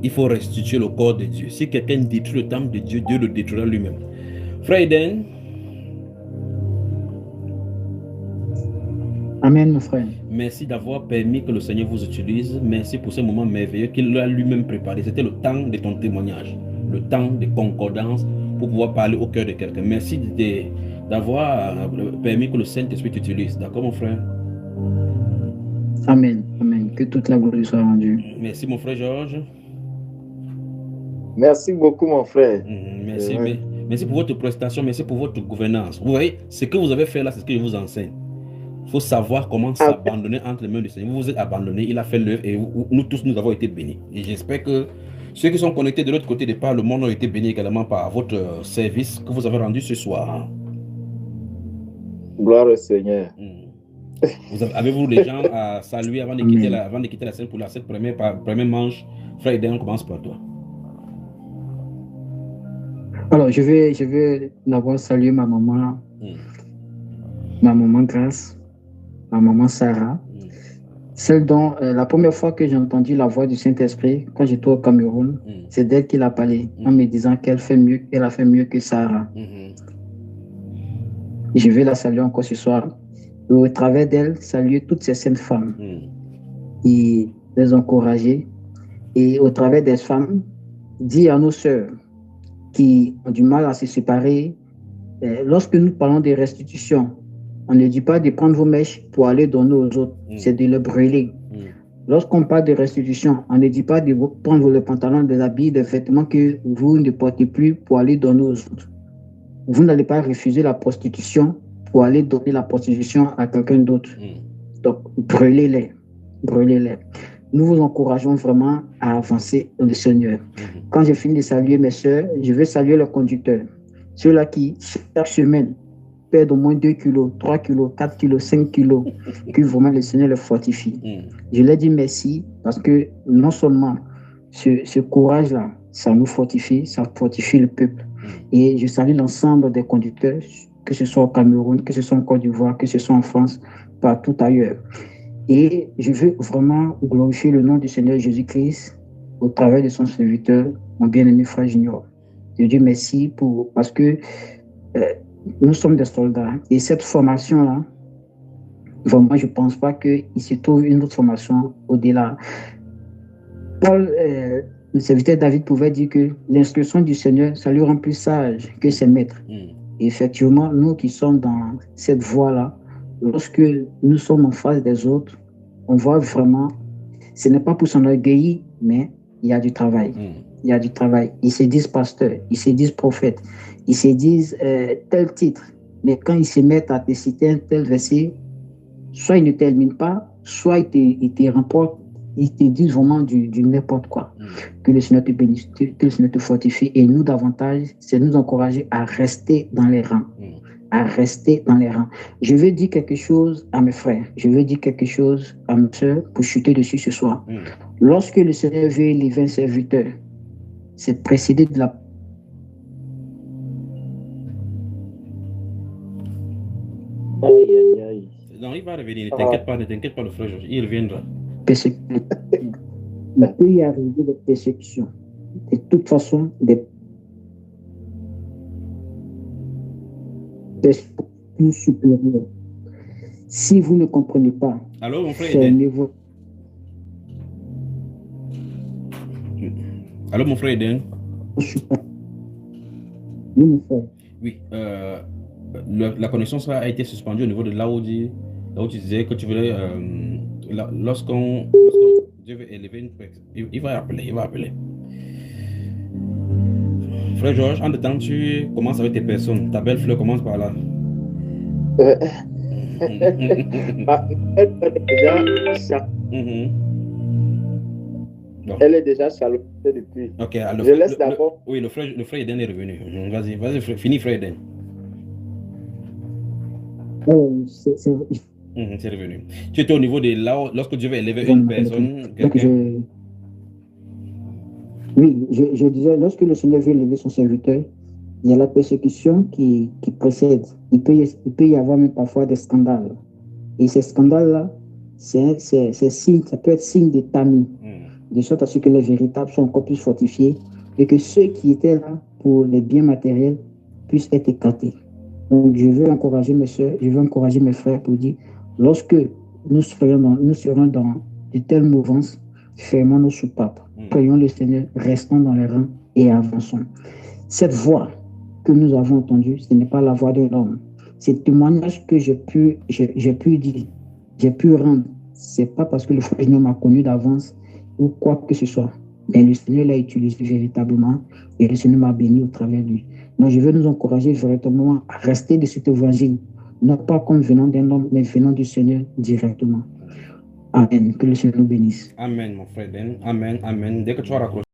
il faut restituer le corps de Dieu. Si quelqu'un détruit le temple de Dieu, Dieu le détruira lui-même. Frère Eden. Amen, mon frère. Merci d'avoir permis que le Seigneur vous utilise. Merci pour ce moment merveilleux qu'il a lui-même préparé. C'était le temps de ton témoignage, le temps de concordance pour pouvoir parler au cœur de quelqu'un. Merci d'avoir permis que le Saint-Esprit t'utilise. D'accord, mon frère? Amen. Amen. Que toute la gloire soit rendue. Merci, mon frère Georges. Merci beaucoup, mon frère. Merci, merci pour votre prestation. Merci pour votre gouvernance. Vous voyez, ce que vous avez fait là, c'est ce que je vous enseigne. Il faut savoir comment s'abandonner entre les mains du Seigneur. Vous vous êtes abandonné, il a fait l'œuvre et nous tous, nous avons été bénis. Et j'espère que ceux qui sont connectés de l'autre côté par le monde ont été bénis également par votre service que vous avez rendu ce soir. Gloire au Seigneur. Avez-vous des gens à saluer avant de quitter la scène pour cette première manche? Frère Eden, on commence par toi. Alors, je vais d'abord saluer ma maman, ma maman Grâce, ma maman Sarah, celle dont la première fois que j'ai entendu la voix du Saint-Esprit, quand j'étais au Cameroun, c'est d'elle qu'il a parlé, en me disant qu'elle a fait mieux que Sarah. Je vais la saluer encore ce soir. Et au travers d'elle, saluer toutes ces saintes femmes et les encourager. Et au travers des femmes, dire à nos sœurs qui ont du mal à se séparer, lorsque nous parlons de restitution, on ne dit pas de prendre vos mèches pour aller donner aux autres, c'est de les brûler. Lorsqu'on parle de restitution, on ne dit pas de prendre le pantalon, des habits, des vêtements que vous ne portez plus pour aller donner aux autres. Vous n'allez pas refuser la prostitution pour aller donner la prostitution à quelqu'un d'autre. Donc, brûlez-les. Brûlez-les. Nous vous encourageons vraiment à avancer dans le Seigneur. Quand j'ai fini de saluer mes soeurs, je vais saluer les conducteurs. Ceux-là qui, chaque semaine, perdent au moins 2 kilos, 3 kilos, 4 kilos, 5 kilos, que vraiment le Seigneur les fortifie. Je leur dis merci parce que non seulement ce courage-là, ça nous fortifie, ça fortifie le peuple. Et je salue l'ensemble des conducteurs, que ce soit au Cameroun, que ce soit en Côte d'Ivoire, que ce soit en France, partout ailleurs. Et je veux vraiment glorifier le nom du Seigneur Jésus-Christ au travers de son serviteur, mon bien-aimé frère Junior. Je dis merci parce que nous sommes des soldats. Et cette formation-là, vraiment, je ne pense pas qu'il se trouve une autre formation au-delà. Paul, le serviteur David pouvait dire que l'instruction du Seigneur, ça lui rend plus sage que ses maîtres. Et effectivement, nous qui sommes dans cette voie-là, lorsque nous sommes en face des autres, on voit vraiment, ce n'est pas pour s'enorgueillir, mais il y a du travail. Il y a du travail. Ils se disent pasteurs, ils se disent prophètes, ils se disent tel titre. Mais quand ils se mettent à te citer un tel verset, soit ils ne terminent pas, soit ils te remportent, ils te disent vraiment du n'importe quoi. Que le Seigneur te bénisse, que le Seigneur te fortifie. Et nous, davantage, c'est nous encourager à rester dans les rangs. À rester dans les rangs. Je veux dire quelque chose à mes frères, je veux dire quelque chose à mes soeurs pour chuter dessus ce soir. Lorsque le Seigneur veut élever un serviteur, c'est précédé de la Non, il va revenir, ne t'inquiète pas, le frère Georges, il reviendra. Il peut y arriver des persécutions. De toute façon, des plus supérieurs. Si vous ne comprenez pas, alors, mon frère Eden. Alors, mon frère Eden. Oui, mon frère. Oui, la connexion a été suspendue au niveau de là où tu disais que tu voulais, lorsqu'on Dieu veut élever une personne, il va appeler. Frère Georges, en temps, tu commences avec tes personnes. Ta belle fleur commence par là. Elle est déjà salopée depuis. Ok, alors, je laisse d'abord. Oui, le frère Eden est revenu. Vas-y, finis, frère Eden. C'est revenu. Tu étais au niveau de là, lorsque Dieu veut élever une personne. Oui, je disais, lorsque le Seigneur veut élever son serviteur, il y a la persécution qui précède. Il peut y avoir même parfois des scandales. Et ces scandales-là, c'est signe, ça peut être signe de tamis. de sorte à ce que les véritables soient encore plus fortifiés et que ceux qui étaient là pour les biens matériels puissent être écartés. Donc, je veux encourager mes soeurs, je veux encourager mes frères pour dire, lorsque nous serons dans de telles mouvances, fermons nos soupapes, prions le Seigneur, restons dans les rangs et avançons. Cette voix que nous avons entendue, ce n'est pas la voix d'un homme. Ces témoignages que j'ai pu dire, j'ai pu rendre, c'est pas parce que le Seigneur m'a connu d'avance ou quoi que ce soit, mais le Seigneur l'a utilisé véritablement et le Seigneur m'a béni au travers de lui. Donc je veux nous encourager véritablement à rester de cet évangile, non pas comme venant d'un homme, mais venant du Seigneur directement. Amen. Que le Seigneur nous bénisse. Amen, mon frère Ben. Amen, amen. Dès que tu as raccroché